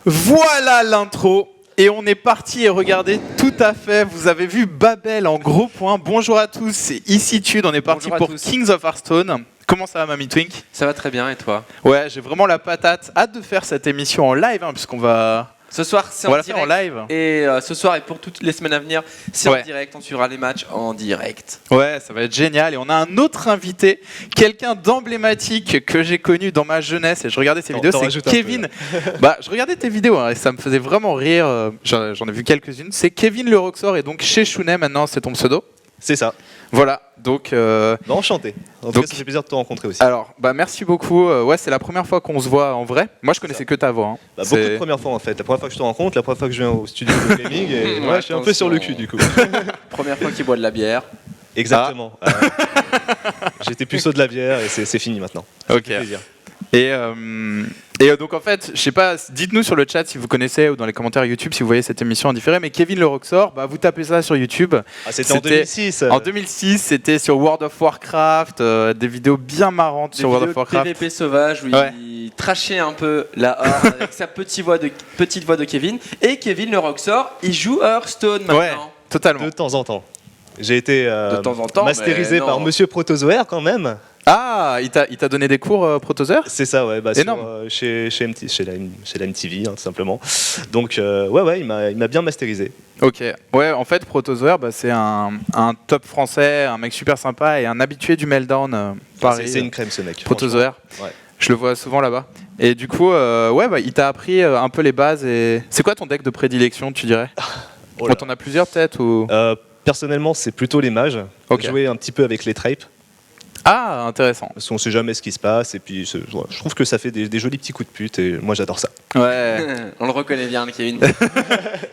Voilà l'intro. Et on est parti et regardez, tout à fait, vous avez vu Babel en gros point. Bonjour à tous, c'est ici Tude, on est parti pour Kings of Hearthstone. Comment ça va, Mamie Twink? Ça va très bien, et toi? Ouais, j'ai vraiment la patate. Hâte de faire cette émission en live, puisqu'on va... Ce soir, c'est on en va direct. La faire en live. Et ce soir et pour toutes les semaines à venir, c'est en direct. On suivra les matchs en direct. Ouais, ça va être génial. Et on a un autre invité, quelqu'un d'emblématique que j'ai connu dans ma jeunesse. Et je regardais ses vidéos, c'est Kevin. Je regardais tes vidéos et ça me faisait vraiment rire. J'en ai vu quelques-unes. C'est Kevin le Roxor et donc chez Shunet maintenant, c'est ton pseudo. C'est ça. Voilà, donc... enchanté. En tout cas, ça fait plaisir de te rencontrer aussi. Alors, merci beaucoup. Ouais, c'est la première fois qu'on se voit en vrai. Moi, je connaissais que ta voix. Beaucoup de premières fois en fait. La première fois que je te rencontre, la première fois que je viens au studio de gaming, et je suis un peu sur le cul du coup. Première fois qu'il boit de la bière. Exactement. J'étais puceau de la bière et c'est fini maintenant. Ok. Plaisir. Et donc en fait, je sais pas, dites-nous sur le chat si vous connaissez ou dans les commentaires YouTube si vous voyez cette émission en différé, mais Kevin le Roxor, vous tapez ça sur YouTube. C'était en 2006. En 2006, c'était sur World of Warcraft, des vidéos bien marrantes sur World of Warcraft. Des PVP sauvage où il trashait un peu la horde avec sa petite voix de Kevin. Et Kevin le Roxor, il joue à Hearthstone maintenant. Ouais, totalement. De temps en temps. J'ai été de temps en temps, masterisé par Monsieur Protozoaire quand même. Ah, il t'a donné des cours Protozoaire? C'est ça, ouais. Énorme. Chez la MTV, tout simplement. Donc, il m'a bien masterisé. Ok. Ouais, en fait, Protozoaire, c'est un top français, un mec super sympa et un habitué du Meltdown. C'est une crème, ce mec. Protozoaire. Ouais. Je le vois souvent là-bas. Et du coup, il t'a appris un peu les bases. Et c'est quoi ton deck de prédilection, tu dirais? T'en as plusieurs peut-être ou... Personnellement, c'est plutôt les mages. Okay. Jouer un petit peu avec les trapes. Ah, intéressant. Parce qu'on ne sait jamais ce qui se passe. Et puis, je trouve que ça fait des jolis petits coups de pute. Et moi, j'adore ça. Ouais. On le reconnaît bien, le Kevin.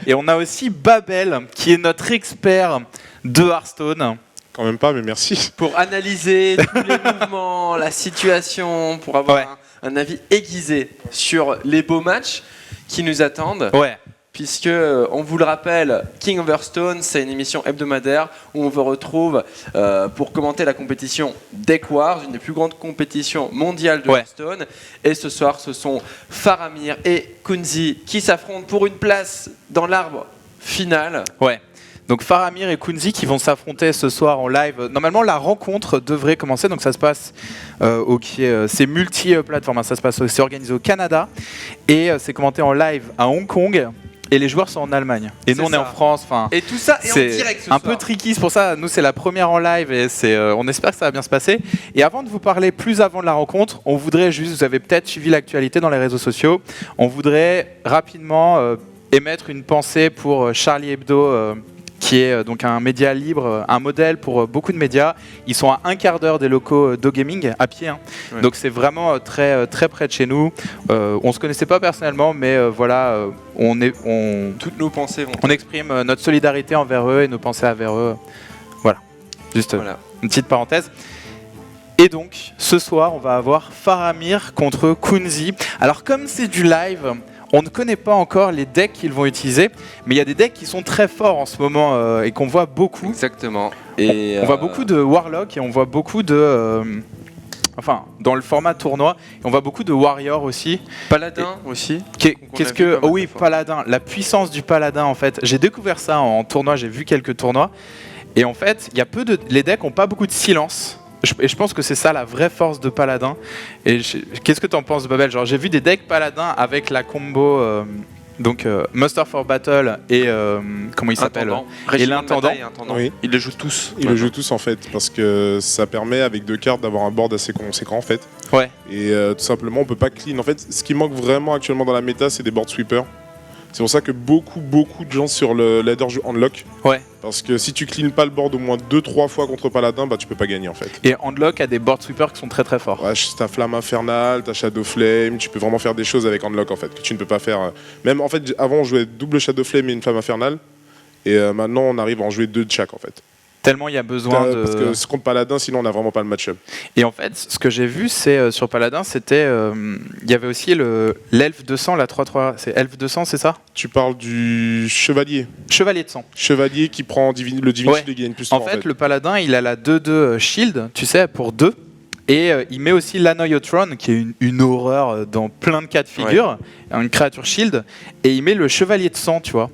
Et on a aussi Babel, qui est notre expert de Hearthstone. Quand même pas, mais merci. Pour analyser tous les mouvements, la situation, pour avoir un avis aiguisé sur les beaux matchs qui nous attendent. Ouais. Puisque, on vous le rappelle, King of Hearthstone, c'est une émission hebdomadaire où on vous retrouve pour commenter la compétition Deck Wars, une des plus grandes compétitions mondiales de Hearthstone. Et ce soir, ce sont Faramir et Kunzi qui s'affrontent pour une place dans l'arbre final. Ouais. Donc Faramir et Kunzi qui vont s'affronter ce soir en live. Normalement, la rencontre devrait commencer. Donc ça se passe c'est multi-plateforme. C'est organisé au Canada et c'est commenté en live à Hong Kong. Et les joueurs sont en Allemagne. Et nous, on est en France. Et tout ça est en direct ce soir. Un peu tricky, c'est pour ça. Nous, c'est la première en live et on espère que ça va bien se passer. Et avant de vous parler plus avant de la rencontre, on voudrait juste, vous avez peut-être suivi l'actualité dans les réseaux sociaux, on voudrait rapidement émettre une pensée pour Charlie Hebdo, qui est donc un média libre, un modèle pour beaucoup de médias. Ils sont à un quart d'heure des locaux d'O-Gaming, à pied. Ouais. Donc c'est vraiment très, très près de chez nous. On ne se connaissait pas personnellement, mais toutes nos pensées on exprime notre solidarité envers eux et nos pensées envers eux. Voilà, juste une petite parenthèse. Et donc, ce soir, on va avoir Faramir contre Kunzi. Alors comme c'est du live... On ne connaît pas encore les decks qu'ils vont utiliser, mais il y a des decks qui sont très forts en ce moment et qu'on voit beaucoup. Exactement. Et on voit beaucoup de Warlock et on voit beaucoup de... dans le format tournoi, on voit beaucoup de Warrior aussi. Paladin aussi. Paladin. La puissance du Paladin, en fait. J'ai découvert ça en tournoi, j'ai vu quelques tournois. Et en fait, les decks n'ont pas beaucoup de silence. Et je pense que c'est ça la vraie force de Paladin. Et qu'est-ce que tu en penses, Babel? Genre, j'ai vu des decks Paladin avec la combo Muster for Battle et comment il s'appelle? Et l'intendant. Oui. Ils le jouent tous. Ils le jouent tous en fait, parce que ça permet avec 2 cartes d'avoir un board assez conséquent en fait. Ouais. Et tout simplement, on peut pas clean. En fait, ce qui manque vraiment actuellement dans la méta, c'est des board sweepers. C'est pour ça que beaucoup de gens sur le ladder jouent Handlock. Ouais. Parce que si tu clean pas le board au moins 2-3 fois contre Paladin, tu peux pas gagner en fait. Et Handlock a des board sweepers qui sont très très forts. Ouais, t'as Flamme Infernale, t'as Shadow Flame, tu peux vraiment faire des choses avec Handlock en fait, que tu ne peux pas faire. Même en fait, avant on jouait double Shadow Flame et une Flamme Infernale. Et maintenant on arrive à en jouer 2 de chaque en fait. Tellement il y a besoin de... Parce que contre Paladin, sinon on n'a vraiment pas le match-up. Et en fait, ce que j'ai vu, c'est sur Paladin, c'était... Il y avait aussi l'Elfe de sang, la 3-3. C'est Elfe de sang, c'est ça? Tu parles du Chevalier. Chevalier de sang. Chevalier qui prend le Divinity de gain plus 3 en fait. Le Paladin, il a la 2-2 shield, tu sais, pour 2. Et il met aussi l'Anoiotron, qui est une horreur dans plein de cas de figure, une créature shield, et il met le Chevalier de Sang, tu vois.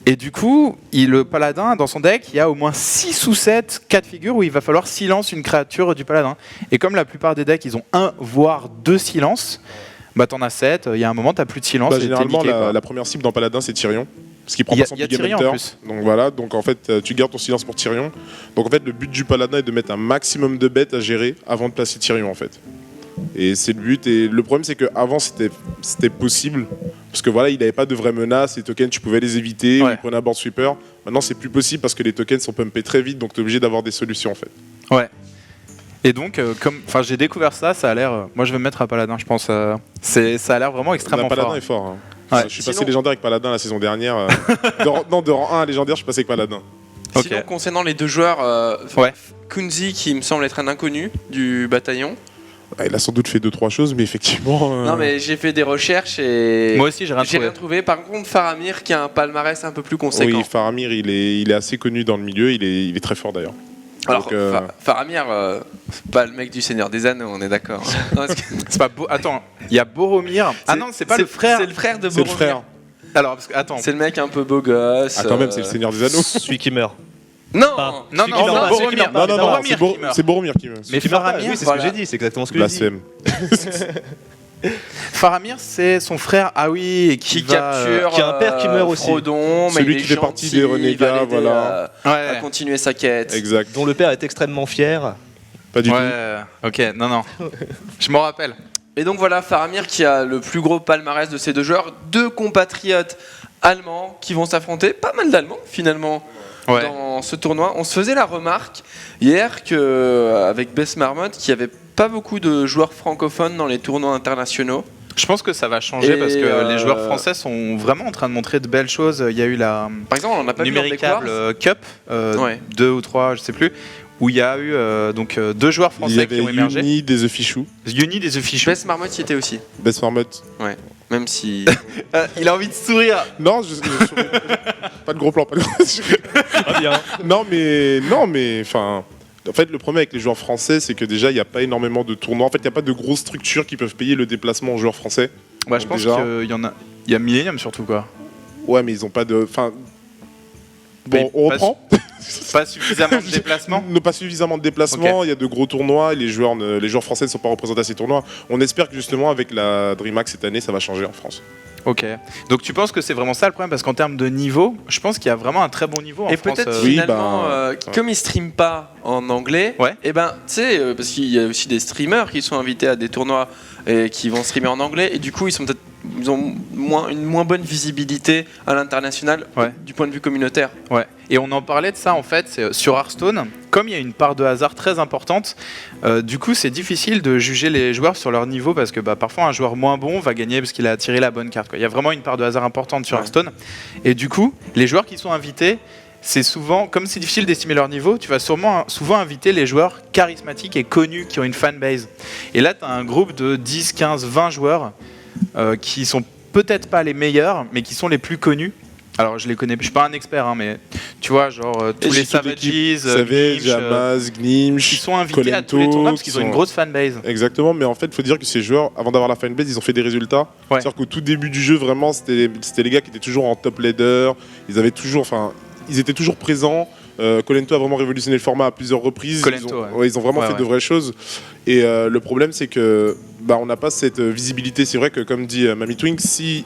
Et du coup, le paladin, dans son deck, il y a au moins 6 ou 7 cas de figure où il va falloir silence une créature du paladin. Et comme la plupart des decks, ils ont 1 voire 2 silences, bah t'en as 7, il y a un moment, t'as plus de silence. Et généralement, t'es niqué, la première cible dans Paladin, c'est Tyrion. Parce qu'il prend Il y a- pas son il y a Big Game Tyrion en Hunter. plus. Donc voilà, donc en fait, tu gardes ton silence pour Tyrion. Donc en fait, le but du Paladin est de mettre un maximum de bêtes à gérer avant de placer Tyrion en fait. Et c'est le but. Et le problème, c'est qu'avant, c'était possible. Parce que voilà, il n'avait pas de vraies menaces. Les tokens, tu pouvais les éviter. Ouais. Il prenait un board sweeper. Maintenant, c'est plus possible parce que les tokens sont pumpés très vite. Donc tu es obligé d'avoir des solutions en fait. Ouais. Et donc, j'ai découvert ça a l'air. Moi, je vais me mettre à Paladin, je pense. Ça a l'air vraiment extrêmement Paladin fort. est fort. Hein. Ouais. Je suis Sinon- passé légendaire avec Paladin la saison dernière. De rang 1 à légendaire, je suis passé avec Paladin. Ok. Sinon, concernant les deux joueurs, Ouais. Kunzi, qui me semble être un inconnu du bataillon. Il a sans doute fait 2-3 choses, mais effectivement. Non, mais j'ai fait des recherches et Moi aussi, j'ai rien j'ai trouvé. rien trouvé. Par contre, Faramir, qui a un palmarès un peu plus conséquent. Oui, Faramir, il est assez connu dans le milieu. Il est très fort d'ailleurs. Alors, Donc, Faramir, c'est pas le mec du Seigneur des Anneaux, on est d'accord. Non, parce que- C'est pas Attends, il y a Boromir. Ah non, c'est pas le frère. C'est le frère de c'est le Boromir. frère. Alors, parce que, attends. C'est le mec un peu beau gosse. Ah, quand même, c'est le Seigneur des Anneaux. Celui qui meurt. Non, Pas. Non, Celui non, qui non, meurt pas, celui qui Boromir. meurt pas. Non, Boromir c'est qui meurt. c'est Boromir qui meurt. Mais Qui meurt pas, Faramir, oui, c'est voilà. ce que j'ai dit, c'est exactement ce que j'ai dit. Blasphème. Faramir, c'est son frère. Ah oui, et qui va, capture qui a un père qui meurt aussi. Frodon, mais Celui il est qui fait partie gentil, des il va renégats, l'aider voilà. à Ouais. continuer sa quête. Exact. Dont le père est extrêmement fier. Pas du tout. Ouais. Ok. Non. Je m'en rappelle. Et donc voilà, Faramir qui a le plus gros palmarès de ces deux joueurs, deux compatriotes allemands qui vont s'affronter, pas mal d'Allemands finalement Ouais. dans ce tournoi. On se faisait la remarque hier qu'avec Bess Marmot, qu'il n'y avait pas beaucoup de joueurs francophones dans les tournois internationaux. Je pense que ça va changer Et, parce que les joueurs français sont vraiment en train de montrer de belles choses. Il y a eu la Par exemple, on n'a pas vu en Numericable Backwards. Cup, Ouais. 2 ou 3, je sais plus, où il y a eu deux joueurs Il y français avait qui ont émergé. Uni des The Fichou. Uni des The Fish. Bess Marmot y était aussi, Best Marmotte. même si... Il a envie de sourire. Non, pas de gros plan. Pas de... Ah bien. non, mais enfin. En fait, le problème avec les joueurs français, c'est que déjà, il n'y a pas énormément de tournois. En fait, il n'y a pas de grosses structures qui peuvent payer le déplacement aux joueurs français. Bah, je Donc pense déjà- qu'il y en a. Il y a Millennium surtout quoi. Ouais, mais ils n'ont pas de. Enfin. Bon, Mais on pas reprend. Pas suffisamment de déplacement. Ne pas suffisamment de déplacements, il y a de gros tournois, et les joueurs français ne sont pas représentés à ces tournois. On espère que justement avec la DreamHack cette année, ça va changer en France. Ok. Donc tu penses que c'est vraiment ça le problème parce qu'en termes de niveau, je pense qu'il y a vraiment un très bon niveau en Et France. peut-être Oui, finalement, bah, comme ils streament pas en anglais, Ouais. et ben tu sais, parce qu'il y a aussi des streamers qui sont invités à des tournois et qui vont streamer en anglais, et du coup ils ont une moins bonne visibilité à l'international Ouais. du point de vue communautaire. Ouais. Et on en parlait de ça en fait c'est, sur Hearthstone. Comme il y a une part de hasard très importante, du coup c'est difficile de juger les joueurs sur leur niveau parce que parfois un joueur moins bon va gagner parce qu'il a tiré la bonne carte, quoi. Il y a vraiment une part de hasard importante sur Ouais. Hearthstone. Et du coup, les joueurs qui sont invités, c'est souvent, comme c'est difficile d'estimer leur niveau, tu vas souvent inviter les joueurs charismatiques et connus qui ont une fanbase. Et là, tu as un groupe de 10, 15, 20 joueurs qui sont peut-être pas les meilleurs, mais qui sont les plus connus. Alors, je les connais, je suis pas un expert, hein, mais tu vois, genre tous les Savages, Savage, Gnimsh, Jamaz, qui Gnimsh. sont invités à tous les Kolento, tournois parce qu'ils ont qui une sont- grosse fanbase. Exactement, mais en fait, il faut dire que ces joueurs, avant d'avoir la fanbase, ils ont fait des résultats. Ouais. C'est-à-dire qu'au tout début du jeu, vraiment, c'était les gars qui étaient toujours en top leader. Ils avaient toujours, enfin, ils étaient toujours présents. Kolento a vraiment révolutionné le format à plusieurs reprises. Kolento, ils ont vraiment Ouais, fait ouais. de vraies choses. Et le problème, c'est que on n'a pas cette visibilité. C'est vrai que, comme dit Mamie Twink, si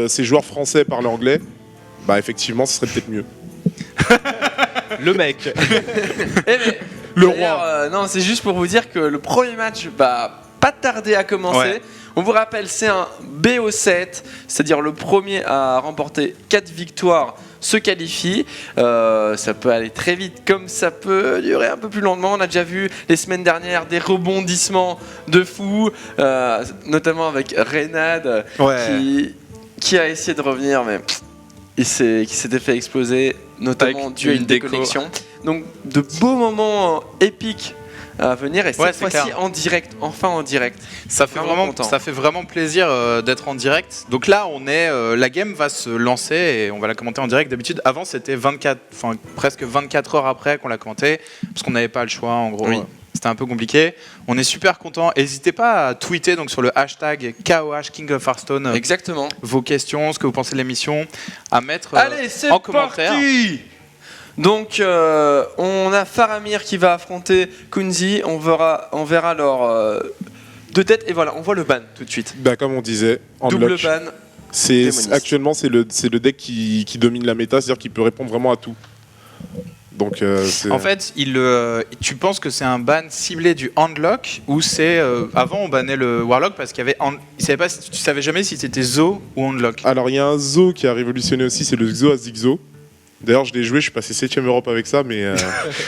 ces joueurs français parlaient anglais, effectivement, ce serait peut-être mieux. Le mec. Eh mais, Le d'ailleurs, roi. non, c'est juste pour vous dire que le premier match va pas tarder à commencer. Ouais. On vous rappelle, c'est un BO7, c'est-à-dire le premier à remporter 4 victoires se qualifie. Ça peut aller très vite comme ça peut durer un peu plus lentement. On a déjà vu les semaines dernières des rebondissements de fou, notamment avec Reynad qui a essayé de revenir, mais qui s'était fait exploser, notamment Avec dû à une une déco. déconnexion. Donc de beaux moments épiques à venir, et Ouais, cette c'est fois-ci clair. en direct, enfin en direct. Ça fait Vraiment content. ça fait vraiment plaisir d'être en direct. Donc là, la game va se lancer et on va la commenter en direct. D'habitude, avant, c'était presque 24 heures après qu'on la commentait parce qu'on n'avait pas le choix. En gros, Oui. c'était c'était un peu compliqué. On est super content. N'hésitez pas à tweeter donc sur le hashtag KOH King of Hearthstone Exactement. vos questions, ce que vous pensez de l'émission, à mettre Allez, c'est en commentaire. parti. Donc, on a Faramir qui va affronter Kunzi. On verra leur deux têtes. Et voilà, on voit le ban tout de suite. Bah, comme on disait, Double Unlock, ban. Démoniste. actuellement c'est le deck qui domine la méta, c'est-à-dire qu'il peut répondre vraiment à tout. Donc, En fait, tu penses que c'est un ban ciblé du Handlock ou c'est avant on bannait le Warlock parce qu'il y avait tu savais jamais si c'était Zo ou Handlock. alors il y a un Zo qui a révolutionné aussi, c'est le Zo à Zigzo. D'ailleurs, je l'ai joué, je suis passé 7ème Europe avec ça, mais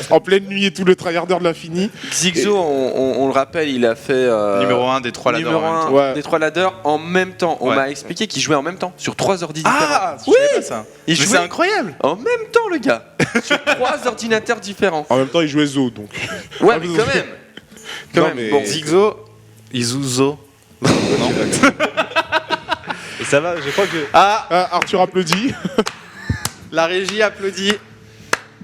en pleine nuit et tout, le tryharder de l'infini. Zigzo, on le rappelle, il a fait Numéro 1 des 3 ladders. numéro en même 1 temps. Ouais. des 3 ladders en même temps. On Ouais. m'a expliqué qu'il jouait en même temps sur 3 ordi différents. Ah, je oui, savais pas ça. il Mais jouait c'est incroyable. en même temps, le gars, sur 3 ordinateurs différents. En même temps, il jouait Zo, donc. Ouais, mais quand même. Quand Non, même. mais- Bon, Zigzo, Izuzo. Et ça va, je crois que. Ah, Arthur applaudit. La régie applaudit.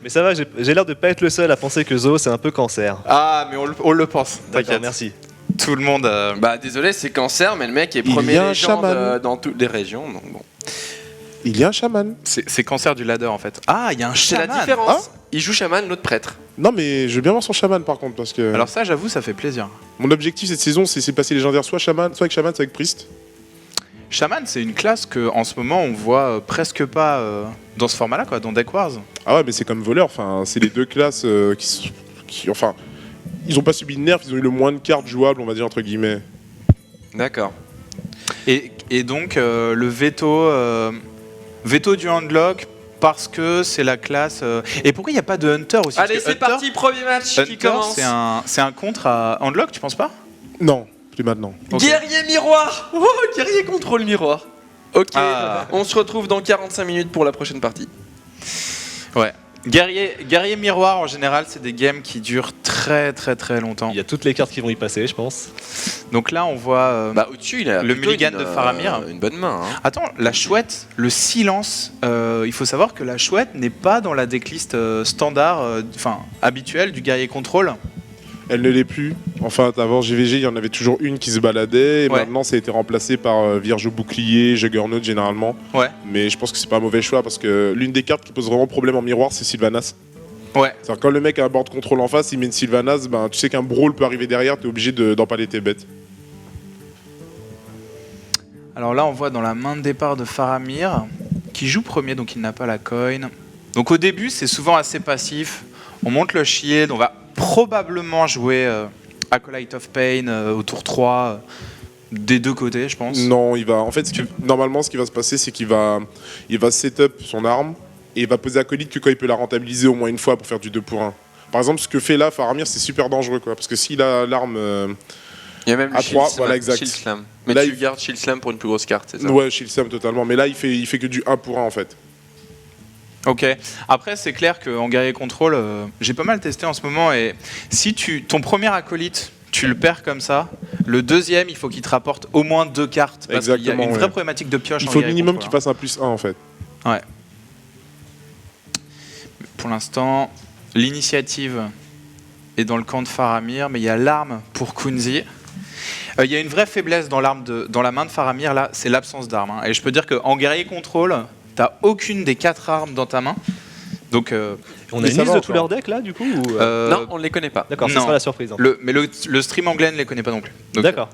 Mais ça va, j'ai l'air de pas être le seul à penser que Zo c'est un peu cancer. Ah, mais on le pense. D'accord, T'inquiète. merci. Tout le monde. bah désolé, c'est cancer, mais le mec est Il premier y a un légende chaman. dans toutes les régions. Donc bon. Il y a un chaman. C'est cancer du ladder en fait. Ah, il y a un C'est la chaman. différence. Il joue chaman, l'autre prêtre. Non, mais je veux bien voir son chaman par contre, parce que Alors ça, j'avoue, ça fait plaisir. mon objectif cette saison, c'est passer légendaire soit chaman, soit avec chaman, soit avec priest. Shaman, c'est une classe que en ce moment on voit presque pas dans ce format-là, quoi, dans Deck Wars. Ah ouais, mais c'est comme voleur. Enfin, c'est les deux classes enfin, ils ont pas subi de nerfs, ils ont eu le moins de cartes jouables, on va dire entre guillemets. D'accord. Et donc le veto du handlock parce que c'est la classe. Et pourquoi il n'y a pas de hunter aussi? Parce Allez, que c'est Hunter- parti, premier match qui Hunter, commence. c'est un contre à handlock, tu penses pas? Non, plus maintenant. Ok. Guerrier miroir. Oh, guerrier contrôle miroir. Ok, Ah. on se retrouve dans 45 minutes pour la prochaine partie. Ouais. Guerrier miroir en général, c'est des games qui durent très très très longtemps. Il y a toutes les cartes qui vont y passer, je pense. Donc là, on voit. Bah au-dessus, il a Le plutôt mulligan une, de Faramir. Une bonne main. Hein. Attends, la chouette, le silence, il faut savoir que la chouette n'est pas dans la decklist standard, habituelle du guerrier contrôle. Elle ne l'est plus. Enfin, avant GVG, il y en avait toujours une qui se baladait, et Ouais. maintenant ça a été remplacé par Vierge au bouclier, Juggernaut généralement. Ouais. Mais je pense que c'est pas un mauvais choix parce que l'une des cartes qui pose vraiment problème en miroir, c'est Sylvanas. Ouais. C'est-à-dire quand le mec a un board contrôle en face, il met une Sylvanas, ben, tu sais qu'un brawl peut arriver derrière, t'es obligé d'empaler tes bêtes. Alors là, on voit dans la main de départ de Faramir, qui joue premier, donc il n'a pas la coin. Donc au début, c'est souvent assez passif. On monte le shield, on va probablement jouer Acolyte of Pain au tour 3 des deux côtés, je pense. Non, il va. En fait, normalement, ce qui va se passer, c'est qu'il va setup son arme et il va poser acolyte que quand il peut la rentabiliser au moins une fois pour faire du 2 pour 1. Par exemple, ce que fait là Faramir, c'est super dangereux, quoi, parce que s'il a l'arme, Il y a même le À Shield 3, Slam. voilà, exact. Shield Slam. Mais Là, tu il- gardes Shield Slam pour une plus grosse carte, c'est ça? ouais, Shield Slam totalement. Mais là, il fait que du 1 pour 1 en fait. Ok. Après, c'est clair qu'en guerrier contrôle, j'ai pas mal testé en ce moment. Et si ton premier acolyte, tu le perds comme ça, le deuxième, il faut qu'il te rapporte au moins 2 cartes. Parce qu'il y a Exactement, une ouais. vraie problématique de pioche Il en faut guerrier minimum qu'il contrôle, fasse un plus 1 en fait. hein. Ouais. Pour l'instant, l'initiative est dans le camp de Faramir, mais il y a l'arme pour Kunzi. Il y a une vraie faiblesse dans la main de Faramir, là, c'est l'absence d'armes. Hein. Et je peux dire qu'en guerrier contrôle, t'as aucune des 4 armes dans ta main. Donc, On Mais a une ça liste va de tous encore. leurs decks là du coup ou, Non, on ne les connaît pas. D'accord, ce non. sera la surprise. hein. mais le stream anglais ne les connaît pas non plus. Donc, D'accord.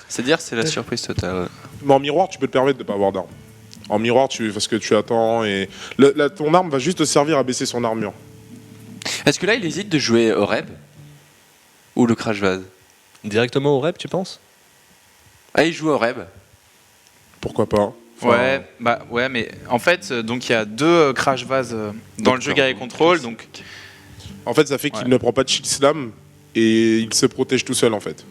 C'est-à-dire, c'est la surprise totale. Mais en miroir, tu peux te permettre de pas avoir d'arme. En miroir, parce que tu attends et ton arme va juste te servir à baisser son armure. Est-ce que là, il hésite de jouer Oreb ou le Crash Vase? Directement au rep, tu penses? Ah, il joue Oreb. Pourquoi pas. Enfin, ouais, mais en fait, donc il y a 2 crash vase dans le jeu guerrier contrôle. Donc, En fait, ça fait qu'il Ouais. ne prend pas de shield slam et il se protège tout seul en fait.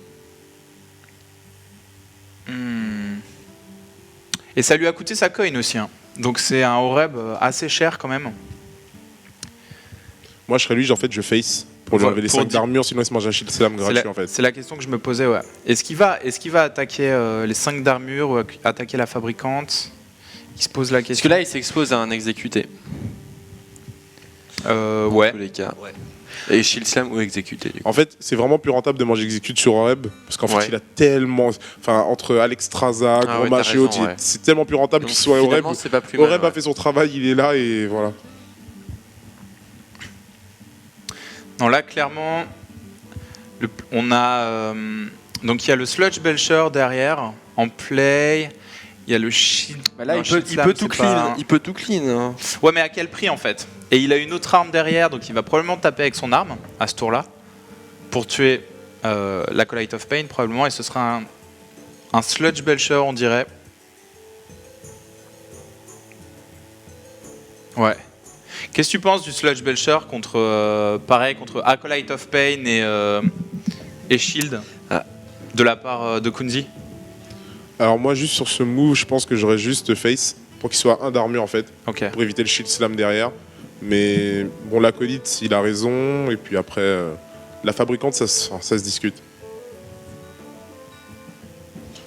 et ça lui a coûté sa coin aussi. Hein. Donc c'est un Oreb assez cher quand même. Moi, je serais lui, en fait, je face pour lui Pour enlever les 5 dire- d'armure, sinon il se mange un shield slam gratuit en fait. C'est la question que je me posais, ouais. Est-ce qu'il va attaquer les 5 d'armure ou attaquer la fabricante? Il se pose la Parce que question. là, il s'expose à un exécuté. Ouais. Dans tous les cas. Et Shield Slam ou exécuté du coup. En fait, c'est vraiment plus rentable de manger exécute sur Oreb parce qu'en fait, Ouais. il a tellement. Enfin, entre Alexstrasza, Ah Gros ouais, Match t'as et autres, raison, ouais. c'est tellement plus rentable Donc, qu'il soit Oreb. finalement, c'est pas plus mal. Oreb a ouais. fait son travail, il est là et voilà. Non, là, clairement, on a. Donc, il y a le Sludge Belcher derrière, en play. Il y a le Shield. Bah là, non, il Shield peut Slam, tout c'est clean. pas- Il peut tout clean. Hein. Ouais, mais à quel prix en fait? Et il a une autre arme derrière, donc il va probablement taper avec son arme à ce tour-là pour tuer l'Acolyte of Pain probablement, et ce sera un Sludge Belcher, on dirait. Ouais. Qu'est-ce que tu penses du Sludge Belcher contre pareil contre Acolyte of Pain et Shield Ah. de la part de Kunzi? Alors, moi, juste sur ce move, je pense que j'aurais juste face pour qu'il soit un d'armure en fait, Ok. pour éviter le shield slam derrière. Mais bon, l'acolyte, il a raison. Et puis après, la fabricante, ça se discute. De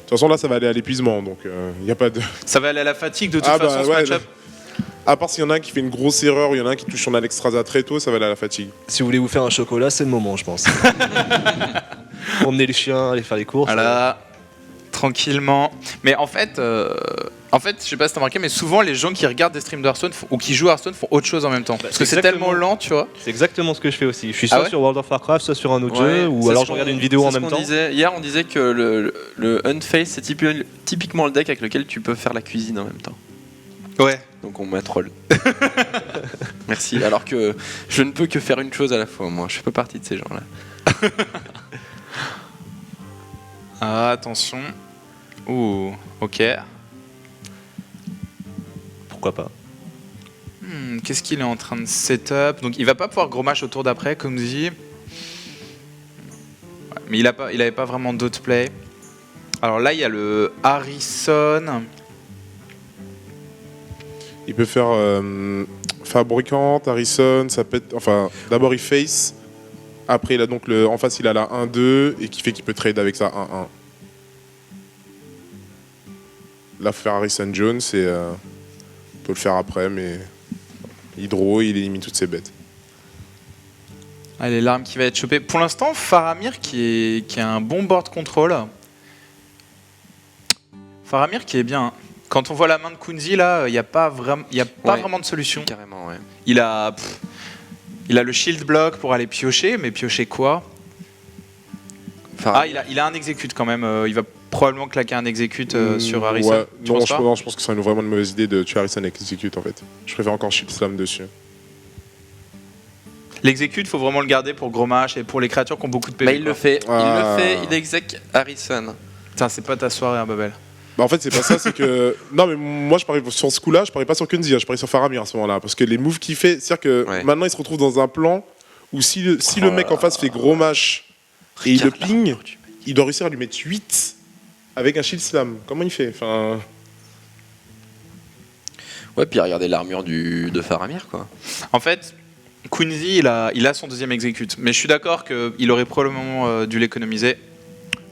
toute façon, là, ça va aller à l'épuisement, donc il n'y a pas de. Ça va aller à la fatigue de toute Ah façon bah ce ouais, match-up. à part s'il y en a un qui fait une grosse erreur, ou il y en a un qui touche son Alexstrasza très tôt, ça va aller à la fatigue. Si vous voulez vous faire un chocolat, c'est le moment, je pense. Emmener les chiens, aller faire les courses. Voilà, tranquillement. Mais en fait, je sais pas si t'as remarqué, mais souvent les gens qui regardent des streams de Hearthstone ou qui jouent à Hearthstone font autre chose en même temps. Parce que c'est exactement. tellement lent, tu vois. C'est exactement ce que je fais aussi. Je suis Ah soit ouais sur World of Warcraft, soit sur un autre Ouais, jeu, ou c'est alors ce je qu'on- regarde une vidéo en c'est ce même qu'on temps. disait. Hier, on disait que le Unface, c'est typiquement le deck avec lequel tu peux faire la cuisine en même temps. Ouais. Donc on met troll. Merci. Alors que je ne peux que faire une chose à la fois, moi. Je fais pas partie de ces gens-là. Ah, attention. Ouh, ok. Pourquoi pas. Qu'est-ce qu'il est en train de setup? Donc il va pas pouvoir gros match au tour d'après, comme dit. Ouais, mais il avait pas vraiment d'autres plays. Alors là, il y a le Harrison. Il peut faire fabricante, Harrison, ça peut être. Enfin, d'abord il face. Après, il a donc en face, il a la 1-2 et qui fait qu'il peut trade avec ça 1-1. Là, faut faire Harrison Jones et on peut le faire après, mais Hydro, il élimine toutes ses bêtes. Allez, l'arme qui va être chopée. Pour l'instant, Faramir qui a un bon board control. Faramir qui est bien. Hein. Quand on voit la main de Kunzi, là, il n'y a pas, Ouais. vraiment de solution. Carrément, ouais. Il a le shield block pour aller piocher, mais piocher quoi? Enfin, Ah, il a un execute quand même. Il va probablement claquer un execute sur Harrison. Ouais. Tu Non, penses pas je pense que c'est vraiment une mauvaise idée de tuer Harrison avec Execute en fait. Je préfère encore Shield Slam dessus. L'execute, faut vraiment le garder pour gros match et pour les créatures qui ont beaucoup de PV. bah, il le fait. Ah. Il exec Harrison. Putain, c'est pas ta soirée, hein, Babel. Bah en fait c'est pas ça, c'est que non mais moi je parie sur ce coup-là, je parie pas sur Kunzi, je parie sur Faramir à ce moment-là parce que les moves qu'il fait, c'est-à-dire que Ouais. maintenant il se retrouve dans un plan où si le mec en face fait gros match et il le Regarde ping, l'armure du mec. il doit réussir à lui mettre 8 avec un Shield Slam. Comment il fait? Enfin, Ouais, puis regardez l'armure de Faramir, quoi. En fait, Kunzi, il a son deuxième execute. Mais je suis d'accord qu'il aurait probablement dû l'économiser.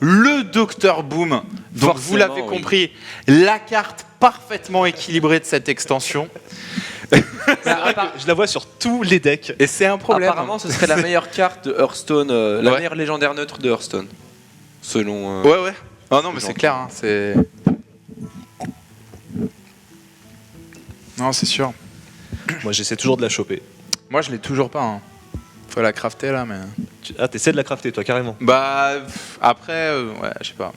Le Dr Boom, donc Forcément, vous l'avez oui. compris, la carte parfaitement équilibrée de cette extension. Je la vois sur tous les decks. Et c'est un problème. Apparemment, ce serait la meilleure carte de Hearthstone, la Ouais. meilleure légendaire neutre de Hearthstone. Selon. Ouais, ouais. Ah non, mais c'est Gentil. clair. Hein, c'est... Non, c'est sûr. Moi, j'essaie toujours de la choper. Moi, je l'ai toujours pas. Hein. Faut la crafter là, mais. Ah, t'essaies de la crafter, toi, carrément. Bah, après, ouais, je sais pas.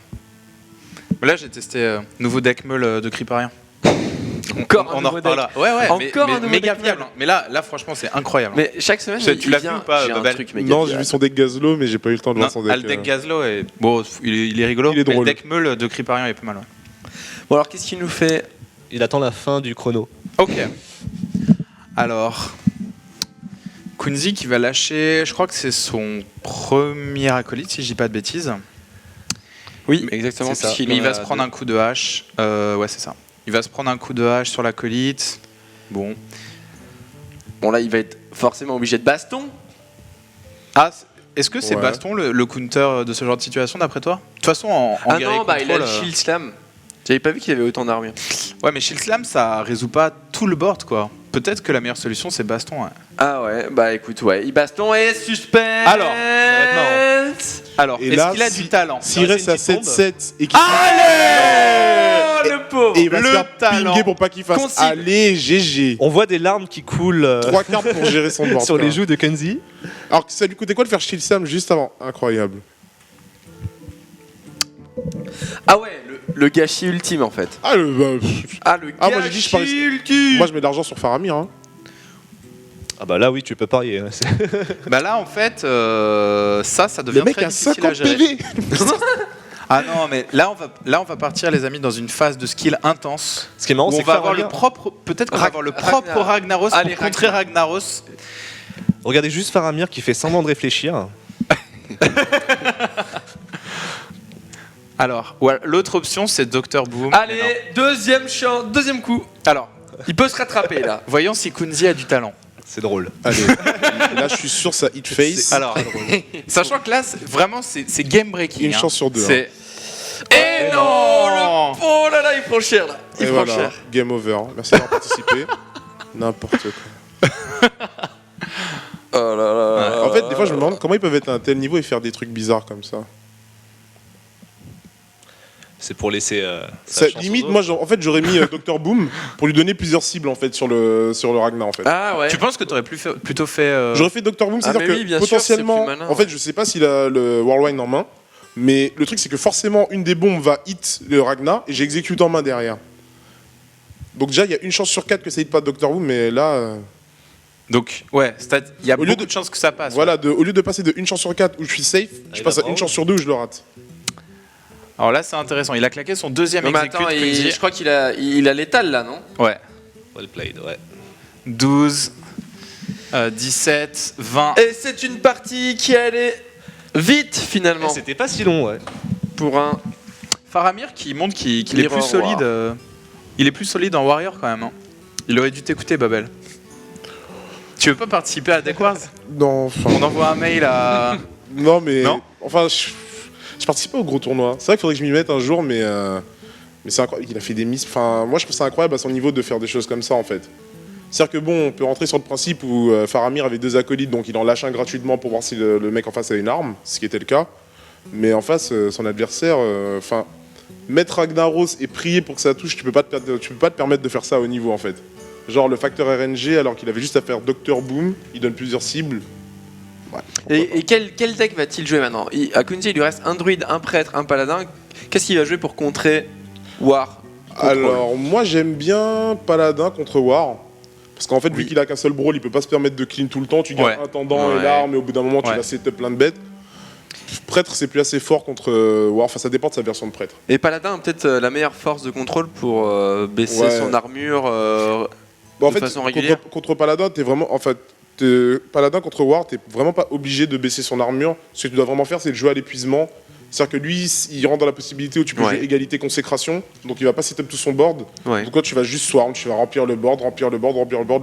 Mais là, j'ai testé nouveau deck meul de Criparian. Encore un On en nouveau reparlera. Ouais, ouais, Encore un nouveau méga deck fiable. meul. Hein. Mais là, franchement, c'est incroyable. Mais chaque semaine, Tu l'as vu ou pas, j'ai un Babel truc méga non, j'ai fiable. vu son deck Gazlo, mais j'ai pas eu le temps de voir Non, son ah, deck. le deck Gazlo, est... bon, il est rigolo. Il est mais drôle. le deck meul de Criparian est pas mal. Ouais. Bon, alors qu'est-ce qu'il nous fait? Il attend la fin du chrono. Ok. Alors, Kunzi qui va lâcher, je crois que c'est son premier acolyte, si je dis pas de bêtises. Oui, exactement. c'est ça. puisqu'il Mais il en va a se prendre deux. un coup de hache. Ouais, c'est ça. Il va se prendre un coup de hache sur l'acolyte. Bon. Bon, là, il va être forcément obligé de baston. Ah, est-ce que c'est Ouais. baston le counter de ce genre de situation d'après toi? De toute façon, en Ah guerrier non, bah il a le contrôle, Shield Slam. J'avais pas vu qu'il avait autant d'armure. Ouais, mais Shield Slam, ça résout pas tout le board, quoi. peut-être que la meilleure solution c'est baston. Ouais. Ah ouais, bah écoute, ouais. Baston et suspense. Alors, Alors, Et est-ce là, qu'il a du talent? S'il reste à c'est une 7-7 et qu'il Oh, le pauvre. et il va le se faire talent. pinguer pour pas qu'il fasse Consigne. allez GG. On voit des larmes qui coulent 3 cartes pour gérer son board. sur quoi. les joues de Kenzie. Alors ça lui coûtait quoi de faire Shield Sam juste avant? Incroyable. Ah ouais, le gâchis ultime en fait. Ah, Ah, le Ah, moi, j'ai dit, je parie- gâchis ultime. moi je mets de l'argent sur Faramir. Hein. Ah bah là oui, tu peux parier. Hein. Bah là, en fait, ça devient Le mec très a difficile à 50 gérer. PV. Ah non, mais là, on va partir, les amis, dans une phase de skill intense. Ce qui est marrant, Où c'est on que va avoir le Faramir... propre, peut-être qu'on va avoir le propre Ragnaros Allez, pour contrer Ragnaros. Regardez juste Faramir qui fait semblant de réfléchir. Alors, ouais, l'autre option, c'est Dr Boom. Allez, Mais deuxième coup. non. Alors, Il peut se rattraper là. voyons si Kunzi a du talent. C'est drôle. Allez. Et là je suis sûr ça hit face. Alors, sachant que là, vraiment, c'est game breaking. Une hein. chance sur deux. C'est. Et non, Oh là là, il prend cher là. Il Et prend voilà, cher. game over. Merci d'avoir participé. N'importe quoi. Oh là là. En fait, des fois, je me demande comment ils peuvent être à un tel niveau et faire des trucs bizarres comme ça. C'est pour laisser. Ça, limite, moi, en fait, j'aurais mis Dr Boom pour lui donner plusieurs cibles en fait sur le Ragnar en fait. Ah ouais. Tu penses que tu aurais plutôt fait. J'aurais fait Dr Boom, c'est-à-dire mais oui, que bien sûr, potentiellement, c'est plus malin, en fait, je sais pas s'il a le Whirlwind en main, mais le truc c'est que forcément une des bombes va hit le Ragnar et j'exécute en main derrière. Donc déjà, il y a une chance sur 4 que ça hit pas Dr Boom, mais là, Donc, ouais, il y a Au lieu beaucoup de- de chances que ça passe. voilà, au lieu de passer de une chance sur 4 où je suis safe, je passe à une chance sur 2 où je le rate. Alors là, c'est intéressant. Il a claqué son deuxième Non, mais exécute. attends, Kunzi. je crois qu'il a l'étal là, non? Ouais. Well played, ouais. 12, 17, 20. Et c'est une partie qui allait vite finalement C'était pas si long, ouais. pour un. Faramir qui montre qu'il est Mirror plus solide. War. Il est plus solide en Warrior quand même. Hein. Il aurait dû t'écouter, Babel. Tu veux pas participer à Deck Wars? Non, enfin, On envoie un mail à. non mais, Non enfin, je participe pas au gros tournoi. C'est vrai qu'il faudrait que je m'y mette un jour, mais c'est incroyable. Il a fait des miss. Enfin, moi, je trouve ça incroyable à son niveau de faire des choses comme ça, en fait. C'est-à-dire que bon, on peut rentrer sur le principe où Faramir avait 2 acolytes, donc il en lâche un gratuitement pour voir si le mec en face a une arme, ce qui était le cas. Mais en face, son adversaire, enfin, mettre Ragnaros et prier pour que ça touche, tu peux pas te permettre de faire ça au niveau, en fait. Genre le facteur RNG, alors qu'il avait juste à faire Dr Boom, il donne plusieurs cibles. Ouais, Et quel deck va-t-il jouer maintenant? À Kunzi, il lui reste un druide, un prêtre, un paladin. Qu'est-ce qu'il va jouer pour contrer War Control? alors, moi j'aime bien Paladin contre War. Parce qu'en fait, vu qu'il a qu'un seul brawl, il peut pas se permettre de clean tout le temps. Tu gardes Ouais. un tendant Ouais. et l'arme, et au bout d'un moment, tu Ouais. vas setup plein de bêtes. Prêtre, c'est plus assez fort contre War. Enfin, ça dépend de sa version de prêtre. Et paladin a peut-être la meilleure force de contrôle pour baisser Ouais. son armure. Bon, en De fait, façon régulière. contre Paladin, t'es vraiment. En fait, Paladin contre War, t'es vraiment pas obligé de baisser son armure. Ce que tu dois vraiment faire, c'est de jouer à l'épuisement. C'est-à-dire que lui, il rentre dans la possibilité où tu peux Ouais. jouer égalité consécration. Donc il va pas setup tout son board. Ouais. Donc là, tu vas juste swarm, tu vas remplir le board,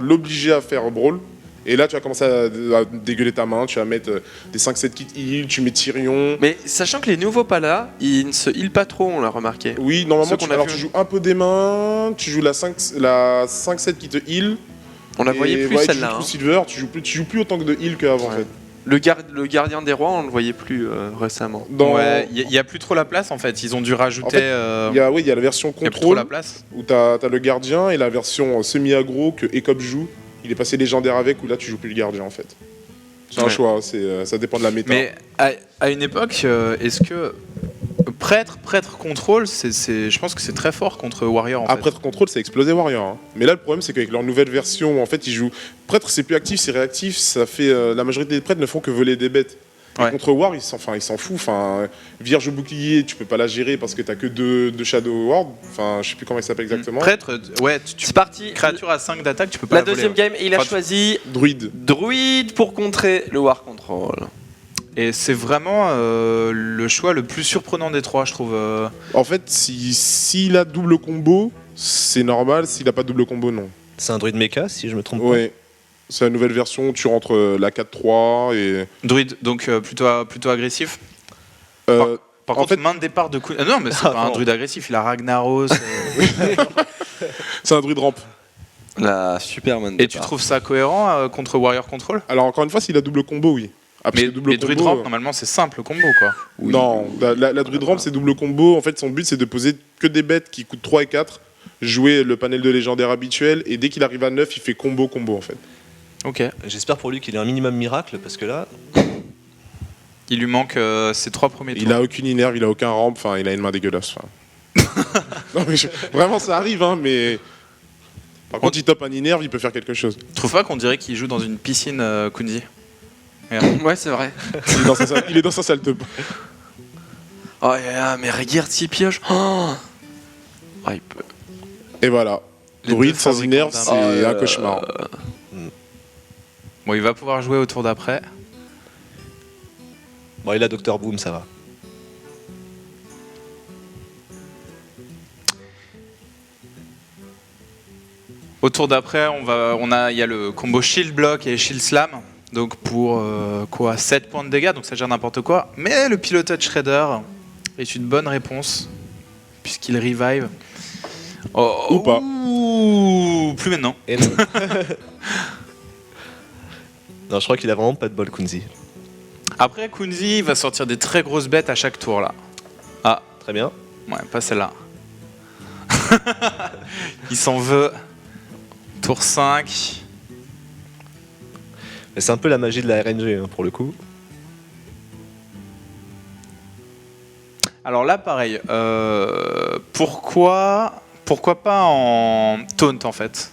l'obliger à faire brawl. Et là, tu vas commencer à dégueuler ta main, tu vas mettre des 5-7 kits heal, tu mets Tyrion. Mais sachant que les nouveaux palas, ils ne se heal pas trop, on l'a remarqué. Oui, normalement, Ceux qu'on a alors, vu. tu joues un peu des mains, tu joues la 5-7 qui te heal. On la et voyait plus ouais, celle-là. Tu joues hein. tout silver, tu joues plus autant que de heal qu'avant en Ouais. fait. Le gardien des rois, on le voyait plus récemment. Ouais, il y a plus trop la place en fait. Ils ont dû rajouter. En fait, Il y a la version il y a plus trop contrôle la place. où t'as le gardien et la version semi-aggro que Ekop joue. Il est passé légendaire avec où là tu joues plus le gardien en fait. C'est un Ouais. choix, ça dépend de la méta. Mais à une époque, est-ce que prêtre contrôle, je pense que c'est très fort contre Warrior en fait. Prêtre contrôle, ça a explosé Warrior. Hein. Mais là, le problème, c'est qu'avec leur nouvelle version, en fait, ils jouent. Prêtre, c'est plus actif, c'est réactif. Ça fait la majorité des prêtres ne font que voler des bêtes. Et Ouais. contre War, ils s'en foutent. Enfin, Vierge bouclier, tu peux pas la gérer parce que t'as que deux Shadow Ward. Enfin, je sais plus comment il s'appelle exactement. Prêtre, ouais, C'est parti. créature à 5 d'attaque, tu peux pas La la voler, deuxième ouais. game, il a Enfin, choisi Druide. druide pour contrer le War Control. Et c'est vraiment le choix le plus surprenant des trois, je trouve. En fait, s'il a double combo, c'est normal. S'il a pas double combo, non. C'est un druide mecha, si je me trompe Ouais. C'est la nouvelle version où tu rentres la 4-3 et. Druide, donc plutôt agressif. Euh, Par En contre, fait- main de départ de coup. Non, mais c'est Ah, pas un non. druide agressif, il a Ragnaros. c'est un druide rampe. La Superman. Et tu trouves ça cohérent contre Warrior Control? Alors encore une fois, s'il a double combo, oui. Ah, parce Mais que double les Druid combo, Ramp, normalement, c'est simple le combo, quoi. Non, la Druid Ramp, c'est double combo. En fait, son but, c'est de poser que des bêtes qui coûtent 3 et 4, jouer le panel de légendaire habituel, et dès qu'il arrive à 9, il fait combo, en fait. Ok. J'espère pour lui qu'il ait un minimum miracle, parce que là, Il lui manque ses 3 premiers tours. Il a aucune inerve, il a aucun ramp, enfin, il a une main dégueulasse. Non, mais vraiment, ça arrive, hein, mais... Par contre, il top un inerve, il peut faire quelque chose. Tu trouves pas qu'on dirait qu'il joue dans une piscine, Kunzi? Ouais, c'est vrai. Il est dans sa salle top. Oh, mais regarde s'il pioche. Oh, il peut. Et voilà. Les Druid deux sans fabricants inerve, d'armes. c'est un cauchemar. Bon, il va pouvoir jouer au tour d'après. bon, il a Dr Boom, ça va. Au tour d'après, il y a le combo Shield Block et Shield Slam. Donc pour 7 points de dégâts, donc ça gère n'importe quoi. Mais le pilotage Shredder est une bonne réponse, puisqu'il revive. Oh, Ou pas. Ouh, plus maintenant. Et non. Non, je crois qu'il a vraiment pas de bol, Kunzi. Après, Kunzi va sortir des très grosses bêtes à chaque tour là. Ah, Très bien. ouais, pas celle-là. Il s'en veut. Tour 5. Mais c'est un peu la magie de la RNG, hein, pour le coup. Alors là, pareil. Pourquoi pas en taunt en fait?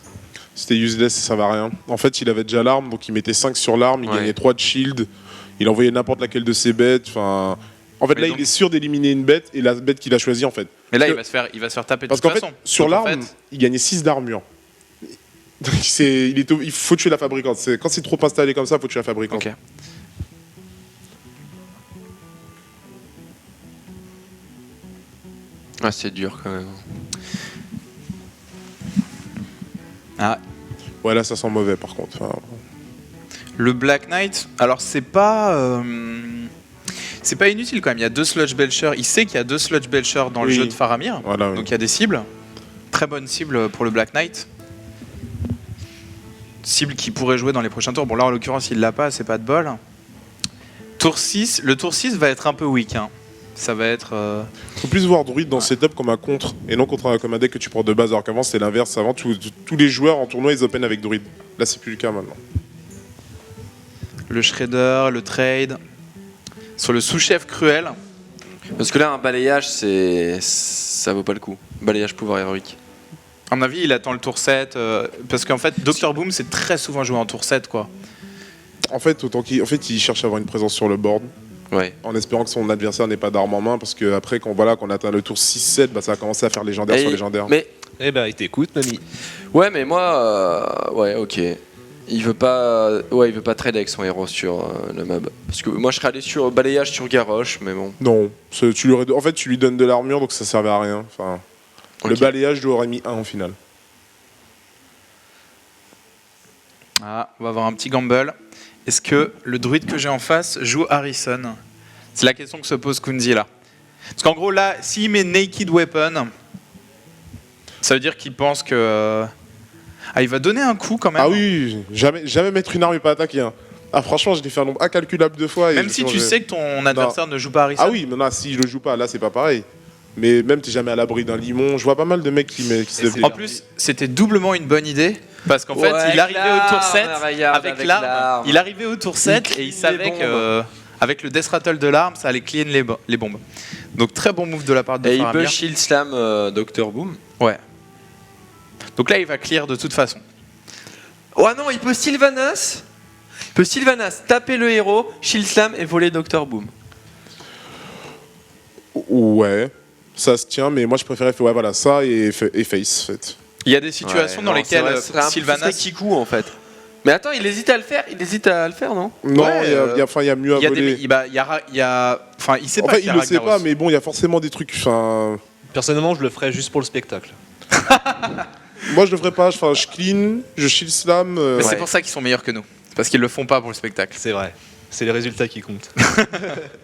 C'était useless, ça va rien. En fait, il avait déjà l'arme, donc il mettait 5 sur l'arme, il Ouais. gagnait 3 de shield, il envoyait n'importe laquelle de ses bêtes. Enfin, en fait, Mais là, donc- il est sûr d'éliminer une bête, et la bête qu'il a choisie, en fait. Mais là, Parce il va se faire taper de Parce toute qu'en fait, façon. sur Donc, en l'arme, fait, il gagnait 6 d'armure. Donc, il faut tuer la fabricante. Quand c'est trop installé comme ça, il faut tuer la fabricante. ok. Ah, c'est dur quand même. Ah, Ouais, là, ça sent mauvais, par contre. Enfin, le Black Knight, alors c'est pas inutile quand même. Il y a 2 Sludge Belcher. Il sait qu'il y a 2 Sludge Belcher dans le Oui. jeu de Faramir. voilà, oui. Donc il y a des cibles. Très bonne cible pour le Black Knight. Cible qui pourrait jouer dans les prochains tours. Bon là en l'occurrence il l'a pas, c'est pas de bol. Tour 6, le tour 6 va être un peu weak. Hein. Ça va être... Faut plus voir Druid dans setup comme un contre, et non comme un deck que tu prends de base, alors qu'avant, c'était l'inverse. Avant, tous les joueurs en tournoi, ils open avec Druid. Là, c'est plus le cas maintenant. le Shredder, le trade. Sur le sous-chef cruel. Parce que là, un balayage, ça vaut pas le coup. Balayage pouvoir héroïque. À mon avis, il attend le tour 7. Parce qu'en fait, Dr Boom, c'est très souvent joué en tour 7, quoi. En fait, il cherche à avoir une présence sur le board, Ouais. en espérant que son adversaire n'ait pas d'arme en main, parce que après, quand on atteint le tour 6-7, bah, ça va commencer à faire légendaire Et- sur légendaire. Mais Eh ben, il t'écoute, mamie. ouais, mais moi, ouais, ok. Il veut pas trade avec son héros sur le mob. Parce que moi, je serais allé sur balayage sur Garrosh, mais bon. Non, en fait, tu lui donnes de l'armure, donc ça servait à rien. Enfin, Le Ok. balayage lui aurait mis 1 en finale. Ah, on va avoir un petit gamble. Est-ce que le druide que j'ai en face joue Harrison? C'est la question que se pose Kunzi là. Parce qu'en gros là, s'il met Naked Weapon, ça veut dire qu'il pense que... Ah, il va donner un coup quand même. Ah oui, jamais mettre une arme et pas attaquer. Hein. Ah franchement, je l'ai fait un nombre incalculable de fois. Même si tu sais que ton adversaire ne joue pas Harrison. Ah oui, mais non, si je le joue pas, là c'est pas pareil. Mais même t'es jamais à l'abri d'un limon. Je vois pas mal de mecs qui se lèvent. En plus, c'était doublement une bonne idée. Parce qu'en fait, Ouais, il arrivait au tour 7 regarde, avec l'arme. Il arrivait au tour 7 et il savait que avec le Death Rattle de l'arme, ça allait clean les bombes. Donc très bon move de la part de Et il peut Faramir. shield slam Dr Boom. Ouais. Donc là, il va clear de toute façon. Oh non, il peut Sylvanas. Taper le héros, shield slam et voler Dr Boom. Ouais, ça se tient, mais moi je préférais faire voilà, ça et face, en fait. Il y a des situations dans lesquelles Sylvanas Kikou en fait. Mais attends, il hésite à le faire, non? Non, Ouais, il y a mieux à Il y a voler. des, il sait En pas. fait, qu'il y il a le sait Ragnaros. pas, mais bon, il y a forcément des trucs. Enfin, Personnellement, je le ferais juste pour le spectacle. moi je le ferais pas. Enfin, je clean, je shield slam. Mais c'est Ouais. pour ça qu'ils sont meilleurs que nous. C'est parce qu'ils le font pas pour le spectacle. C'est vrai. C'est les résultats qui comptent.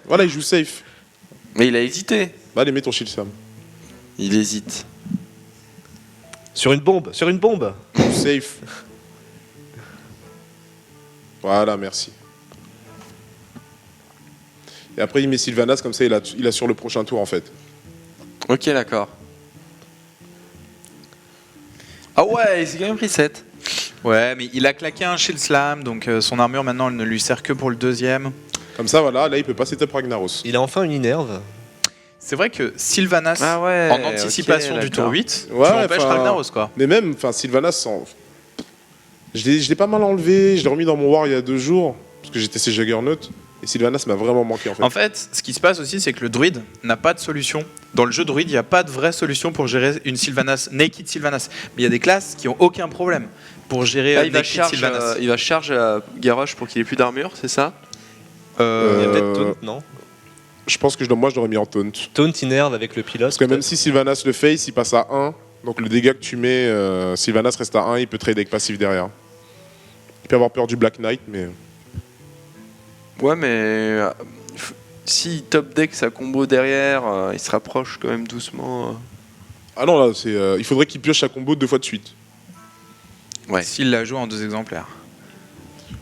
Voilà, il joue safe. Mais il a hésité. Bah, allez, mets ton shield slam. Il hésite. Sur une bombe. Safe. Voilà, merci. Et après, il met Sylvanas, comme ça, il assure le prochain tour, en fait. Ok, d'accord. Ah ouais, il s'est quand même pris 7. Ouais, mais il a claqué un Shield Slam, donc son armure maintenant elle ne lui sert que pour le deuxième. Comme ça, voilà, là, il peut pas setup Ragnaros. Il a enfin une Inerve. C'est vrai que Sylvanas, Ah ouais, en anticipation ok, du tour d'accord. 8, Ouais, tu empêches enfin, Ragnaros, quoi. Mais même, enfin, Sylvanas, je l'ai pas mal enlevé, je l'ai remis dans mon War il y a 2 jours, parce que j'ai testé Juggernaut, et Sylvanas m'a vraiment manqué, en fait. En fait, ce qui se passe aussi, c'est que le druide n'a pas de solution. Dans le jeu druide, il n'y a pas de vraie solution pour gérer une Sylvanas, Naked Sylvanas. Mais il y a des classes qui ont aucun problème pour gérer Ah, il va Naked Sylvanas. charge Garrosh pour qu'il ait plus d'armure, c'est ça? Il y a peut-être Taunt, non? Je pense que moi, je l'aurais mis en taunt. Taunt Inerve avec le pilote. Parce que même si Sylvanas le face, il passe à 1, donc le dégât que tu mets, Sylvanas reste à 1, il peut trade avec passif derrière. Il peut avoir peur du Black Knight, mais... Ouais, mais si top deck sa combo derrière, il se rapproche quand même doucement. Ah non, là, il faudrait qu'il pioche sa combo 2 fois de suite. Ouais. S'il la joue en 2 exemplaires.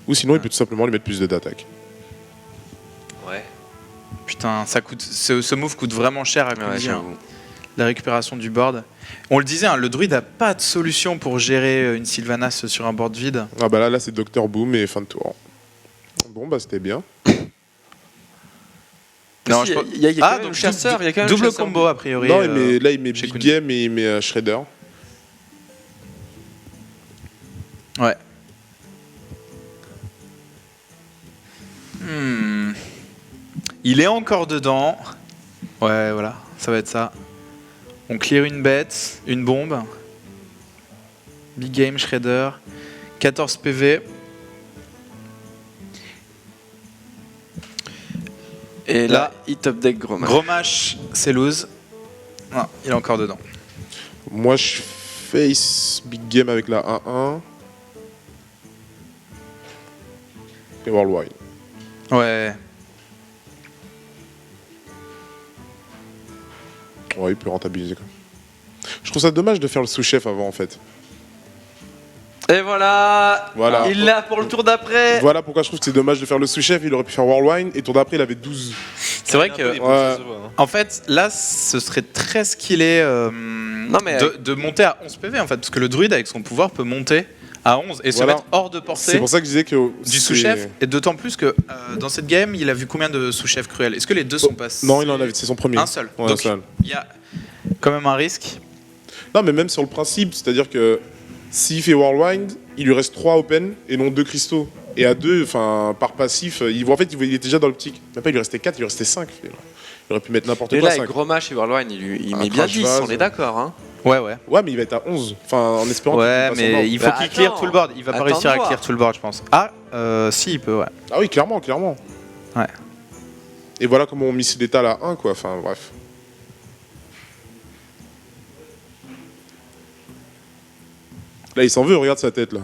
Ou sinon, il peut tout simplement lui mettre plus d'attaque. Ouais. Putain, ça coûte, ce move coûte vraiment cher à Ouais, Kunzi, hein. j'avoue. La récupération du board. On le disait, hein, le druide n'a pas de solution pour gérer une Sylvanas sur un board vide. Ah bah là c'est Docteur Boom et fin de tour. Bon bah c'était bien. Non, Si, je il y a quand même donc le chasseur, il y a quand même double le chasseur. combo a priori. Non, là il met chez Big Kunzi. Game et il met Shredder. Ouais. Il est encore dedans. Ouais, voilà, ça va être ça. On clear une bête, une bombe. Big Game, Shredder. 14 PV. Et là, il top deck gros match. Gros match, c'est lose. Non, il est encore dedans. Moi je face Big Game avec la 1-1. Et Worldwide. Ouais. Ouais, il peut rentabiliser quand même. Je trouve ça dommage de faire le sous-chef avant en fait. Et voilà, Voilà. il l'a pour le tour d'après. Voilà pourquoi je trouve que c'est dommage de faire le sous-chef, il aurait pu faire Worldwide et tour d'après il avait 12. C'est vrai que, Ouais. en fait, là, ce serait très skillé mais de monter à 11 PV, en fait, parce que le druide, avec son pouvoir, peut monter à 11 et se Voilà. mettre hors de portée C'est pour ça que je disais que du sous-chef. Et d'autant plus que dans cette game, il a vu combien de sous-chefs cruels? Est-ce que les deux sont passés? Non, il en avait, c'est son premier. Un seul. Ouais, Donc, un seul. il y a quand même un risque. Non, mais même sur le principe, c'est-à-dire que s'il fait Worldwide, il lui reste 3 open et non 2 cristaux. Et à 2, enfin, par passif, en fait, il était déjà dans l'optique. Même pas, il lui restait 4, il lui restait 5. Il aurait pu mettre n'importe Et quoi. là, avec 5. gros match et Worldwide, il Un met bien crash 10, vase. on est d'accord. Hein. Ouais, ouais. Ouais, mais il va être à 11. Enfin, en espérant Ouais, qu'il fasse en mais ordre. il faut Bah, qu'il clear attends. tout le board. Il va pas Attends réussir de à voir. clear tout le board, je pense. Ah, si, il peut, ouais. Ah oui, clairement, clairement. Ouais. Et voilà comment on mise l'étal à 1, quoi. Enfin, bref. Là, il s'en veut, regarde sa tête, là.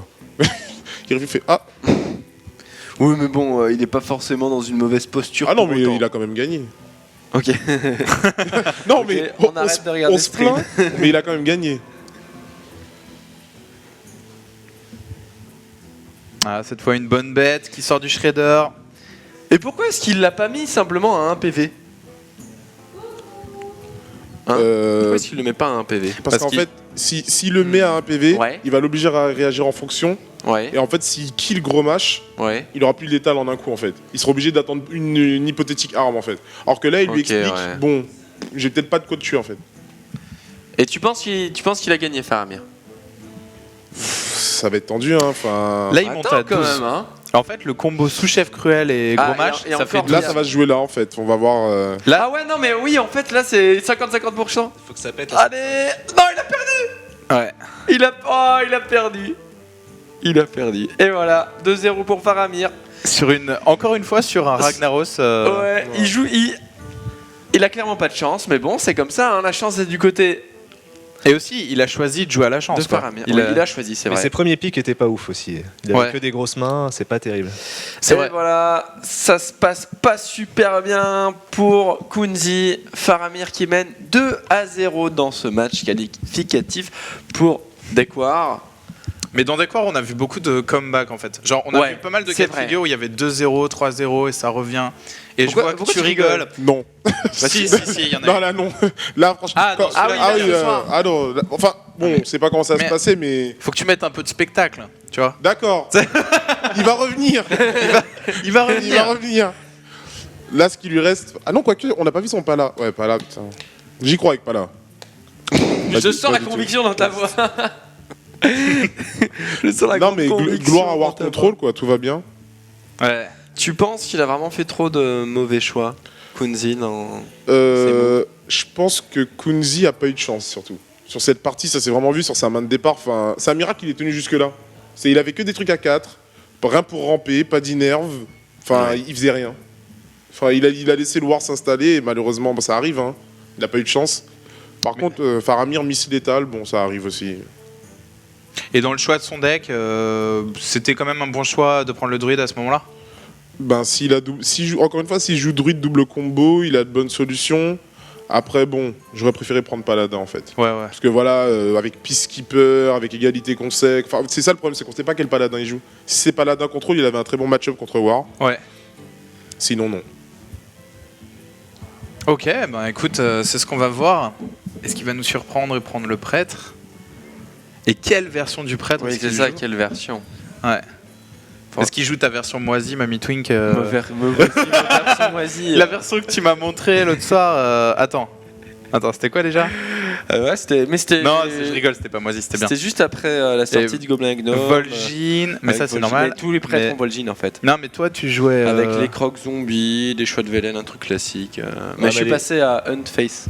Il fait Ah Oui, mais bon, il est pas forcément dans une mauvaise posture. Ah non, pour mais autant. il a quand même gagné. Ok. Non, Ok, mais on arrête de regarder se stream. plaint, mais il a quand même gagné. Ah, cette fois, une bonne bête qui sort du shredder. Et pourquoi est-ce qu'il l'a pas mis simplement à 1 PV? Hein Pourquoi est-ce qu'il le met pas à 1 PV? Parce qu'en fait, s'il le met à un PV, Ouais. il va l'obliger à réagir en fonction. Ouais, Et en fait, s'il kill gros match, ouais. il aura plus l'étal en un coup en fait. Il sera obligé d'attendre une hypothétique arme en fait. Alors que là, il lui Ok, explique ouais. bon, j'ai peut-être pas de quoi te tuer en fait. Et tu penses qu'il a gagné Faramir? Ça va être tendu, hein. Enfin, Là, il monte à 12. quand même, hein. En fait, le combo sous-chef cruel et gros Ah, match, et ça fait encore, 12. là, ça va se jouer là en fait. On va voir. Là, Ah ouais, non, mais oui, en fait, là, c'est 50-50%. Faut que ça pète. Allez. Non, il a perdu. ouais. Il a perdu. Il a perdu. Et voilà, 2-0 pour Faramir. Encore une fois, sur un Ragnaros. Ouais, il joue. Il a clairement pas de chance, mais bon, c'est comme ça, hein, la chance est du côté Et aussi, il a choisi de jouer à la chance. de quoi. Faramir. Il Oui, a- il a choisi, c'est Mais vrai. ses premiers pics étaient pas ouf aussi. Il avait Ouais. que des grosses mains, c'est pas terrible. C'est Et vrai. voilà, ça se passe pas super bien pour Kunzi. Faramir qui mène 2-0 dans ce match qualificatif pour Deck War. Mais dans Deck War, on a vu beaucoup de comebacks en fait. Genre, on a Ouais, vu pas mal de c'est cas de vrai. figure où il y avait 2-0, 3-0 et ça revient. Et Pourquoi- je vois que pourquoi tu tu rigoles. Non. Bah, si, il y en a Non, eu. là, non. Là, franchement. Ah, dans celui-là, il y a ce soir. ah non. Enfin, bon, Mais- on sait pas comment ça va mais- se passer, mais. Faut que tu mettes un peu de spectacle, tu vois. D'accord. Il va revenir. Il va Il va revenir. revenir. Là, ce qui lui reste. Ah non, quoique, on n'a pas vu son Pala. Ouais, Pala, putain. J'y crois avec Pala. Je du- sens pas la du tout. conviction dans ta voix. Je sens la Non, mais conviction gloire à dans War ta Control, quoi, tout va bien. Ouais. Tu penses qu'il a vraiment fait trop de mauvais choix, Kunzi, dans... Je pense que Kunzi a pas eu de chance, surtout. Sur cette partie, ça s'est vraiment vu sur sa main de départ. Enfin, c'est un miracle qu'il est tenu jusque-là. Il avait que des trucs à 4, rien pour ramper, pas d'inerve. Enfin, il faisait rien. Enfin, il a laissé le War s'installer et malheureusement, ça arrive. Hein. Il n'a pas eu de chance. Par contre, Faramir, missile létal, bon, ça arrive aussi. Et dans le choix de son deck, c'était quand même un bon choix de prendre le druide à ce moment-là. Ben, encore une fois, s'il joue druide double combo, il a de bonnes solutions. Après, bon, j'aurais préféré prendre Paladin en fait. Ouais. Parce que voilà, avec Peacekeeper, avec égalité consec, enfin, c'est ça le problème, c'est qu'on sait pas quel Paladin il joue. Si c'est Paladin contrôle, il avait un très bon match-up contre War. Ouais. Sinon, non. Ok, ben écoute, c'est ce qu'on va voir. Est-ce qu'il va nous surprendre et prendre le prêtre? Et quelle version du prêtre Oui, est-ce c'est qu'il ça, joue quelle version. Ouais. Est-ce qu'il joue ta version moisie, Mamie Twink Version moisie. La version que tu m'as montrée l'autre soir. Attends, c'était quoi déjà? Ouais, c'était... Non, je rigole, c'était pas moisi, c'était bien. C'était juste après la sortie Et du Gobelin Gnome. Vol'jin, mais avec ça c'est Vol'jin. normal. Tous les prêtres mais- ont Vol'jin en fait. Non, mais toi tu jouais. Avec les crocs zombies, des choix de Velen, un truc classique. Mais je suis passé à Huntface.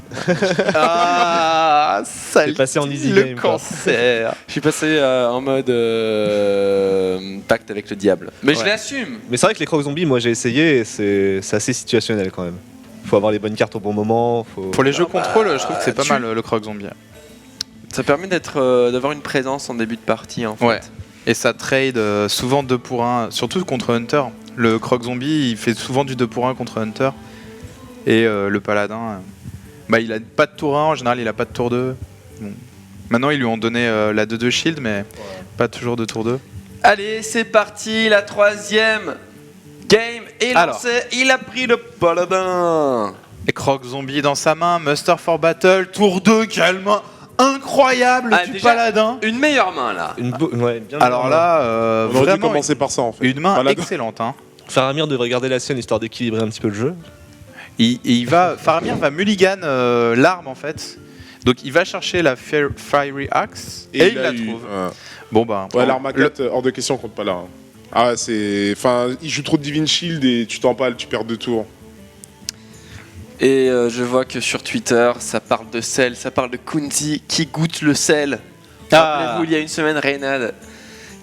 Ah, ça T'es passé en easy le game, quoi. cancer. Je suis passé en mode pacte avec le diable. Mais je Ouais. l'assume. Mais c'est vrai que les crocs zombies, moi j'ai essayé et c'est assez situationnel quand même. Faut avoir les bonnes cartes au bon moment. Pour les jeux contrôle, je trouve que c'est pas tu- mal le croc zombie. Ça permet d'avoir une présence en début de partie en fait. Ouais. Et ça trade souvent 2 pour 1, surtout contre Hunter. Le croc zombie, il fait souvent du 2 pour 1 contre Hunter. Et le paladin, il a pas de tour 1, en général il a pas de tour 2. Bon. Maintenant ils lui ont donné la 2-2 shield, mais pas toujours de tour 2. Allez, c'est parti, la troisième game est Alors. lancée. Il a pris le paladin. Et croc zombie dans sa main, muster for battle, tour 2, quelle main incroyable Ah, du déjà, paladin. Une meilleure main là. Ouais, bien Alors là, On aurait dû vraiment commencer par ça en fait. une main Paladin. excellente. Hein. Faramir devrait garder la sienne histoire d'équilibrer un petit peu le jeu. Faramir va mulligan l'arme en fait. Donc il va chercher la Fiery Axe et il la eu, trouve. ouais. Bon bah. Ouais, l'arme à 4, hors de question contre Pala. Hein. Ah, c'est. Enfin, il joue trop de Divine Shield et tu t'empales, tu perds 2 tours. Et je vois que sur Twitter, ça parle de sel, ça parle de Kunzi qui goûte le sel. Rappelez-vous, il y a une semaine, Reynad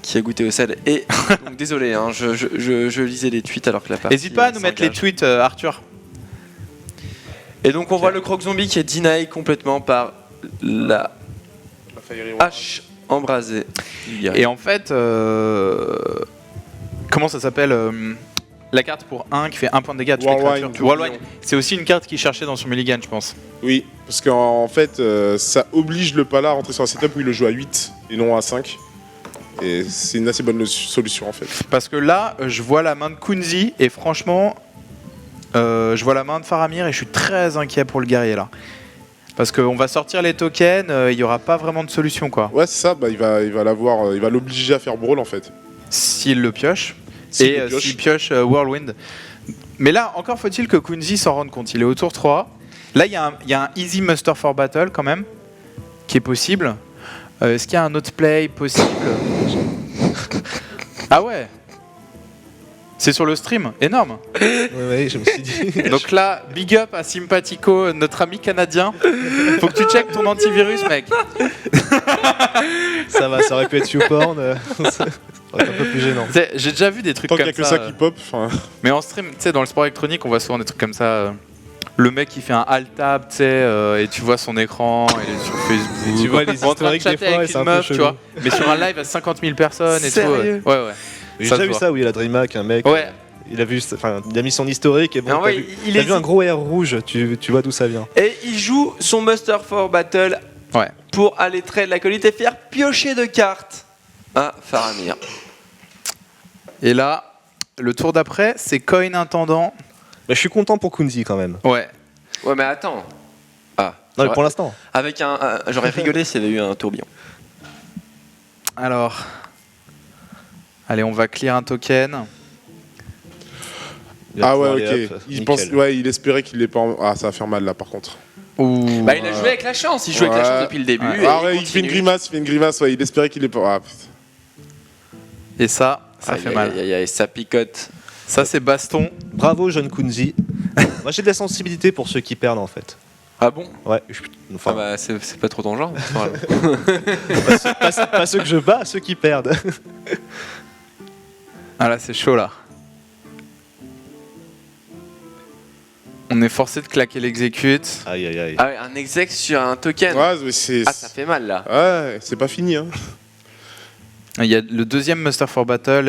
qui a goûté au sel. Et donc désolé, hein, je lisais les tweets alors que la partie. N'hésite pas à nous mettre les s'engage. tweets, Arthur. Et donc on voit le croc zombie qui est deny complètement par la hache embrasée. Et en fait, comment ça s'appelle la carte pour 1 qui fait 1 point de dégâts à toutes les Warwine, créatures. Warwine. C'est aussi une carte qu'il cherchait dans son mulligan, je pense. Oui, parce qu'en fait, ça oblige le Pala à rentrer sur un setup où il le joue à 8 et non à 5. Et c'est une assez bonne solution en fait. Parce que là, je vois la main de Kunzi et franchement, je vois la main de Faramir et je suis très inquiet pour le guerrier là. Parce qu'on va sortir les tokens, il n'y aura pas vraiment de solution quoi. Ouais, c'est ça, bah, il va l'obliger à faire brawl en fait. S'il le pioche. S'il Et le pioche. s'il pioche Whirlwind. Mais là, encore faut-il que Kunzi s'en rende compte. Il est au tour 3. Là, il y a un easy muster for battle quand même, qui est possible. Est-ce qu'il y a un autre play possible? Ah ouais. C'est sur le stream, énorme. Ouais, je me suis dit. Donc là, big up à Sympathico, notre ami canadien. Faut que tu checkes ton antivirus, mec. Ça va, ça aurait pu être YouPorn. Ça aurait été un peu plus gênant. Tu sais, j'ai déjà vu des trucs Tant qu'il comme n'y a que ça qui pop, enfin. Mais en stream, tu sais, dans le sport électronique, on voit souvent des trucs comme ça. Le mec qui fait un alt tab, tu sais, et tu vois son écran, il est sur Facebook. Et tu vois les en train de historiques des chatter fois, avec et c'est une un peu meuf, tu chelou. vois. Mais sur un live à 50 000 personnes et Sérieux tout. Ouais. J'ai Ça déjà se vu voit. ça où il y a la DreamHack, un mec. Ouais. Il a mis son historique et bon, Mais en t'as vrai, vu, il t'as est vu un gros R rouge, tu vois d'où ça vient. Et il joue son Muster for Battle Ouais. pour aller trade l'acolyte et faire piocher de cartes à Faramir. Et là, le tour d'après, c'est coin intendant. Bah, je suis content pour Kunzi quand même. Ouais. Ouais, mais attends. Ah, Non, mais pour l'instant. avec j'aurais rigolé s'il y avait eu un tourbillon. Alors, allez, on va clear un token. Il va Ah ouais, pouvoir aller ok. up, Il, nickel. il espérait qu'il l'ait pas. Ah, ça va faire mal là par contre. Ouh. Bah, il a joué avec la chance. Il joue avec la Ouais. chance depuis le début. Ouais. Et Ah ouais, il fait continue. une grimace, ouais, il espérait qu'il l'ait pas. Ah, putain. Et ça Aïe, fait aïe, mal. aïe, aïe, ça picote. Ça, c'est baston. Bravo, jeune Kunzi. Moi, j'ai de la sensibilité pour ceux qui perdent en fait. Ah bon? Ouais, enfin, Ah bah, c'est pas trop ton genre. pas ceux que je bats, ceux qui perdent. Ah là, c'est chaud là. On est forcé de claquer l'exécute. Aïe, aïe, aïe. Ah ouais, un exec sur un token. Ouais, mais c'est. Ah, ça fait mal là. Ouais, c'est pas fini, hein. Il y a le deuxième Muster for Battle.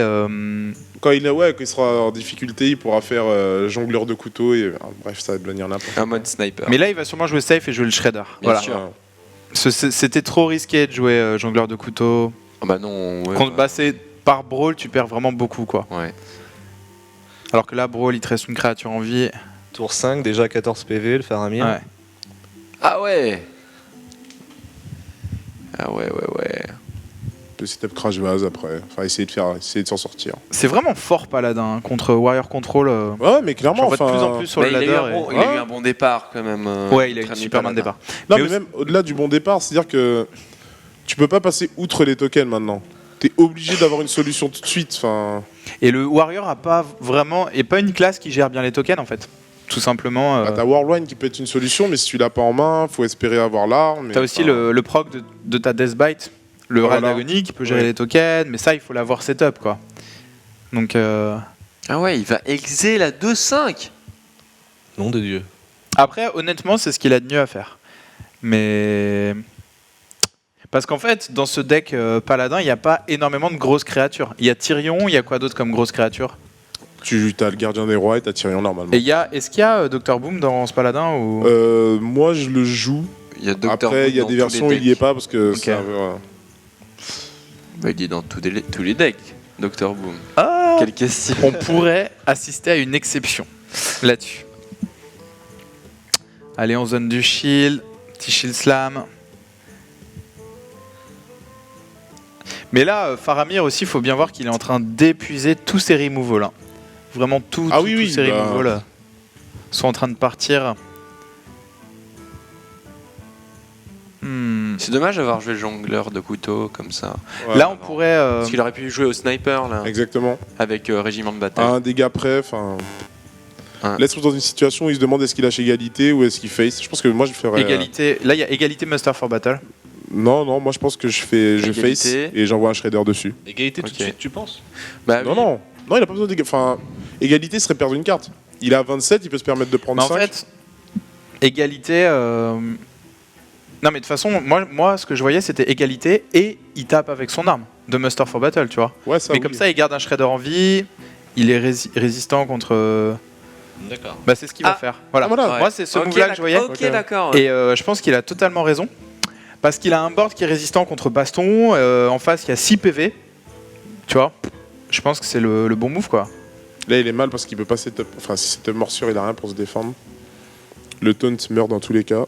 Quand il sera en difficulté, il pourra faire jongleur de couteau et bref, ça va devenir n'importe quoi. Un mode sniper. Mais là, il va sûrement jouer safe et jouer le Shredder. Bien Voilà. sûr. Ouais. C'était trop risqué de jouer jongleur de couteau. Ah bah non. Ouais, Contre Bassé, par Brawl, tu perds vraiment beaucoup, quoi. ouais. Alors que là, Brawl, il te reste une créature en vie. Tour 5, déjà 14 PV, le Faramir. Ouais. Ah ouais. Ah ouais. Le setup crash vase après. Enfin, essayer de s'en sortir. C'est vraiment fort Paladin hein, contre Warrior Control. Ouais, mais J'en clairement, vois de enfin. plus en plus sur Bah, le il a eu ladder. un bon- et- il a eu un bon départ quand même. Ouais, il a eu notre une ami super bonne Paladin. départ. Non, Mais mais aussi- même au-delà du bon départ, c'est-à-dire que tu peux pas passer outre les tokens maintenant. T'es obligé d'avoir une solution tout de suite. Enfin, Et le Warrior a pas vraiment est pas une classe qui gère bien les tokens en fait. Tout simplement. bah, t'as Whirlwind qui peut être une solution, mais si tu l'as pas en main, faut espérer avoir l'arme. T'as aussi le proc de ta Deathbite, le Voilà. Rad Agony qui peut gérer Ouais. les tokens, mais ça il faut l'avoir setup quoi. Donc Ah ouais, il va exer la 2-5. Nom de Dieu. après honnêtement c'est ce qu'il a de mieux à faire. Mais parce qu'en fait dans ce deck Paladin il n'y a pas énormément de grosses créatures. Il y a Tyrion, il y a quoi d'autre comme grosses créatures? Tu as le gardien des rois et t'as Tyrion normalement. Et est-ce qu'il y a Dr Boom dans ce Paladin ou... Moi, je le joue. Il y a Dr. Après, il y a Boom des dans versions tous où les il y est decks. pas parce que Ok. ça. Bah, il est dans tous les decks, Dr. Boom. Ah, Quelle question. on pourrait assister à une exception là-dessus. Allez, on zone du shield, petit shield slam. Mais là, Faramir aussi, il faut bien voir qu'il est en train d'épuiser tous ses removals. Hein. Vraiment tous Ah oui, tous oui, ses bah. removals sont en train de partir. C'est dommage d'avoir joué le jongleur de couteau comme ça. Ouais. Là, on pourrait... Parce qu'il aurait pu jouer au sniper là, Exactement. avec Régiment de À bataille. un dégât près. Enfin. Un- Là, il se trouve dans une situation où il se demande est-ce qu'il lâche égalité ou est-ce qu'il face. Je pense que moi, je ferais. égalité. Là, il y a égalité Muster for Battle. Non, moi, je pense que je face Égalité. et j'envoie un shredder dessus. Égalité tout Ok. de suite, tu penses? Bah Non, oui. non, il a pas besoin d'égalité. Enfin, égalité serait perdre une carte. Il a 27, il peut se permettre de prendre Mais en 5. fait, égalité. Non, mais de toute façon, moi, ce que je voyais, c'était égalité et il tape avec son arme de Muster for Battle, tu vois. Ouais, ça, mais oui. comme ça, il garde un Shredder en vie. Il est résistant contre. D'accord. Bah, c'est ce qu'il va Ah. faire. Voilà. Ah, voilà. Ouais. Moi, c'est ce Ok, move-là que je voyais. Ok, Ok. d'accord. Et je pense qu'il a totalement raison. Parce qu'il a un board qui est résistant contre Baston. En face, il y a 6 PV. Tu vois. Je pense que c'est le bon move, quoi. Là, il est mal parce qu'il peut pas setup. Enfin, si setup morsure, il a rien pour se défendre. Le taunt meurt dans tous les cas.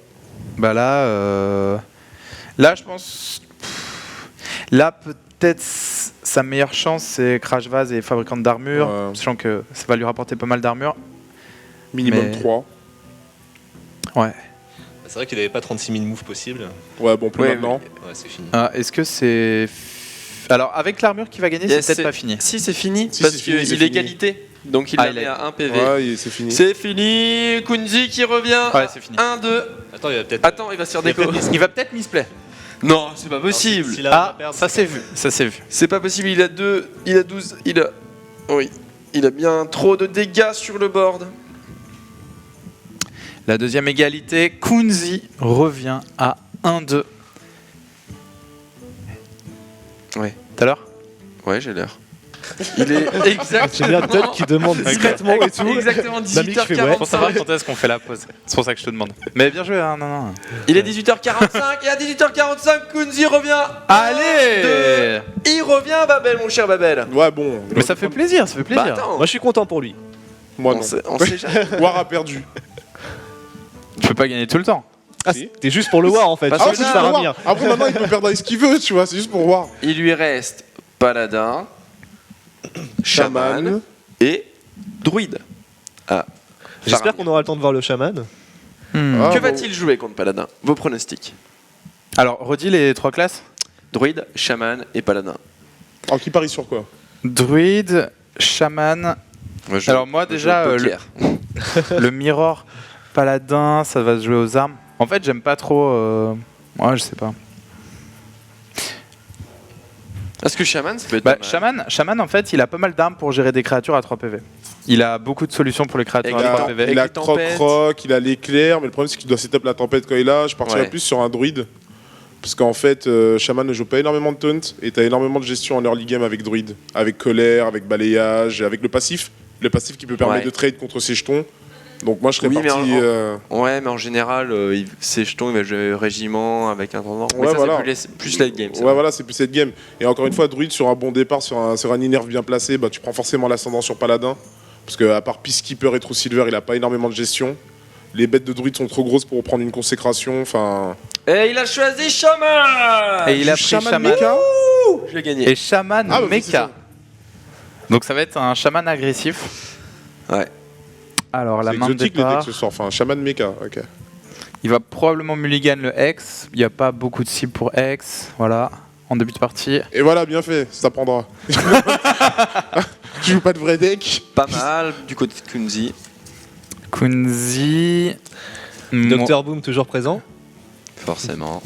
Bah là, là je pense, là peut-être sa meilleure chance c'est Crash Vase et fabricant d'armure, Ouais. sachant que ça va lui rapporter pas mal d'armure. Minimum Mais- 3. Ouais. C'est vrai qu'il avait pas 36 000 moves possibles. Ouais, bon, plus Ouais, maintenant. Ouais, c'est fini. Ah, est-ce que c'est, alors avec l'armure qui va gagner, Yes, c'est peut-être pas fini. Si, c'est fini. Si, parce c'est fini, qu'il c'est est fini. égalité. Donc il Ah, l'a il mis a- à 1 PV. Ouais, c'est fini. C'est fini. Kunzi qui revient. Ouais, c'est fini. 1-2. Attends, il va peut-être. Attends, il va se faire déco. Il va peut-être misplay. Non, c'est pas possible. S'il arrive à Ah, perdre, ça c'est c'est vu, ça c'est vu. C'est pas possible. Il a 2, il a 12, il a. Oui. Il a bien trop de dégâts sur le board. La deuxième égalité, Kunzi revient à 1-2. Ouais. Tout à l'heure. Ouais, j'ai l'air. Il est J'ai bien Todd qui demande discrètement et tout. exactement Nami qui fait ouais. 18h45. Pour savoir quand est-ce qu'on fait la pause. C'est pour ça que je te demande. Mais bien joué, hein, non. Il est 18h45 et à 18h45, Kunzi revient. Allez. Il revient, Babel, mon cher Babel. Ouais, bon. Mais ça fait plaisir, ça fait plaisir. Bah, attends, Moi, je suis content pour lui. Moi, on non. sait jamais. War a perdu. Tu peux pas gagner tout le temps. Ah, Si. c'était juste pour le War en fait. Parce Ah, que c'est là, juste pour Faramir. War. Après, maintenant, il peut perdre ce qu'il veut, tu vois. C'est juste pour War. Il lui reste Paladin, Chaman et Druide. Ah. J'espère qu'on aura le temps de voir le chaman. Ah, Que bon. va-t-il jouer contre Paladin? Vos pronostics? Alors, redis les 3 classes. Druide, Chaman et Paladin. Alors, qui parie sur quoi? Druide, chaman. Alors moi déjà, le mirror paladin, ça va se jouer aux armes. En fait, j'aime pas trop. Ouais, je sais pas. Est-ce que Chaman, ça peut être Bah, pas mal. Shaman, en fait, il a pas mal d'armes pour gérer des créatures à 3 PV. Il a beaucoup de solutions pour les créatures Et à Il 3 a, PV. Avec il a les tempêtes. Croc-Croc, il a l'éclair, mais le problème c'est qu'il doit setup la tempête quand il a. Je partirais Ouais. plus sur un druide. Parce qu'en fait, Shaman ne joue pas énormément de taunt et t'as énormément de gestion en early game avec druide. Avec colère, avec balayage, avec le passif. Le passif qui peut permettre Ouais. de trade contre ses jetons. Donc moi je serais Oui, mais parti. Ouais, mais en général, ses jetons, il va jouer régiment avec un tendant. Mais Ouais, ça, voilà. c'est plus late game. ça. Ouais, voilà, c'est plus cette game. Et encore une fois, druide sur un bon départ, sur un innerve bien placé, bah, tu prends forcément l'ascendant sur paladin. Parce qu'à part Peacekeeper et True Silver, il a pas énormément de gestion. Les bêtes de druide sont trop grosses pour prendre une consécration. Enfin. Et il a choisi Chaman. Et il a pris Shaman Shaman. Mecha. J'ai gagné. Et chaman Ah, bah, c'est mecha. ça. Donc ça va être un chaman agressif. Ouais. Alors la C'est main de exotique les decks départ, ce soir. Enfin, Shaman Mecha, ok. il va probablement mulligan le X. Il n'y a pas beaucoup de cibles pour X. Voilà, en début de partie. Et voilà, bien fait, ça prendra. Tu joues pas de vrai deck. Pas mal du côté de Kunzi. Kunzi. Dr Boom toujours présent. Forcément.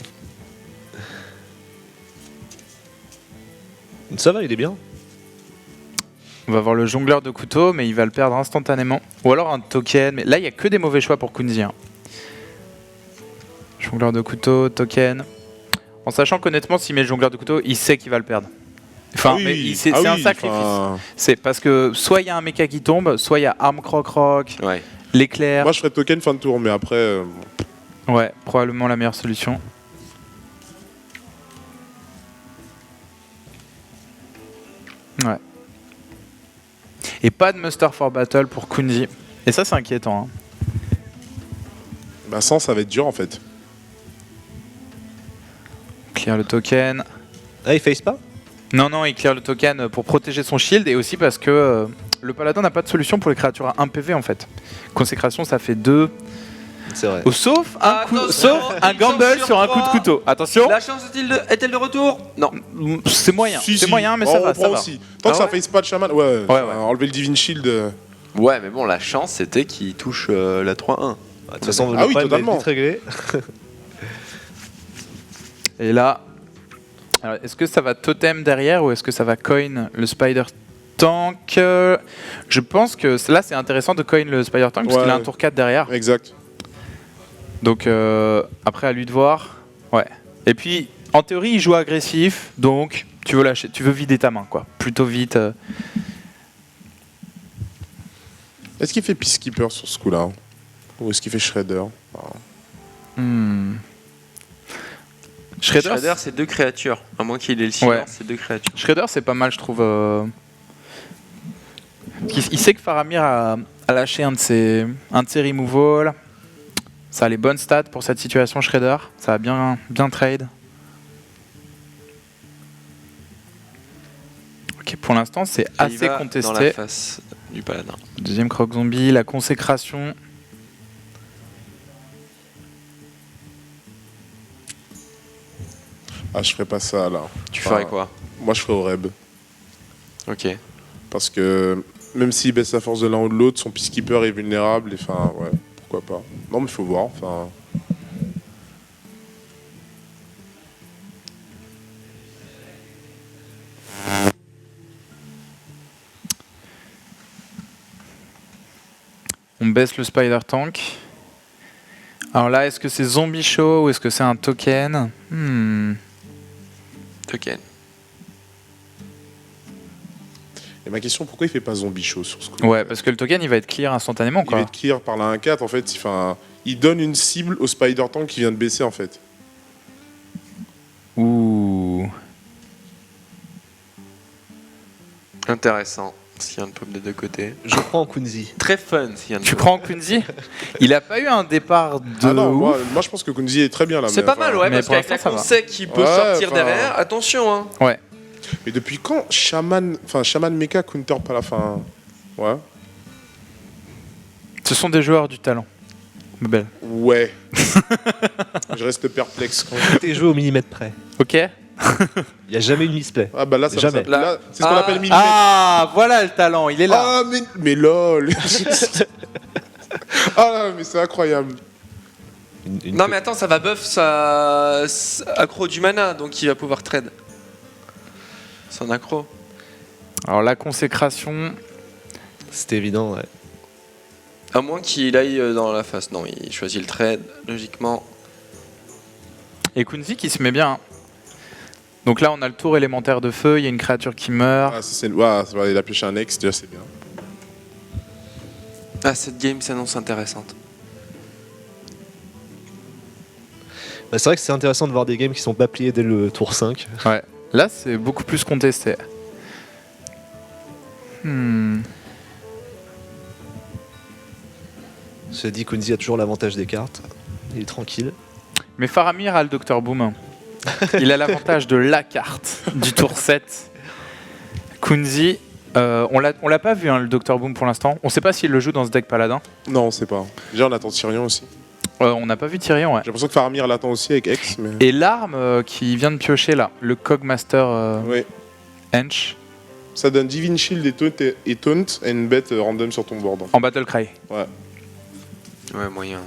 Ça va, il est bien. On va voir le jongleur de couteau, mais il va le perdre instantanément. Ou alors un token. Mais là, il n'y a que des mauvais choix pour Kunzi. Hein. Jongleur de couteau, token. En sachant qu'honnêtement, s'il met le jongleur de couteau, il sait qu'il va le perdre. Enfin, mais c'est un sacrifice. enfin, C'est parce que soit il y a un mecha qui tombe, soit il y a arme croc-croc, Ouais. l'éclair. Moi, je ferais token fin de tour, mais après. Ouais, probablement la meilleure solution. Ouais. Et pas de muster for battle pour Kunzi. Et ça, c'est inquiétant. Hein. Bah, sans, ça va être dur en fait. Clear le token. Ah, il face pas. Non, il clear le token pour protéger son shield et aussi parce que le paladin n'a pas de solution pour les créatures à 1 PV en fait. Consécration, ça fait 2. C'est vrai. Sauf Attention, sauf un il gamble tombe sur sur un coup de 3. couteau. Attention, La chance est-elle de retour? Non. c'est moyen. Si, C'est si. moyen, mais Oh, ça on va. prend Ça va. aussi. Tant que Ah ça ouais face pas de shaman, ouais. Ouais. Enlever le Divine Shield. Ouais, mais bon, la chance, c'était qu'il touche la 3-1. De toute façon, Ah le oui, problème va être totalement. vite réglé. Et là, alors, est-ce que ça va totem derrière ou est-ce que ça va coin le spider tank? Je pense que là, c'est intéressant de coin le spider tank parce Ouais. qu'il a un tour 4 derrière. Exact. Donc après, à lui de voir. Ouais. Et puis, en théorie, il joue agressif, donc tu veux lâcher, tu veux vider ta main, quoi. Plutôt vite. Est-ce qu'il fait Peacekeeper sur ce coup-là? Ou est-ce qu'il fait Shredder? Shredder, c'est 2 créatures. À moins qu'il ait le silence, Ouais. c'est 2 créatures. Shredder, c'est pas mal, je trouve. Il sait que Faramir a lâché un de ses removals. Ça a les bonnes stats pour cette situation, Shredder. Ça a bien trade. Ok, pour l'instant, c'est Et il assez va contesté. dans la face du paladin. Deuxième croc zombie, la consécration. Ah, je ferais pas ça là. Tu Enfin, ferais quoi? Moi, je ferais au Reb. Ok. Parce que même s'il baisse la force de l'un ou de l'autre, son Peacekeeper est vulnérable. Et enfin, ouais, pourquoi pas. Non, mais faut voir. Enfin. On baisse le Spider Tank. Alors là, est-ce que c'est Zombie Show ou est-ce que c'est un token? Token. Et ma question, pourquoi il fait pas zombie show sur ce coup? Ouais, parce que le token il va être clear instantanément Il quoi. va être clear par la 1-4 en fait. Enfin, il donne une cible au Spider Tank qui vient de baisser en fait. Ouh. Intéressant. S'il y a un pop des deux côtés. Je prends en Kunzi. Très fun s'il y a un Tu pop. prends Kunzi? Il a pas eu un départ de Ah non, ouf. moi je pense que Kunzi est très bien là. C'est mais pas enfin- mal, ouais, mais parce pour qu'avec la l'instant, ça va. conseil qui peut Ouais, sortir enfin- derrière, attention, hein. Ouais. Mais depuis quand Shaman Mecha counter pas la fin? Ouais. Ce sont des joueurs du talent. Belle. Ouais. Je reste perplexe quand même. Tout est joué au millimètre près. Ok. Il n'y a jamais eu de misplay. Ah bah là, ça Jamais. là, c'est ce qu'on Ah. appelle millimètre. Ah, voilà le talent, il est là. Ah mais lol. Ah mais c'est incroyable. Non, mais attends, ça va buff sa accro du mana, donc il va pouvoir trade. Son accro. Alors la consécration, C'était évident, ouais. À moins qu'il aille dans la face. Non, il choisit le trade, logiquement. et Kunzi qui se met bien. Hein. Donc là on a le tour élémentaire de feu, il y a une créature qui meurt. Ah, ouais, il a pêché un ex, déjà c'est bien. Ah, cette game s'annonce intéressante. Bah, c'est vrai que c'est intéressant de voir des games qui sont pas pliés dès le tour 5. Ouais. Là c'est beaucoup plus contesté. Cela dit, Kunzi a toujours l'avantage des cartes. Il est tranquille. Mais Faramir a le Dr Boom. Il a l'avantage de la carte du tour 7. Kunzi, on l'a pas vu hein, le Dr Boom pour l'instant. On sait pas s'il le joue dans ce deck paladin. Non, on sait pas. Déjà on attend Tyrion aussi. On n'a pas vu Tyrion, ouais. J'ai l'impression que Faramir l'attend aussi avec Ex, mais. Et l'arme qui vient de piocher là, le Cogmaster Ouais. Hench Ça donne Divine Shield et Taunt et une bête random sur ton board. en Battle Cry. Ouais. Ouais, moyen.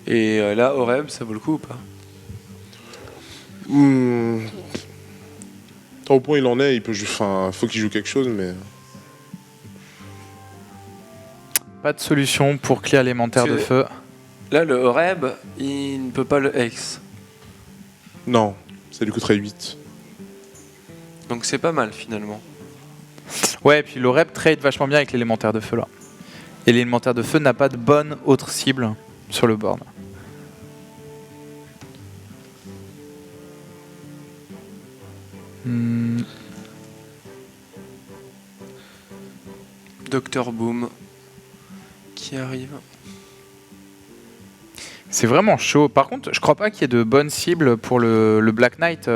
Et là, Oreb, ça vaut le coup ou pas? Tant au point il en est, il peut faut qu'il joue quelque chose, mais. Pas de solution pour clear élémentaire de C'est- feu. Là, le Oreb, il ne peut pas le Hex. Non, ça lui coûterait 8. Donc c'est pas mal finalement. Ouais, et puis le rep trade vachement bien avec l'élémentaire de feu là. Et l'élémentaire de feu n'a pas de bonne autre cible sur le board. Dr Boom qui arrive. C'est vraiment chaud. Par contre, je crois pas qu'il y ait de bonnes cibles pour le Black Knight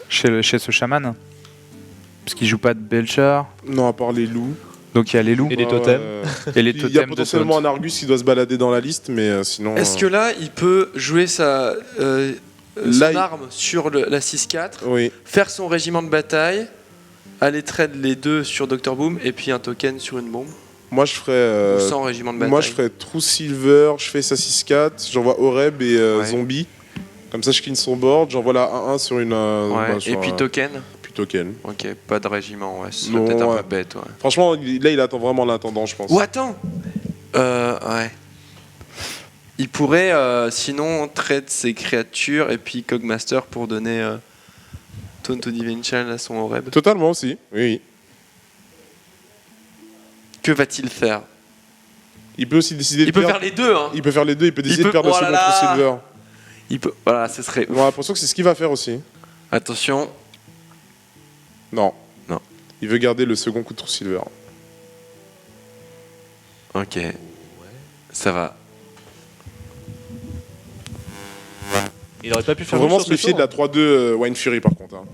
chez ce chaman. Parce qu'il joue pas de Belcher. Non, à part les loups. Donc il y a les loups Et les Ouais, totems. et les Il y a totems de potentiellement Taunt. un Argus qui doit se balader dans la liste, mais sinon. Est-ce que là, il peut jouer sa son Là, il- arme sur la 6-4, Oui. faire son régiment de bataille, aller trade les deux sur Dr Boom et puis un token sur une bombe Moi je ferais. ou sans régiment de bataille? Moi je ferais True Silver, je fais sa 6-4, j'envoie Oreb et Ouais. Zombie. Comme ça je clean son board, j'envoie la 1-1 sur une. Ouais, sur et puis un- token. puis token. Ok, pas de régiment, ouais, c'est Non, peut-être un ouais. peu bête, ouais. Franchement, là il attend vraiment l'intendant, je pense. Ou attends ouais. Il pourrait sinon trade ses créatures et puis Cogmaster pour donner Taunt to Divine Child à son Oreb. Totalement aussi, oui. Que va-t-il faire? Il peut aussi décider Il de peut faire. faire les deux, hein. Il peut faire les deux, il peut décider peut- de perdre oh aussi là contre là. Silver. Il peut. Voilà, ce serait. J'ai l'impression que c'est ce qu'il va faire aussi. Attention. Non. Non. Il veut garder le second coup de True Silver. Ok. Ça va. Il aurait pas pu Faut faire vraiment mieux se sur ce méfier de la tour. 3-2 Wine Fury par contre. Hein.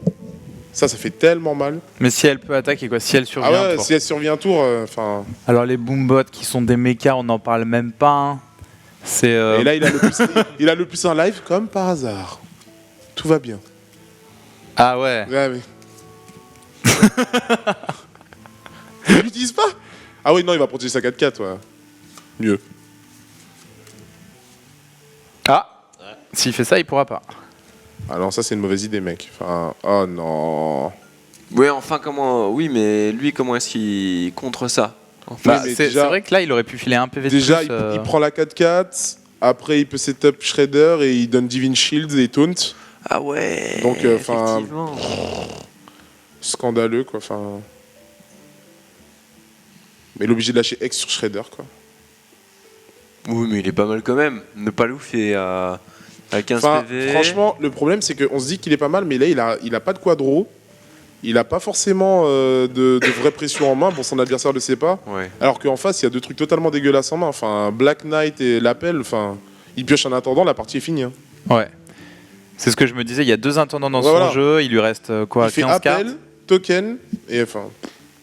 Ça fait tellement mal. Mais si elle peut attaquer quoi, si elle survit Ah un ouais, tour. si elle survit un tour, enfin. Alors les boombots qui sont des mechas, on n'en parle même pas. Hein. C'est Et là, il a le plus un live comme par hasard. Tout va bien. ah ouais. Ouais, mais. Il l'utilise pas. Ah oui, non, il va protéger sa 4-4, ouais. Mieux. Ah. S'il fait ça, il pourra pas. Ah non, ça c'est une mauvaise idée, mec. Enfin, oh non. Ouais, enfin, comment. Oui, mais lui, comment est-ce qu'il contre ça? Enfin, Bah, mais c'est déjà- vrai que là, il aurait pu filer un PV de Déjà, plus, il prend la 4-4. Après, il peut setup Shredder et il donne Divine Shield et Taunt. Ah ouais. Donc, enfin, effectivement. scandaleux, quoi. Enfin... Mais il est obligé de lâcher X sur Shredder, quoi. Oui, mais il est pas mal quand même. Ne pas loufer à 15 Enfin, PV. franchement, le problème, c'est qu'on se dit qu'il est pas mal, mais là, il a pas de quadro. Il a pas forcément de vraie pression en main. Bon, son adversaire le sait pas. Ouais. Alors qu'en face, il y a deux trucs totalement dégueulasses en main. Enfin, Black Knight et l'appel, enfin, il pioche en attendant, la partie est finie. Hein. Ouais. C'est ce que je me disais, il y a 2 intendants dans Ouais, son voilà. jeu, il lui reste quoi, Il fait 15 cartes. appel, token, et enfin...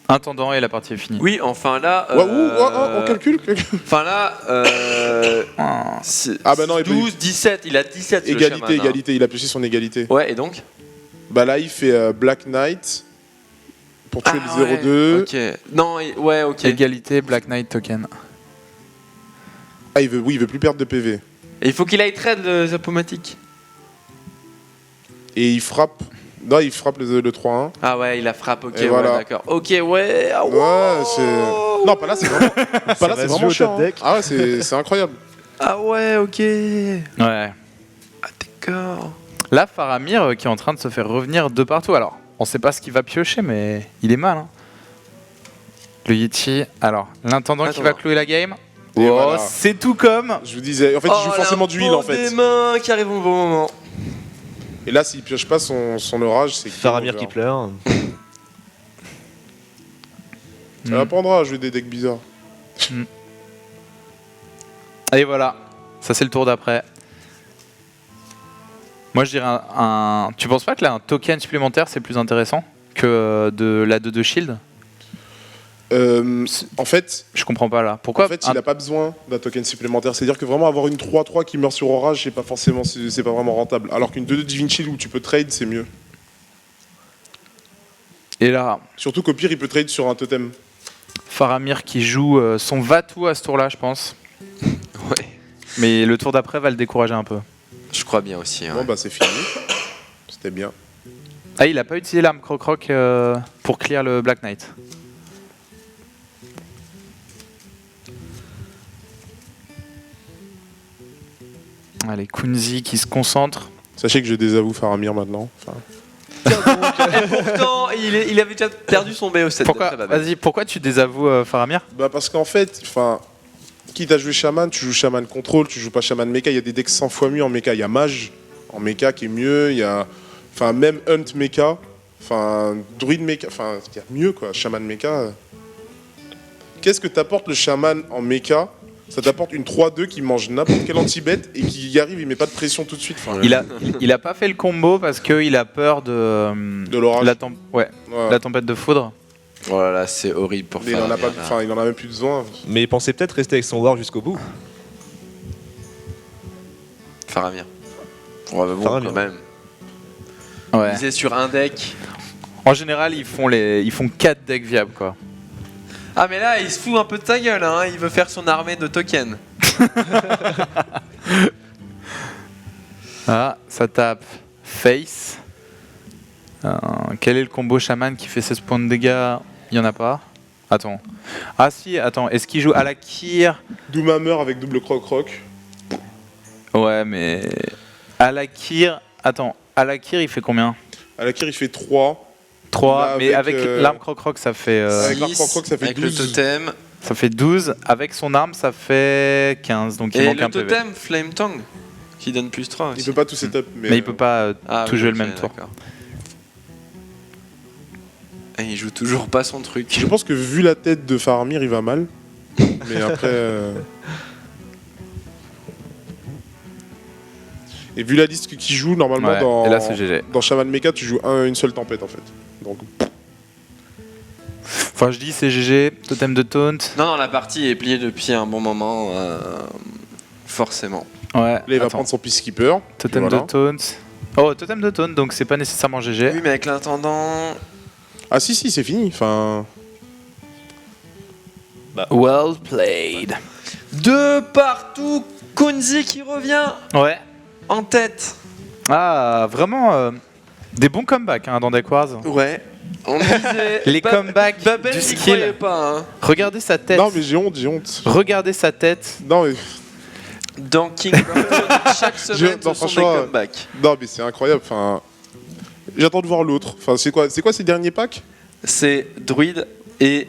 Intendant et la partie est finie. Oui, enfin là. on calcule. Enfin là. Ah. Ah bah non, il peut- 12, 17, il a 17 le Égalité, chaman, hein. égalité, il a pioché son égalité. Ouais, et donc Bah là, il fait Black Knight pour tuer le ouais, 0-2. Ok. Non, ouais, ok. Égalité, Black Knight token. Ah, il veut plus perdre de PV. Et il faut qu'il aille trade le Zapomatic. Et il frappe. Non, il frappe le 3-1. Ah ouais, il a frappe, ok, Et ouais, voilà. d'accord. Ok, ouais, ah, Ouais, c'est. Non, pas là, c'est vraiment. Pas là, va c'est se vraiment jouer au chiant. top deck. Hein. Ah ouais, c'est incroyable. Ah ouais, ok. Ouais. Ah d'accord. Là, Faramir qui est en train de se faire revenir de partout. Alors, on sait pas ce qu'il va piocher, mais il est mal. Hein. Le Yeti. Alors, l'intendant qui va Attends. clouer la game. Et Oh, voilà. c'est tout comme. Je vous disais. En fait, il joue forcément d'huile en fait. Des mains qui arrivent au bon moment. Et là, s'il pioche pas son orage, c'est. Faramir game qui over. pleure. Elle apprendra à jouer des decks bizarres. Et voilà. Ça, c'est le tour d'après. Moi, je dirais Tu penses pas que là, un token supplémentaire, c'est plus intéressant que de la 2-2 shield? En fait, Je comprends pas là. Pourquoi En fait, il n'a pas besoin d'un token supplémentaire. C'est-à-dire que vraiment avoir une 3-3 qui meurt sur Orage, c'est pas vraiment rentable. Alors qu'une 2-2 Divine Shield où tu peux trade, c'est mieux. Et là, Surtout qu'au pire, il peut trade sur un totem. Faramir qui joue son va-tout à ce tour-là, je pense. Ouais. Mais le tour d'après va le décourager un peu. Je crois bien aussi. Hein. Bon, bah c'est fini. C'était bien. Ah, il a pas utilisé l'arme Croc-Croc pour clear le Black Knight. Allez, Kunzi qui se concentre. Sachez que je désavoue Faramir maintenant. Enfin, Et pourtant, il avait déjà perdu son BO7. Pourquoi, vas-y, pourquoi tu désavoues Faramir? bah parce qu'en fait, enfin, quitte à jouer Shaman, tu joues Shaman Control, tu joues pas Shaman Mecha. Il y a des decks 100 fois mieux en Mecha. Il y a Mage en Mecha qui est mieux. Il y a, enfin, même Hunt Mecha. Enfin, Druid Mecha. Enfin, il y a mieux quoi. Shaman Mecha. Qu'est-ce que t'apporte le Shaman en Mecha? Ça t'apporte une 3-2 qui mange n'importe quel anti-bet et qui y arrive, il met pas de pression tout de suite. Enfin, Il a pas fait le combo parce qu'il a peur de l'orage. ouais, Ouais. la tempête de foudre. Oh là là, c'est horrible pour Mais faire. il en a même plus besoin. Mais il pensait peut-être rester avec son War jusqu'au bout. Faramir. Ouais, bah bon, Faramir. quand même. Ouais. Miser sur un deck. En général, ils font 4 decks viables quoi. Ah, mais là, il se fout un peu de sa gueule. Hein. Il veut faire son armée de tokens. Ah, ça tape face. Quel est le combo chaman qui fait 16 points de dégâts? Il y en a pas. Attends. Ah si, attends, est-ce qu'il joue Alakir? Doomhammer avec double croc-croc. Ouais, mais Alakir, attends, Alakir il fait combien? Alakir il fait 3. 3, Là, mais avec avec, l'arme croc-croc ça fait Avec l'arme 6, croc-croc, ça fait avec 12. le totem. ça fait 12, avec son arme ça fait 15, donc il Et manque le un PV. totem, Flame Tongue, qui donne plus 3 Il aussi. peut pas tout setup. Mais il peut pas tout oui, jouer ok, le même tour. d'accord. Et il joue toujours pas son truc. Je pense que vu la tête de Faramir, il va mal. Mais après. Et vu la liste qu'il joue, normalement, Ouais, et là c'est GG. dans Shaman Mecha, tu joues une seule tempête en fait. Donc, Enfin je dis c'est GG, totem de taunt. Non, la partie est pliée depuis un bon moment. Forcément. Ouais, là, il va attends. prendre son Peacekeeper. Totem Voilà. de taunt. Oh, totem de taunt, donc c'est pas nécessairement GG. Oui, mais avec l'intendant. Ah si, c'est fini. Enfin, Well played. De partout, Kunzi qui revient Ouais. en tête. Ah, vraiment des bons comebacks dans Deck Wars. Ouais. On disait. Les comebacks Babel du n'y skill. croyait pas. Hein. Regardez sa tête. non, mais j'ai honte. Regardez sa tête. Non, mais, Dans King of Hearts, chaque semaine, Non, ce sont des franchement, comebacks. non, mais c'est incroyable. Enfin, J'attends de voir l'autre. Enfin, c'est quoi ces derniers packs? C'est druide et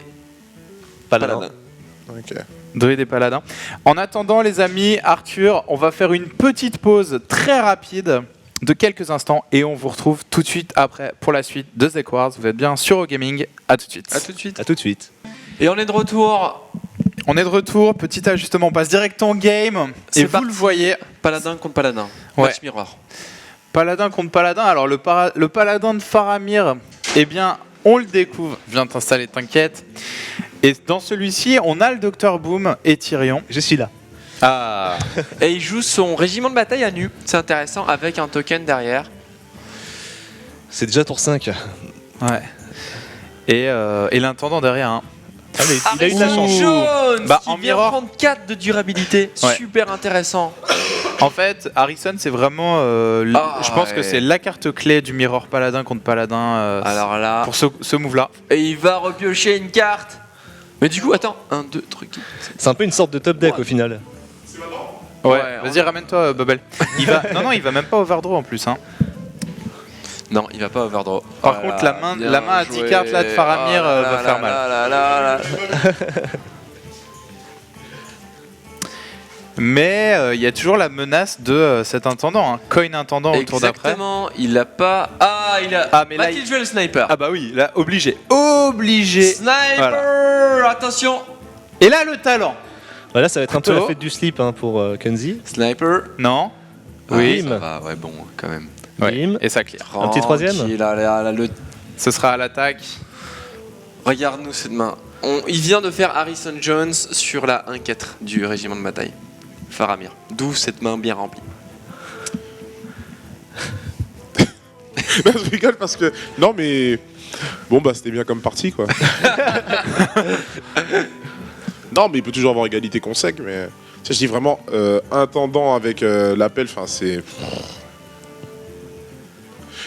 paladin. Ok. Druide et paladin. En attendant, les amis, Arthur, on va faire une petite pause très rapide de quelques instants et on vous retrouve tout de suite après pour la suite de Zek Wars. Vous êtes bien sur OGaming. À tout de suite. À tout de suite. À tout de suite. Et on est de retour. On est de retour. Petit ajustement. On passe direct en game. C'est Et vous parti. le voyez. Paladin contre paladin. Ouais. Match miroir. Paladin contre paladin. Alors le paladin de Faramir, eh bien, on le découvre. Viens t'installer, t'inquiète. Et dans celui-ci, on a le Dr Boom et Tyrion. Je suis là. Ah. Et il joue son régiment de bataille à nu. C'est intéressant avec un token derrière. C'est déjà tour 5. Ouais. Et l'intendant derrière. Hein. Ah, mais il a eu de la chance. Jones Bah, qui en vient mirror. prendre 4 de durabilité. Ouais. Super intéressant. En fait, Harrison, c'est vraiment. Je pense que ouais. c'est la carte clé du Mirror Paladin contre Paladin Alors là. pour ce move-là. Et il va repiocher une carte. Mais du coup, attends. 1, 2, truc. C'est un peu une sorte de top deck au final. Ouais, Ouais, vas-y, ramène-toi, Bubble. Non, il va même pas overdraw en plus. Hein. Non, il va pas overdraw. Par contre, la main à 10 cartes là de Faramir va faire mal. Mais il y a toujours la menace de cet intendant, hein. Coin intendant au tour d'après. Exactement, il a pas. Ah, il a. Ah, mais là, Va-t-il jouer le sniper? Ah bah oui, là, obligé. Obligé. Sniper. Attention. Et là, le talent. Voilà, ça va être un peu Couteau. la fête du slip hein, pour Kenzie. Sniper. Non. Ah, Oui. ça va, ouais, bon, quand même. Ouais. Bim. Et ça clear. Un petit troisième. Tranquille, là, le... Ce sera à l'attaque. Regarde-nous cette main. Il vient de faire Harrison Jones sur la 1-4 du régiment de bataille. Faramir. D'où cette main bien remplie. Je rigole parce que. Non, mais. Bon, bah, c'était bien comme partie, quoi. Non, mais il peut toujours avoir égalité consec, mais. Tu sais, je dis vraiment, intendant avec l'appel, enfin, c'est.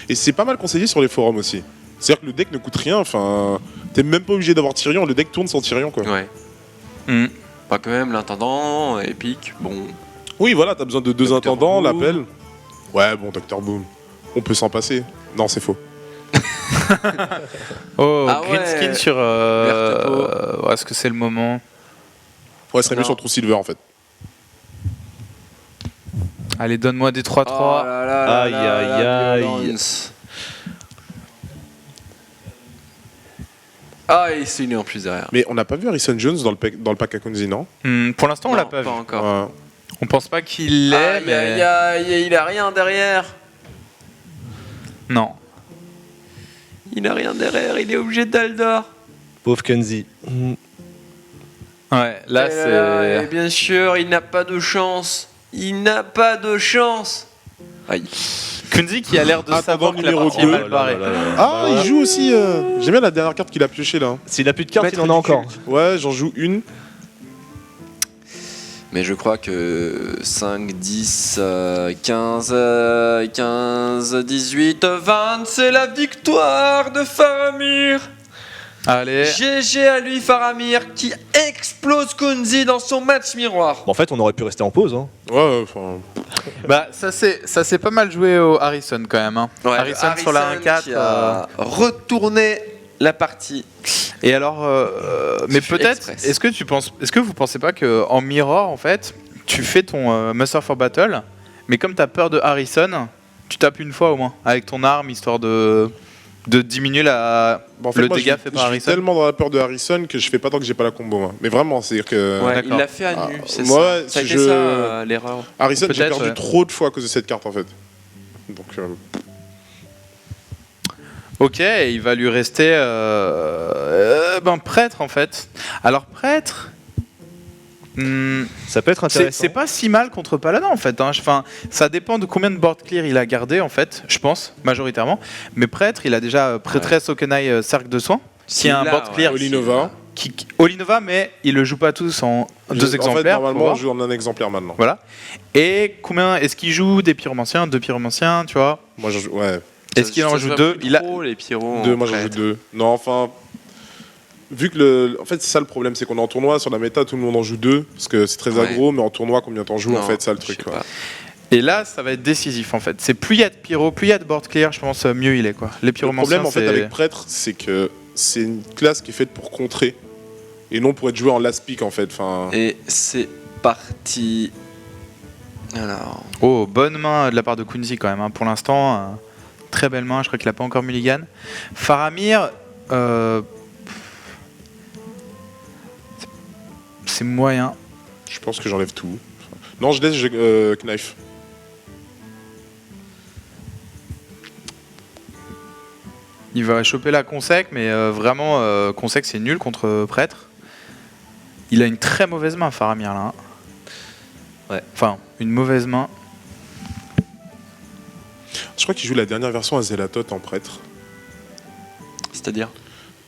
Et c'est pas mal conseillé sur les forums aussi. C'est-à-dire que le deck ne coûte rien, enfin. T'es même pas obligé d'avoir Tyrion, le deck tourne sans Tyrion, quoi. Ouais. Hmm. Pas quand même, l'intendant, épique, bon. Oui, voilà, t'as besoin de 2 Dr. intendants, Boom. l'appel. Ouais, bon, Dr. Boom. On peut s'en passer. Non, c'est faux. Oh, Ah green ouais. skin sur. Verte Est-ce que c'est le moment? Ouais, ce serait mieux Non. sur True Silver, en fait. Allez, donne-moi des 3-3. Oh là là là Aïe, là aïe, là, aïe. violence. Ah, et c'est une en plus derrière. Mais on n'a pas vu Harrison Jones dans le pack à Kunzi, non? Pour l'instant, on Non, l'a pas vu. encore. Ouais. On pense pas qu'il l'ait, Aïe, mais. aïe, aïe, il a rien derrière. Non. Il a rien derrière, il est obligé d'Aldor. Pauvre Kenzie. Ouais, là, Et c'est. bien sûr, il n'a pas de chance. Il n'a pas de chance. Aïe. Kunzi qui a l'air de Attendant savoir que la numéro partie est 2. mal barrée. Ah, il joue aussi. J'aime bien la dernière carte qu'il a piochée là. S'il a plus de cartes, Maître il en a du encore. culte. Ouais, j'en joue une. Mais je crois que 5, 10, 15, 18, 20, c'est la victoire de Faramir. Allez. GG à lui, Faramir, qui explose Kunzi dans son match miroir. Bon, en fait, on aurait pu rester en pause. Hein. Ouais, enfin. Bah, ça c'est pas mal joué au Harrison quand même. Hein. Ouais, Harrison sur la 1-4. qui a retourné la partie. Et alors, mais fut peut-être, express. est-ce que vous pensez pas que en mirror, en fait, tu fais ton Master for Battle, mais comme t'as peur de Harrison, tu tapes une fois au moins avec ton arme histoire de diminuer Bah, en fait, le moi, dégât je fait par suis Harrison. tellement dans la peur de Harrison que je fais pas tant que j'ai pas la combo. Moi. Mais vraiment, c'est-à-dire que. Ouais, il d'accord. l'a fait à nu, c'est moi, ça. Ça a si été je- ça, l'erreur. Harrison, j'ai Peut-être, perdu ouais. trop de fois à cause de cette carte en fait. Donc. Ok, il va lui rester prêtre en fait. Alors prêtre, Ça peut être intéressant. c'est pas si mal contre Paladin en fait. Hein. Enfin, ça dépend de combien de board clear il a gardé en fait, je pense majoritairement. Mais prêtre, il a déjà prêtresse Okenai cercle de soins. Qui est un board clear. Olinova. Olinova, mais il le joue pas tous en deux En fait, exemplaires. faut normalement, voir. on joue en un exemplaire maintenant. Voilà. Et combien est-ce qu'il joue des pyromanciens, deux pyromanciens, tu vois? Moi, j'en joue. Ouais. Est-ce qu'il en joue deux? Il a. les pyros. Deux, moi, j'en joue deux. Non, enfin. Vu que en fait, c'est ça le problème, c'est qu'on est en tournoi, sur la méta, tout le monde en joue deux, parce que c'est très Ouais. aggro, mais en tournoi, combien t'en joues, en fait, ça le truc. quoi. Et là, ça va être décisif en fait. C'est plus il y a de pyro, plus il y a de board clear, je pense, mieux il est quoi. Les Le pyromanciens, problème en fait c'est- avec prêtre, c'est que c'est une classe qui est faite pour contrer et non pour être joué en last pick en fait. Enfin, Et c'est parti. Alors. Oh, bonne main de la part de Kunzi quand même. Hein. Pour l'instant, très belle main. Je crois qu'il a pas encore mulligan. Faramir, c'est moyen. je pense que j'enlève tout. Non, je laisse knife. Il va choper la consec, mais vraiment, consec c'est nul contre prêtre. Il a une très mauvaise main, Faramir là. Hein. Ouais. Enfin, une mauvaise main. Je crois qu'il joue la dernière version à Zelatot en prêtre. C'est-à-dire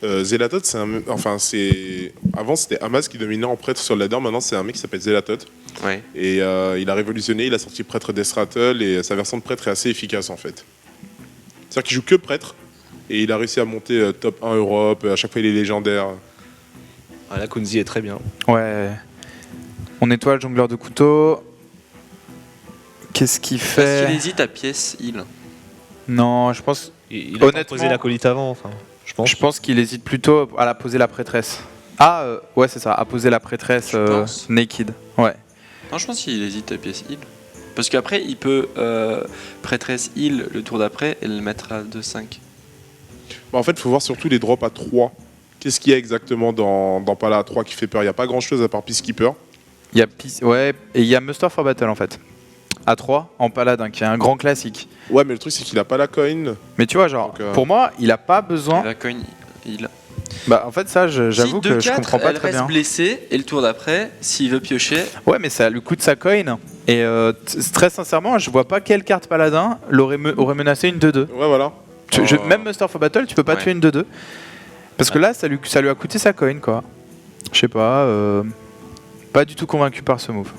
Zelatot, avant c'était Hamas qui dominait en prêtre sur le ladder. Maintenant c'est un mec qui s'appelle Zelatot. Ouais. Et il a révolutionné, il a sorti prêtre Death Rattle et sa version de prêtre est assez efficace en fait. C'est-à-dire qu'il joue que prêtre et il a réussi à monter top 1 Europe, à chaque fois il est légendaire. Ah, là, Kunzi est très bien. Ouais. On étoile jongleur de couteau. Qu'est-ce qu'il Parce fait qu'il hésite à pièce heal. Non, je pense. Il a pas Honnêtement- posé l'acolyte avant, enfin, je pense. Je pense qu'il hésite plutôt à la poser la prêtresse. Ah, ouais, c'est ça, à poser la prêtresse Je pense. naked. Ouais. Non, je pense qu'il hésite à pièce heal. Parce qu'après, il peut prêtresse heal le tour d'après et le mettre à 2-5. En fait, il faut voir surtout les drops à 3. Qu'est-ce qu'il y a exactement dans Pala à 3 qui fait peur? Il n'y a pas grand-chose à part Peacekeeper. Il y a ouais, et il y a Muster for Battle en fait. À 3 en paladin, qui est un grand classique. Ouais, mais le truc c'est qu'il a pas la coin. Mais tu vois, genre, Donc, pour moi, il a pas besoin. La coin heal. Bah, en fait, ça, j'avoue Si que je 2-4, comprends pas elle très reste bien. blessée et le tour d'après, s'il veut piocher, Ouais, mais ça lui coûte sa coin. Et très sincèrement, je vois pas quelle carte paladin aurait menacé une 2-2. Ouais, voilà. Même Muster for Battle, tu peux pas Ouais. tuer une 2-2. Parce que là, ça lui a coûté sa coin, quoi. Je sais pas. Pas du tout convaincu par ce move.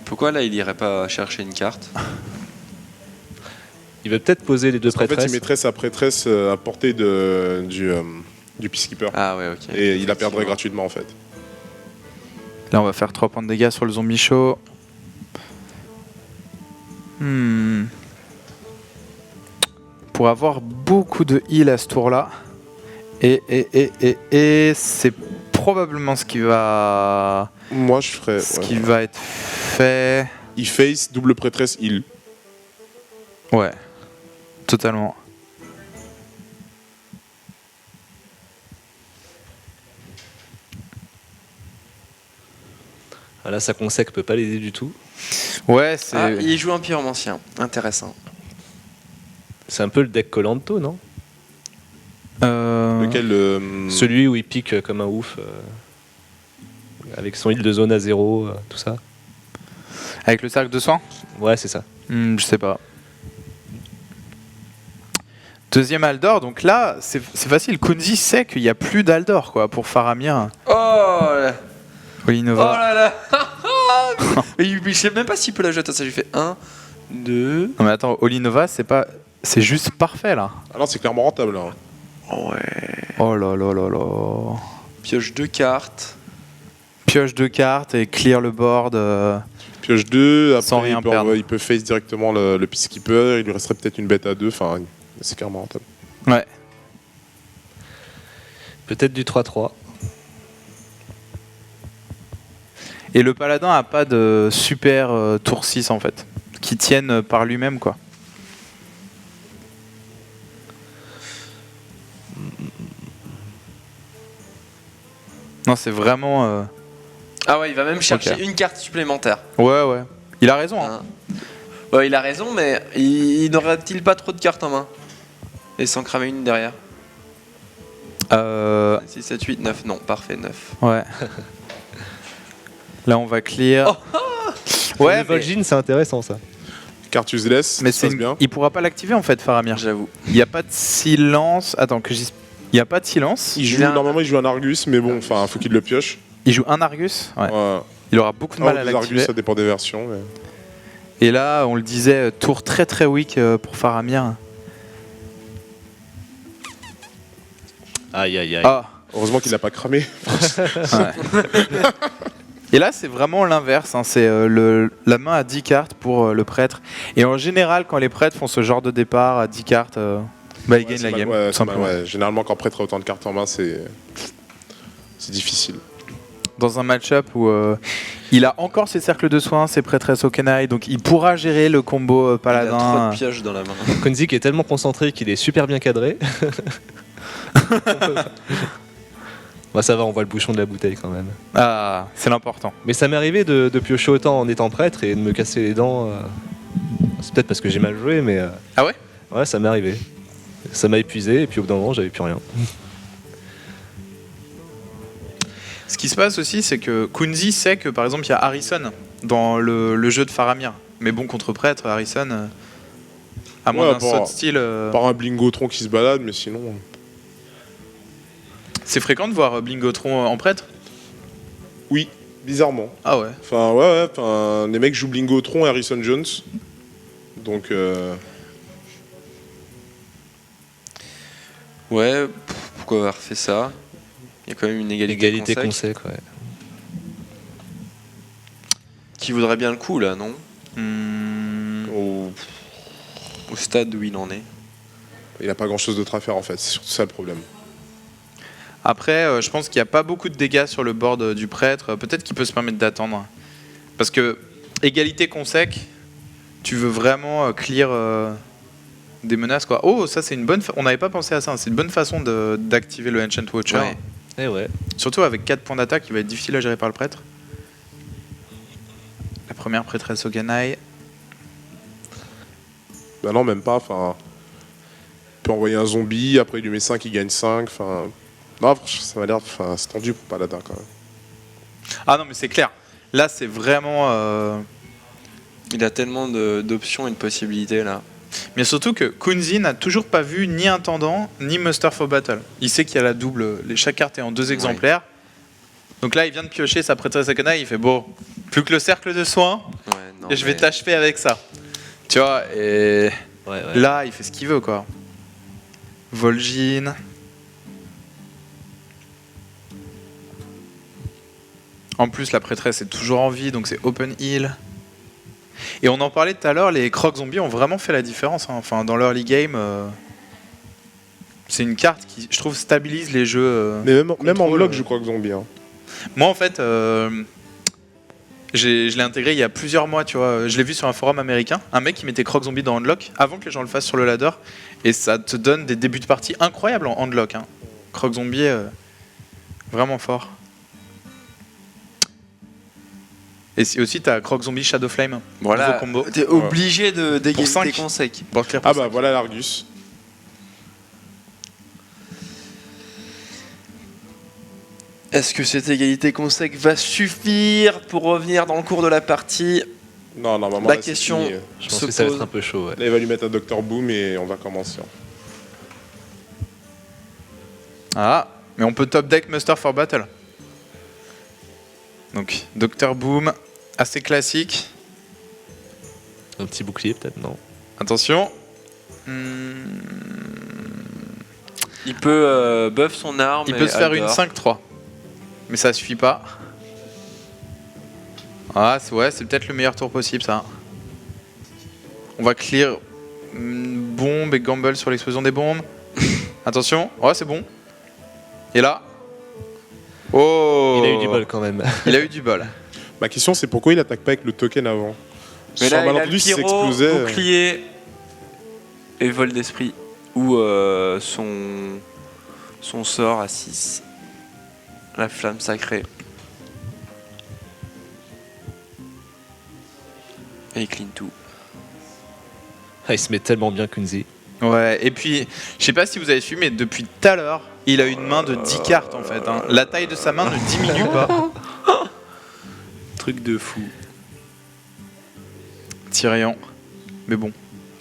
pourquoi là il irait pas chercher une carte? Il veut peut-être poser les deux En fait, prêtresses. il mettrait sa prêtresse à portée du Peacekeeper. Ah ouais, ok. Et il la perdrait gratuitement en fait. Là, on va faire 3 points de dégâts sur le zombie chaud. Pour avoir beaucoup de heal à ce tour-là. Et c'est probablement ce qui va... Moi, je ferais. Ce ouais. qui va être fait... Il face double prêtresse heal. Ouais. Totalement. Ah, là, sa consec peut pas l'aider du tout. Ouais, c'est... Ah, il joue un pyromancien. Intéressant. C'est un peu le deck Kolanto, non Lequel Celui où il pique comme un ouf. Avec son heal de zone à 0, tout ça. Avec le cercle de soin Ouais, c'est ça. Je sais pas. Deuxième Aldor, donc là, c'est facile. Kunzi sait qu'il n'y a plus d'Aldor quoi, pour Faramir. Oh là, oh Olinova. là là. Mais je sais même pas s'il peut la jeter. Ça lui fait 1, 2. Non mais attends, Olinova, c'est juste parfait là. Alors, c'est clairement rentable. Là. Ouais. Oh là là là là. Pioche 2 cartes. Pioche 2 cartes et clear le board. Pioche 2, après Sans rien perdre. il peut face directement le Peacekeeper, il lui resterait peut-être une bête à 2, enfin c'est clairement rentable. Ouais. Peut-être du 3-3. Et le paladin a pas de super tour 6 en fait, qui tiennent par lui-même quoi. Non, c'est vraiment... Ah ouais, il va même chercher Ok. une carte supplémentaire. Ouais. Il a raison. Hein. Ouais, il a raison, mais il n'aurait-il pas trop de cartes en main? Et sans cramer une derrière. 6, 7, 8, 9. Non, parfait, 9. Ouais. Là, on va clear. Ouais, Le Vol'jin, c'est intéressant ça. Carte useless, mais ça c'est passe bien. il pourra pas l'activer en fait, Faramir. J'avoue. Il n'y a pas de silence. Attends, il n'y a pas de silence. Normalement il joue un Argus, mais bon, enfin faut qu'il le pioche. Il joue un Argus. Ouais. Ouais. Il aura beaucoup de Un mal ou à deux l'activer. Argus, ça dépend des versions. Mais... Et là, on le disait, tour très très weak pour Faramir. Aïe, aïe, aïe. Ah. Heureusement qu'il l'a pas cramé. Et là, c'est vraiment l'inverse. Hein. C'est la main à 10 cartes pour le prêtre. Et en général, quand les prêtres font ce genre de départ à 10 cartes, ils gagnent la game. Ouais, tout simplement. ouais. Généralement, quand prêtre a autant de cartes en main, c'est difficile. Dans un match-up où il a encore ses cercles de soins, ses prêtresses au Kenai, donc il pourra gérer le combo Il a paladin. trop de pioches dans la main. Kunzi qui est tellement concentré qu'il est super bien cadré. Bah, ça va, on voit le bouchon de la bouteille quand même. Ah, c'est l'important. Mais ça m'est arrivé de piocher autant en étant prêtre et de me casser les dents. C'est peut-être parce que j'ai mal joué, mais. Ah ouais? Ouais, ça m'est arrivé. Ça m'a épuisé et puis au bout d'un moment, j'avais plus rien. Ce qui se passe aussi, c'est que Kunzi sait que par exemple il y a Harrison dans le jeu de Faramir. Mais bon, contre prêtre, Harrison, à moins Ouais, d'un pour- saut de style. Par un Blingotron qui se balade, mais sinon. C'est fréquent de voir Blingotron en prêtre? Oui, bizarrement. Ah ouais. Enfin, ouais, enfin, les mecs jouent Blingotron et Harrison Jones. Donc, Ouais, pourquoi avoir fait ça? Il y a quand même une égalité Égalité consec. consec, ouais. Qui vaudrait bien le coup là, non? Hmm. Au stade où il en est. il a pas grand chose d'autre à faire en fait. C'est surtout ça le problème. Après, je pense qu'il n'y a pas beaucoup de dégâts sur le board du prêtre. Peut-être qu'il peut se permettre d'attendre. Parce que égalité consec, tu veux vraiment clear des menaces, quoi. Oh, ça c'est une bonne. On n'avait pas pensé à ça. C'est une bonne façon d'activer le Ancient Watcher. Ouais. Et ouais. Surtout avec 4 points d'attaque, il va être difficile à gérer par le prêtre. La première prêtresse au Ganai. Bah non, même pas. Enfin, il peut envoyer un zombie, après il lui met 5, il gagne 5. Enfin, non, franchement, ça m'a l'air. Enfin, c'est tendu pour Paladin quand même. Ah non, mais c'est clair. Là, c'est vraiment. Il a tellement d'options et de possibilités là. Mais surtout que Kunzi n'a toujours pas vu ni Intendant ni Muster for Battle. Il sait qu'il y a la double. Chaque carte est en 2 exemplaires. Donc là, il vient de piocher sa prêtresse à Ganai. Il fait bon, plus que le cercle de soins, Ouais, non, et je vais mais- t'achever avec ça. Tu vois, et Ouais, ouais. là, il fait ce qu'il veut, quoi. Vol'jin. En plus, la prêtresse est toujours en vie, donc c'est open heal. Et on en parlait tout à l'heure, les crocs zombies ont vraiment fait la différence. Hein. Enfin, dans l'early game, c'est une carte qui, je trouve, stabilise les jeux. Mais même en contrôle, bloc, je crois que zombie. Hein. Moi, en fait, je l'ai intégré il y a plusieurs mois, tu vois. Je l'ai vu sur un forum américain. Un mec qui mettait Croc Zombie dans Handlock avant que les gens le fassent sur le ladder. Et ça te donne des débuts de partie incroyables en Handlock. Hein. Croc Zombie, vraiment fort. Et aussi, t'as Croc Zombie Shadow Flame. Voilà, Nouveau combo. t'es obligé Pour d'égalité 5. consec. Board clear pour Ah bah 5. voilà l'Argus. Est-ce que cette égalité consec va suffire pour revenir dans le cours de la partie? Non, normalement, La là, c'est question- fini. Je pense se que ça va pose. être un peu chaud, ouais. Là, il va lui mettre un Dr Boom et on va commencer. Ah, mais on peut top deck Muster for Battle. Donc, Dr Boom, assez classique. Un petit bouclier, peut-être, non? Attention. Il peut buff son arme. Il et peut se faire une Aldor. 5-3. Mais ça suffit pas. Ah, c'est peut-être le meilleur tour possible, ça. On va clear bombe et gamble sur l'explosion des bombes. Attention. Ouais, c'est bon. Et là. Oh, Il a eu du bol quand même. Il a eu du bol. Ma question, c'est pourquoi il attaque pas avec le token avant? Mais Sur là, un il a le malentendu, s'il pyro, s'explosait. bouclier et vol d'esprit. Ou son sort à 6. La flamme sacrée. Et il clean tout. Ah, il se met tellement bien, Kunzi. Ouais, et puis, je sais pas si vous avez suivi, mais depuis tout à l'heure, il a une main de 10 cartes en fait. Hein. La taille de sa main ne diminue pas. Truc de fou. Tyrion. Mais bon.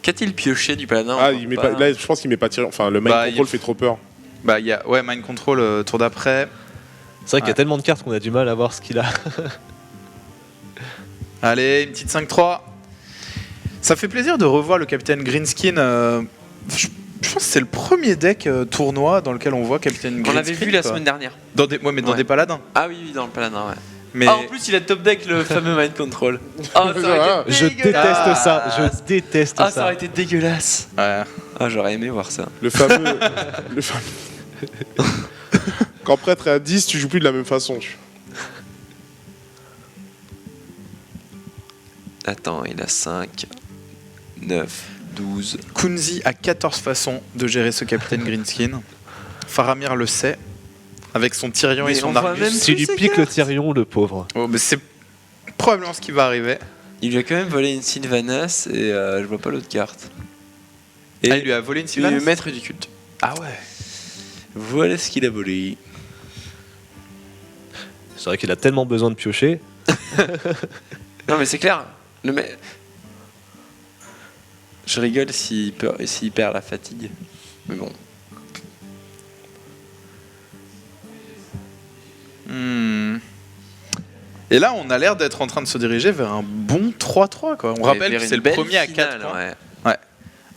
Qu'a-t-il pioché du paladin? Ah, il met pas, là, je pense qu'il met pas tiré. Enfin, le mind Bah, control il- fait trop peur. Bah, il y a. Ouais, Mind Control, tour d'après. C'est vrai qu'il y Ouais. a tellement de cartes qu'on a du mal à voir ce qu'il a. Allez, une petite 5-3. Ça fait plaisir de revoir le capitaine Greenskin pense que c'est le premier deck tournoi dans lequel on voit Capitaine On Green l'avait vu Screen, la quoi. semaine dernière. Dans des, mais dans Ouais. des paladins. Ah oui, dans le paladin, ouais. Mais Ah, en plus, il a top deck le fameux Mind Control. Ah, ça aurait été Je dégueulasse. déteste ça, je déteste Ah, ça ça. aurait été dégueulasse. ouais. Ah, j'aurais aimé voir ça. Le fameux. le fameux- Quand prêtre est à 10, tu joues plus de la même façon. Attends, il a 5, 9, 12. Kunzi a 14 façons de gérer ce Capitaine Greenskin. Faramir le sait. Avec son Tyrion Mais et son on voit Argus. même- S'il lui Tous ces pique le cartes. Tyrion, le pauvre. Oh, mais c'est probablement ce qui va arriver. Il lui a quand même volé une Sylvanas et je vois pas l'autre carte. Et Ah, il lui a volé une le Sylvanas. maître du culte. Ah ouais. Voilà ce qu'il a volé. C'est vrai qu'il a tellement besoin de piocher. Non, mais c'est clair. Je rigole s'il perd la fatigue. Mais bon. Hmm. Et là, on a l'air d'être en train de se diriger vers un bon 3-3. Quoi. On rappelle Vers que une c'est le belle premier à finale, 4 points. ouais.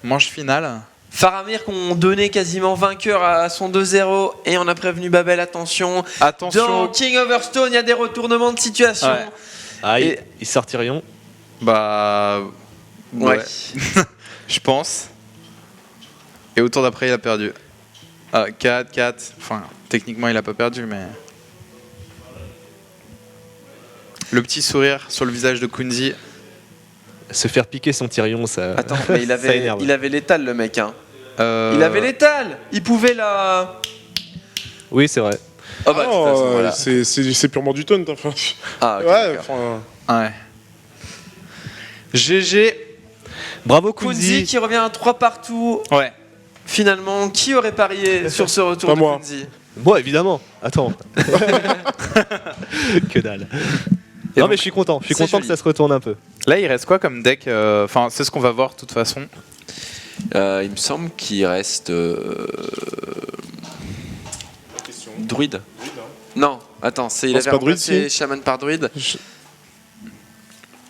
Manche finale. Faramir qu'on donnait quasiment vainqueur à son 2-0 et on a prévenu Babel, attention. Attention. Dans King of Hearthstone, il y a des retournements de situation. Ouais. Ah, Et- il sort Tyrion. Bah. Ouais. Je pense. Et au tour d'après, il a perdu. Ah, 4. Enfin, techniquement, il a pas perdu, mais. Le petit sourire sur le visage de Kunzi. Se faire piquer son Tyrion, ça. Attends, mais il Ça avait, énerve. il avait l'étal le mec. Hein. Euh, Il avait l'étal. Il pouvait la. Oui, c'est vrai. Oh bah de toute façon, voilà. C'est purement du taunt. Enfin. Ah, ok, Ouais, d'accord. enfin, Ouais. GG. Bravo Kunzi Kunzi. qui revient à 3 partout. Ouais. Finalement, qui aurait parié sur ce retour Pas de moi. Kunzi? Bon, évidemment. Attends. Que dalle. Et Non donc, mais je suis content. Je suis c'est content que joli. ça se retourne un peu. Là, il reste quoi comme deck Enfin, c'est ce qu'on va voir de toute façon. Il me semble qu'il reste. Druide. Non, attends, il Non, avait c'est pas druide, remplacé si. Shaman par druide.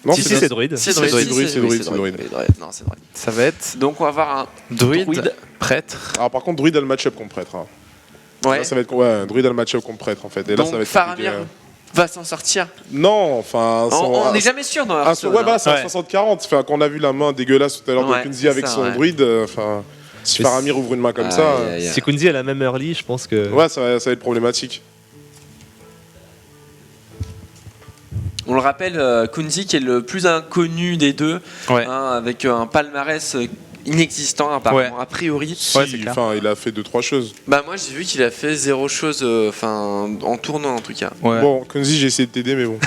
non, Si, si, c'est druide. Si, c'est druide, si, druide, si, c'est oui, druide, c'est c'est druide. Non, c'est druide. Ça va être Donc on va avoir un druide, druide. prêtre. Alors par contre, druide a le match-up contre prêtre. Hein. Ouais. Là, ça va être druide a le match-up contre prêtre en fait. Et là, Donc ça va être Faramir compliqué. va s'en sortir. Non, enfin. On n'est jamais sûr dans Hearthstone. Ouais, bah, c'est Ouais. un 60-40. Enfin, quand on a vu la main dégueulasse tout à l'heure Ouais, de Kunzi avec ça, son ouais. druide, enfin. Si Mais Faramir ouvre une main comme Aïe, ça, aïe, aïe. Si Kunzi a la même early, je pense que. ouais, ça va être problématique. On le rappelle, Kunzi qui est le plus inconnu des deux, Ouais. hein, avec un palmarès inexistant apparemment, a priori. Si, Ouais, c'est clair. enfin, il a fait 2-3 choses. Bah moi j'ai vu qu'il a fait 0 chose, enfin en tournant en tout cas. Ouais. Bon, Kunzi, j'ai essayé de t'aider, mais bon.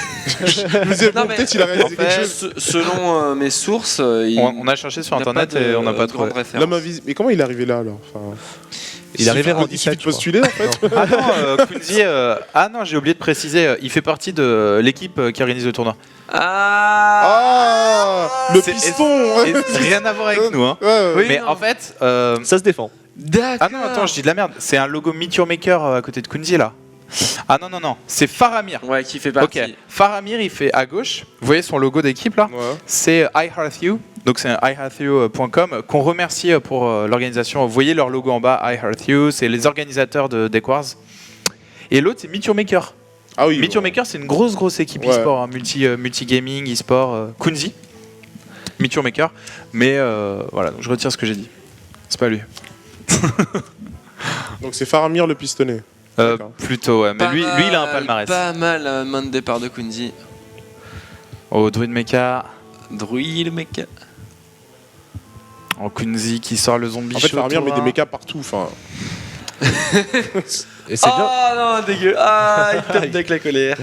je me disais, Non, bon, mais- peut-être il a réalisé en quelque fait, chose. Selon mes sources, On a cherché sur il n'a internet pas de- et on n'a pas de trouvé. grande référence. L'homme invisible. Mais comment il est arrivé là alors enfin, Il est arrivé suffit- en Il suffit de 17, je crois. postuler en fait. Ah non, Kunzi. Ah non, j'ai oublié de préciser. Il fait partie de l'équipe qui organise le tournoi. Ah, Ah Le C'est- piston Et rien à voir avec nous, hein. Ouais, ouais. Oui, Mais non. en fait. Ça se défend. D'accord. Ah non, attends, je dis de la merde. C'est un logo Meet Your Maker à côté de Kunzi là. Ah non, c'est Faramir. Ouais, qui fait partie. Ok, Faramir il fait à gauche. Vous voyez son logo d'équipe là Ouais. C'est iHeartYou. Donc c'est iHeartYou.com qu'on remercie pour l'organisation. Vous voyez leur logo en bas, iHeartYou, c'est les organisateurs de Deck Wars. Et l'autre c'est Meet Your Maker. Ah oui. Meet Your Maker c'est une grosse équipe Ouais. e-sport, hein, multi-gaming, e-sport, Kunzi. Meet Your Maker. Mais voilà, donc je retire ce que j'ai dit. C'est pas lui. Donc c'est Faramir le pistonné. D'accord. Plutôt, ouais. Mais Pas lui il a un mal, palmarès. Pas mal, main de départ de Kunzi. Oh, Druid Mecha. Druid, mec. Oh, Kunzi qui sort le zombie En fait, chaud, Faramir met toi. des mechas partout. Enfin, Et c'est bien. Ah non, dégueu. Ah, il tape avec la colère.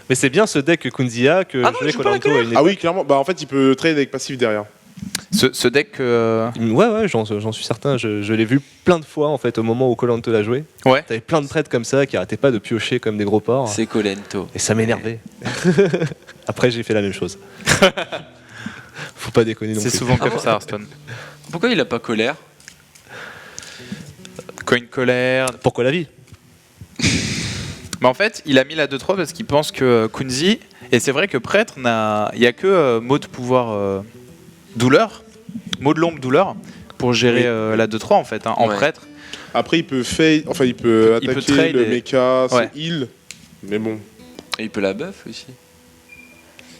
Mais c'est bien ce deck que Kunzi a que Ah non, il jouait joue pas la Koh-Lanta à une ah époque. oui, clairement. Bah en fait, il peut trade avec passif derrière. Ce deck. Ouais, j'en suis certain. Je l'ai vu plein de fois en fait au moment où Koh-Lanta l'a joué. Ouais. T'avais plein de prêtres comme ça qui arrêtaient pas de piocher comme des gros porcs. C'est Colento. Et ça m'énervait. Après, j'ai fait la même chose. Faut pas déconner non C'est plus. souvent Ah comme bon ça, Hearthstone. Pourquoi il a pas colère? Coin colère. Pourquoi la vie? Mais en fait, il a mis la 2-3 parce qu'il pense que Kunzi. Et c'est vrai que prêtre, il n'y a que mot de pouvoir douleur. Mot de l'ombre douleur. pour gérer la 2-3 en fait, en prêtre. Après, il peut il peut attaquer trade le mecha, Ouais. son heal, mais bon. Et il peut la buff aussi.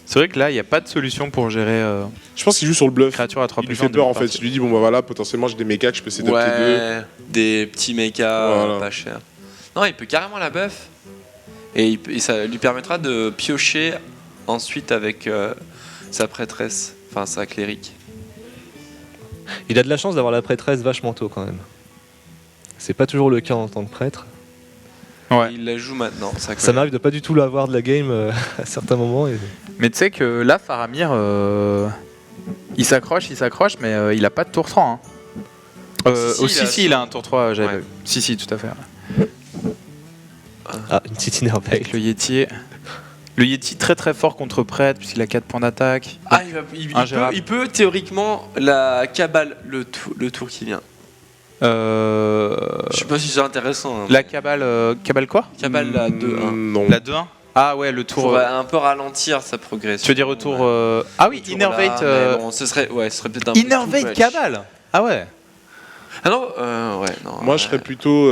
C'est vrai que là, il n'y a pas de solution pour gérer Je pense qu'il joue sur le bluff. créature à 3 Il lui fait peur en fait. Je lui dis, bon bah voilà, potentiellement j'ai des mechas que je peux essayer d'opter deux. Des petits mechas Voilà. pas chers. Non, il peut carrément la buff. Et ça lui permettra de piocher ensuite avec sa prêtresse, enfin sa clérique. Il a de la chance d'avoir la prêtresse vachement tôt quand même. C'est pas toujours le cas en tant que prêtre. Ouais. Et il la joue maintenant. Ça m'arrive de pas du tout l'avoir de la game à certains moments. Mais tu sais que là, Faramir, il s'accroche, mais il a pas de tour 3. Hein. Si, Il a un tour 3, j'avais Ouais. vu. Si, tout à fait. Ouais. Ah, une petite innervate. Avec le Yeti. Le Yeti très très fort contre prêtre, puisqu'il a 4 points d'attaque. Ah, Ingérable. il peut théoriquement la cabale le tour qui vient. Je sais pas si c'est intéressant. Hein. La cabale quoi? Cabale la 2-1. Non. La 2-1. Ah ouais, le tour. Pour un peu ralentir sa progression. Tu veux dire au tour. Ah oui, Tour Innervate. là, mais bon, ce serait peut-être un peu Innervate too much. cabale. Ah ouais. Ah non, ouais, non. Moi, je serais plutôt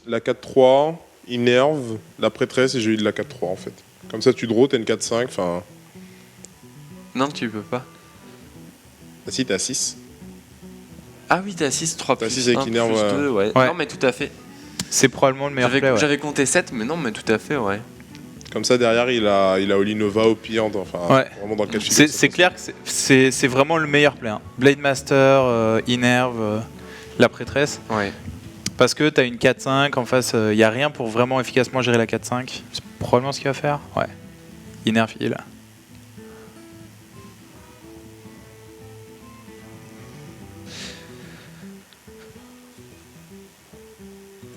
la 4-3, Innerve, la prêtresse et je lui de la 4-3 en fait. Comme ça, tu draw, t'as une 4-5. Enfin. Non, tu peux pas. Ah si, t'as 6. Ah oui, t'as 6, 3 T'as plus 6 avec 1 Innerve, plus ouais. 2, ouais. Ouais. Non, mais tout à fait. C'est probablement le meilleur play. Ouais. J'avais compté 7, mais non, mais tout à fait, ouais. Comme ça, derrière, il a Olinova au pire. Enfin, Ouais. vraiment dans le cas de figure. C'est clair que c'est vraiment le meilleur play. Hein. Blade Master, Innerve, la prêtresse. Ouais. Parce que t'as une 4-5 en face, il n'y a rien pour vraiment efficacement gérer la 4-5. C'est probablement ce qu'il va faire. Ouais. Innerve heal.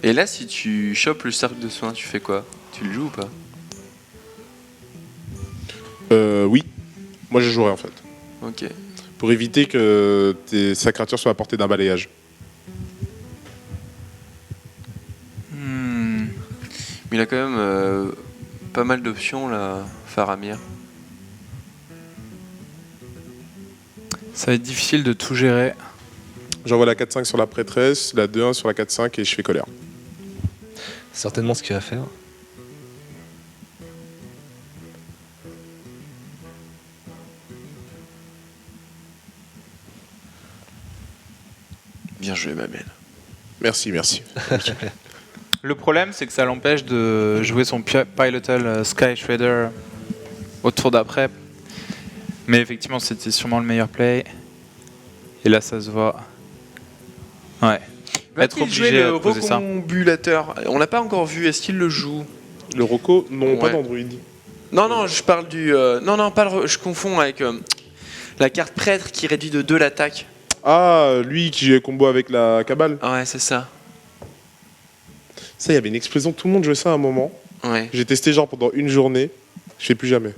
Et là, si tu chopes le cercle de soins, tu fais quoi? Tu le joues ou pas? Oui. Moi, je jouerais en fait. Ok. Pour éviter que sa créature soit à portée d'un balayage. Hmm. Mais il a quand même pas mal d'options là, Faramir. Ça va être difficile de tout gérer. J'envoie la 4-5 sur la prêtresse, la 2-1 sur la 4-5 et je fais colère. Certainement ce qu'il va faire. Bien joué, ma belle. Merci, merci. Le problème, c'est que ça l'empêche de jouer son Pilotal Sky Shredder au tour d'après. Mais effectivement, c'était sûrement le meilleur play. Et là, ça se voit. Ouais. Être obligé de poser ça. recombulateur. On l'a pas encore vu. Est-ce qu'il le joue? Le Rocco, non, pas Ouais. d'Android. Non, je parle du. Non, pas je confonds avec la carte prêtre qui réduit de 2 l'attaque. Ah, lui qui jouait combo avec la cabale. Ouais, c'est ça. Ça, il y avait une explosion, tout le monde jouait ça à un moment. Ouais. J'ai testé genre pendant une journée, je fais plus jamais.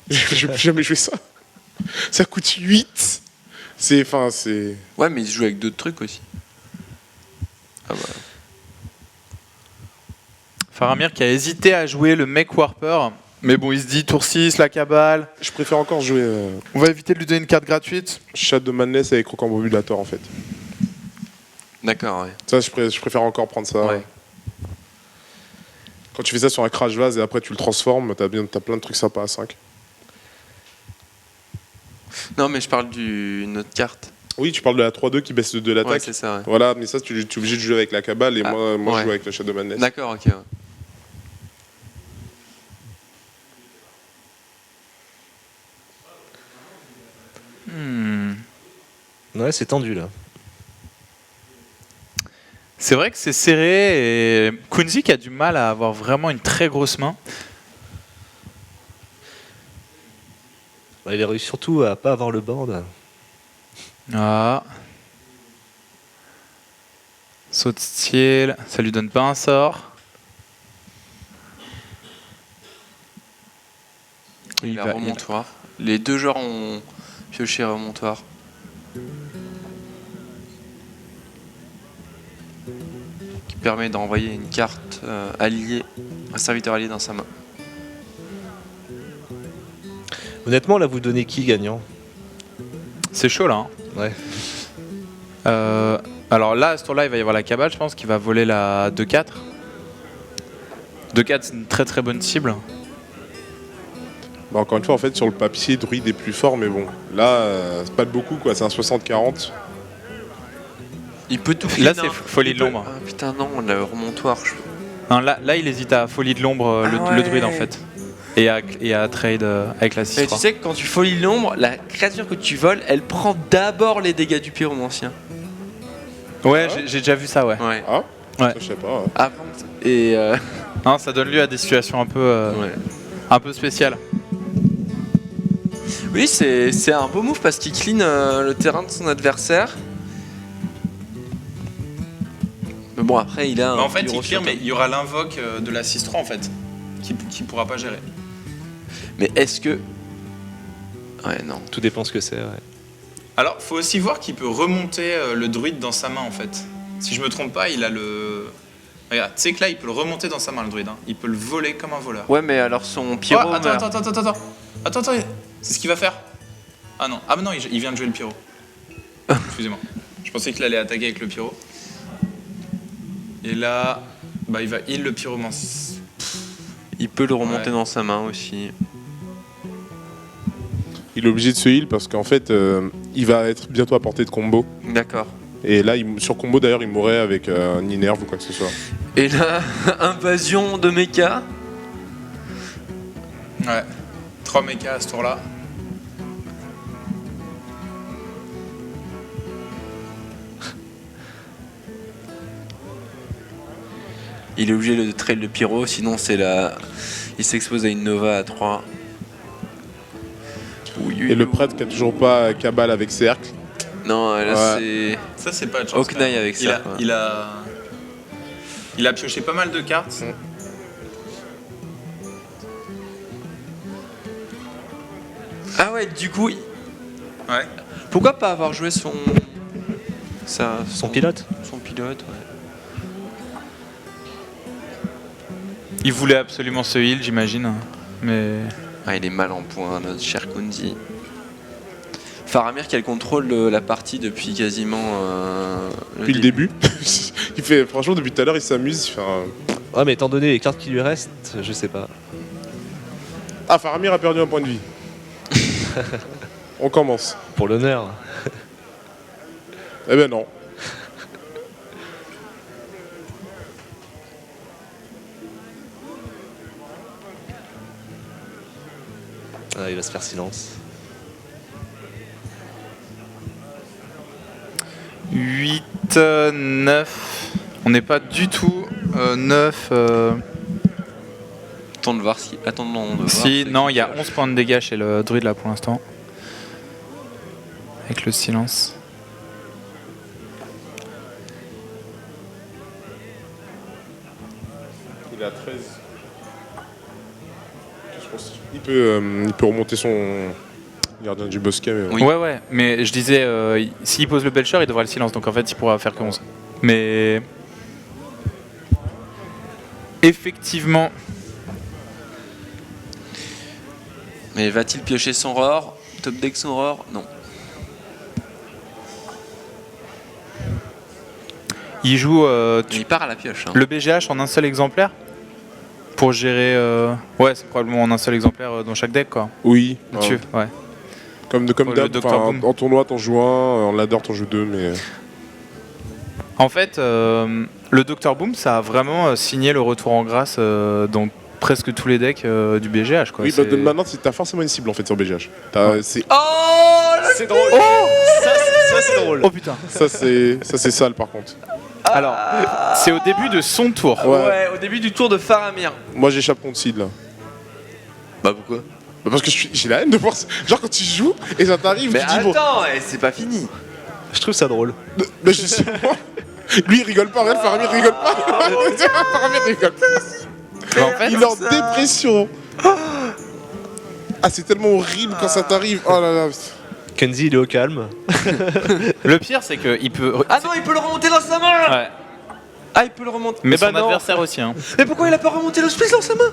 Je vais plus jamais jouer ça. Ça coûte 8. C'est. Ouais, mais il se joue avec d'autres trucs aussi. Ah bah. Faramir qui a hésité à jouer le Mech Warper. Mais bon, il se dit tour 6, la cabale. Je préfère encore jouer On va éviter de lui donner une carte gratuite. Shadow Madness avec Rocambulator en fait. D'accord, ouais. Ça, je préfère encore prendre ça. Ouais. Quand tu fais ça sur un crash vase et après tu le transformes, t'as plein de trucs sympas à 5. Non, mais je parle d'une autre carte. Oui, tu parles de la 3-2 qui baisse de 2 l'attaque. Ouais, c'est ça, ouais. Voilà, mais ça, tu es obligé de jouer avec la cabale et Ah, moi ouais. je joue avec la Shadow Madness. D'accord, ok. Ouais. Ouais, c'est tendu là. C'est vrai que c'est serré et Kunzi qui a du mal à avoir vraiment une très grosse main. Il a réussi surtout à pas avoir le board. Ah. Saut de style, ça lui donne pas un sort. Il a va- remontoir. Les deux joueurs ont pioché remontoir. Qui permet d'envoyer une carte alliée, un serviteur allié dans sa main. Honnêtement, là, vous donnez qui gagnant? C'est chaud là. Hein. Ouais. Alors là, à ce tour-là, il va y avoir la cabale, je pense, qui va voler la 2-4. 2-4, c'est une très très bonne cible. Bah, encore une fois, en fait, sur le papier, druide est plus fort, mais bon, là, c'est pas de beaucoup, quoi. C'est un 60-40. Il peut tout Là, finir. c'est folie de l'ombre. Ah, putain, non, le remontoir. Non, là, il hésite à folie de l'ombre, Ah le druide, en ouais. fait. Et à trade avec la Et 6-3. tu sais que quand tu folies l'ombre, la créature que tu voles, elle prend d'abord les dégâts du pyromancien. Ouais, j'ai déjà vu ça, ouais. Ouais. Ah Ouais. Ça, je sais pas. Ouais. Avant. Et Non, ça donne lieu à des situations un peu spéciales. oui, c'est un beau move parce qu'il clean le terrain de son adversaire. Mais bon, après, il a. Mais en fait, il clear, mais il y aura l'invoque de la 6-3 en fait, qui pourra pas gérer. Mais est-ce que. Ouais, non. Tout dépend ce que c'est. Ouais. Alors, faut aussi voir qu'il peut remonter le druide dans sa main en fait. Si je me trompe pas, il a le. Regarde, tu sais que là, il peut le remonter dans sa main le druide. Hein. Il peut le voler comme un voleur. Ouais, mais alors son pyro. Oh, meurt. attends, c'est ce qu'il va faire. Ah non, non, il vient de jouer le pyro. Excusez-moi. Je pensais qu'il allait attaquer avec le pyro. Et là, bah il va heal le pyromance. Il peut le remonter Ouais. dans sa main aussi. Il est obligé de se heal parce qu'en fait, il va être bientôt à portée de combo. D'accord. Et là, sur combo, d'ailleurs, il mourrait avec un Inerve ou quoi que ce soit. Et là, invasion de mecha. Ouais. 3 mechas à ce tour-là. Il est obligé de trail le pyro, sinon c'est la. Il s'expose à une Nova à 3. Et le prêtre qui a toujours pas cabale avec cercle. Non, là c'est. Ça, c'est pas de chance. Hawkeye avec ça. Ouais. Il a pioché pas mal de cartes. Ah ouais, du coup. Ouais. Pourquoi pas avoir joué son. Son pilote. Son pilote, ouais. Il voulait absolument ce heal, j'imagine. Mais. Ah, il est mal en point, notre cher Kunzi. Faramir qui a le contrôle de la partie depuis quasiment. Depuis le début. Il fait, franchement, depuis tout à l'heure, il s'amuse. Il fait un... Ouais, mais étant donné les cartes qui lui restent, je sais pas. Ah, Faramir a perdu un point de vie. On commence. Pour l'honneur. Eh ben non. Ah, il va se faire silence. 8, 9. On n'est pas du tout 9. Attends de voir si. Attendons de voir. Si, ce non, qui il y a cache. 11 points de dégâts chez le druide là pour l'instant. Avec le silence. Il est à 13. Je pense il peut remonter son gardien du bosquet. Mais... Oui. Ouais, mais je disais, s'il pose le belcher, il devrait le silence, donc en fait, il pourra faire que 11. Mais. Effectivement. Mais va-t-il piocher son roar? Top deck son roar? Non. Il joue Il part à la pioche. Hein. le BGH en un seul exemplaire pour gérer. Ouais, c'est probablement en un seul exemplaire dans chaque deck, quoi. Oui. Dessus, ouais. Comme le d'hab, Dr. enfin, Boom. en tournoi, t'en joues un, en ladder, t'en joues deux, mais... En fait, le Dr. Boom, ça a vraiment signé le retour en grâce dans presque tous les decks du BGH, quoi. Oui, bah, maintenant, t'as forcément une cible, en fait, sur BGH. C'est... Oh C'est drôle. Ça, c'est drôle. Oh putain. Ça, c'est sale, par contre. Alors, c'est au début de son tour. Ouais. Au début du tour de Faramir. Moi, j'échappe contre Sid, là. Bah pourquoi? Bah, parce que j'ai la haine de voir ça. Genre, quand tu joues, et ça t'arrive, Mais tu dis, bon... attends, c'est pas fini. Je trouve ça drôle. Mais je sais pas. Lui, il rigole pas, regarde, Faramir rigole pas. Faramir rigole pas. En fait, Il est en dépression. Ah, c'est tellement horrible quand ça t'arrive. Oh là là. Kenzie, il est au calme. le pire, c'est qu'il peut. Ah non, il peut le remonter dans sa main. Ouais. Ah, il peut le remonter. Mais bah son non. adversaire aussi, hein. Mais pourquoi il a pas remonté l'hospice dans sa main?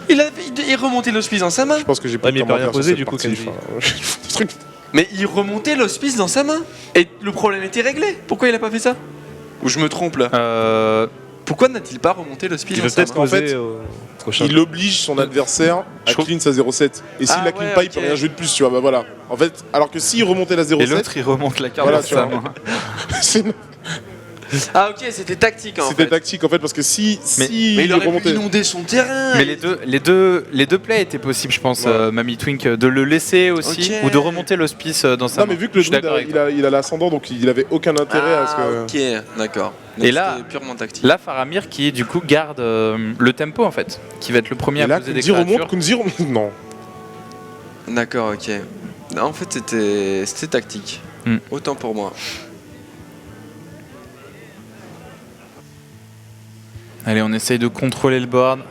Il remontait l'hospice dans sa main. Je pense que j'ai pas Ouais, de mais il peut rien commentaire sur poser, cette du coup, partie, Kenzie. enfin, des trucs- Mais il remontait l'hospice dans sa main. Et le problème était réglé. Pourquoi il a pas fait ça? Ou je me trompe là? Pourquoi n'a-t-il pas remonté l'hospice Il dans veut sa peut-être main? en fait, causer au prochain. Il oblige son adversaire à Je trouve- clean sa 0,7. Et s'il Ah la clean ouais, pas, il ok. peut rien jouer de plus, tu vois. Bah voilà. En fait, alors que s'il remontait la Et 0,7, l'autre, il remonte la carte Voilà, dans tu sa vois. main. c'est- Ah ok, c'était tactique en c'était fait. tactique en fait, parce que si Mais Mais il aurait pu remontait. inonder son terrain. Mais les deux plays étaient possibles, je pense, Ouais. Mamie Twink, de le laisser aussi, Ok. ou de remonter l'hospice dans sa Non, main. mais vu que le Je suis druide, d'accord avec toi. il a l'ascendant, donc il avait aucun intérêt à ce que. Ok, d'accord. Et Donc là- c'était purement tactique. Là, Faramir qui du coup garde le tempo en fait, qui va être le premier Et à là, poser des Kunzi remonte, créatures. Kunzi remonte. Non. D'accord, ok. Non, en fait, c'était tactique. Hmm. Autant pour moi. Allez, on essaye de contrôler le board.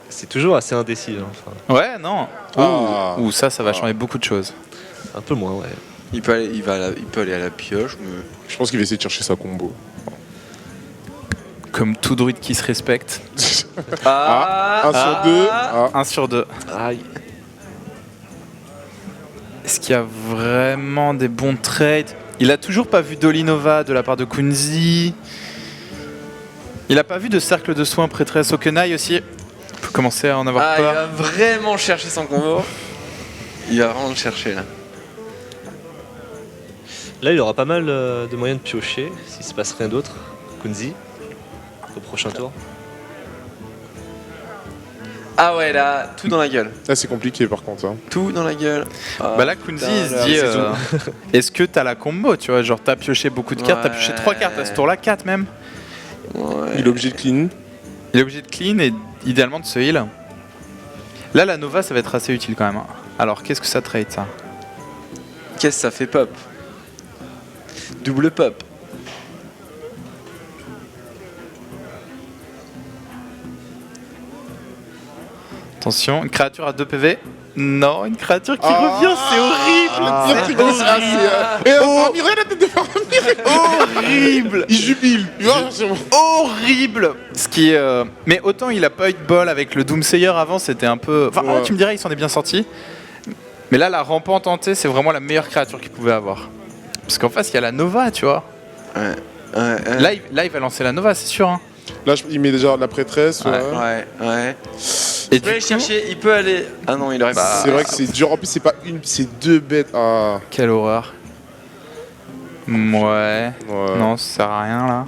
C'est toujours assez indécis. Hein, enfin, Ouais, non. Ah. Ouh, ça va changer beaucoup de choses. un peu moins, ouais. Il peut aller à la pioche, mais... Je pense qu'il va essayer de chercher sa combo. Comme tout druide qui se respecte. 1 sur 2. Ah. 1 sur 2. Aïe. Est-ce qu'il y a vraiment des bons trades? Il a toujours pas vu d'Olinova de la part de Kunzi. Il a pas vu de cercle de soins prêtresse Okenai aussi. On peut commencer à en avoir Ah, il peur. va vraiment chercher son combo. Il va vraiment le chercher, là. Là, il aura pas mal de moyens de piocher s'il se passe rien d'autre. Kunzi, au prochain tour. Ah ouais, là, tout dans la gueule. Là, c'est compliqué par contre. Hein. Tout dans la gueule. Ah, Bah là, Kunzi, il se putain, dit là, c'est est-ce que t'as la combo, tu vois? Genre, t'as pioché beaucoup de cartes, t'as pioché 3 cartes à ce tour-là, 4 même. Ouais. Il est obligé de clean. Il est obligé de clean et idéalement de se heal. Là, la Nova, ça va être assez utile quand même. Alors, qu'est-ce que ça trade ça? Qu'est-ce que ça fait pop? Double pop. Attention, une créature à 2 PV. Non, une créature qui Ah. revient, c'est horrible! Le truc, c'est la tête de Faramir. Horrible! Il jubile. Il va chercher mon- Horrible! Ce qui est, mais autant il a pas eu de bol avec le Doomsayer avant, c'était un peu. Enfin, Ouais. tu me dirais, il s'en est bien sorti. Mais là, la rampante hantée, c'est vraiment la meilleure créature qu'il pouvait avoir. Parce qu'en face, il y a la Nova, tu vois. Ouais. Là, il va lancer la Nova, c'est sûr. Hein. Là, il met déjà la prêtresse. Ouais. ouais. Ouais. Et Il peut aller chercher, il peut aller. Ah non, il aurait pas. C'est vrai que c'est dur. En plus, c'est pas une, c'est 2 bêtes. Ah. quelle horreur. Ouais. Ouais. Non, ça sert à rien là.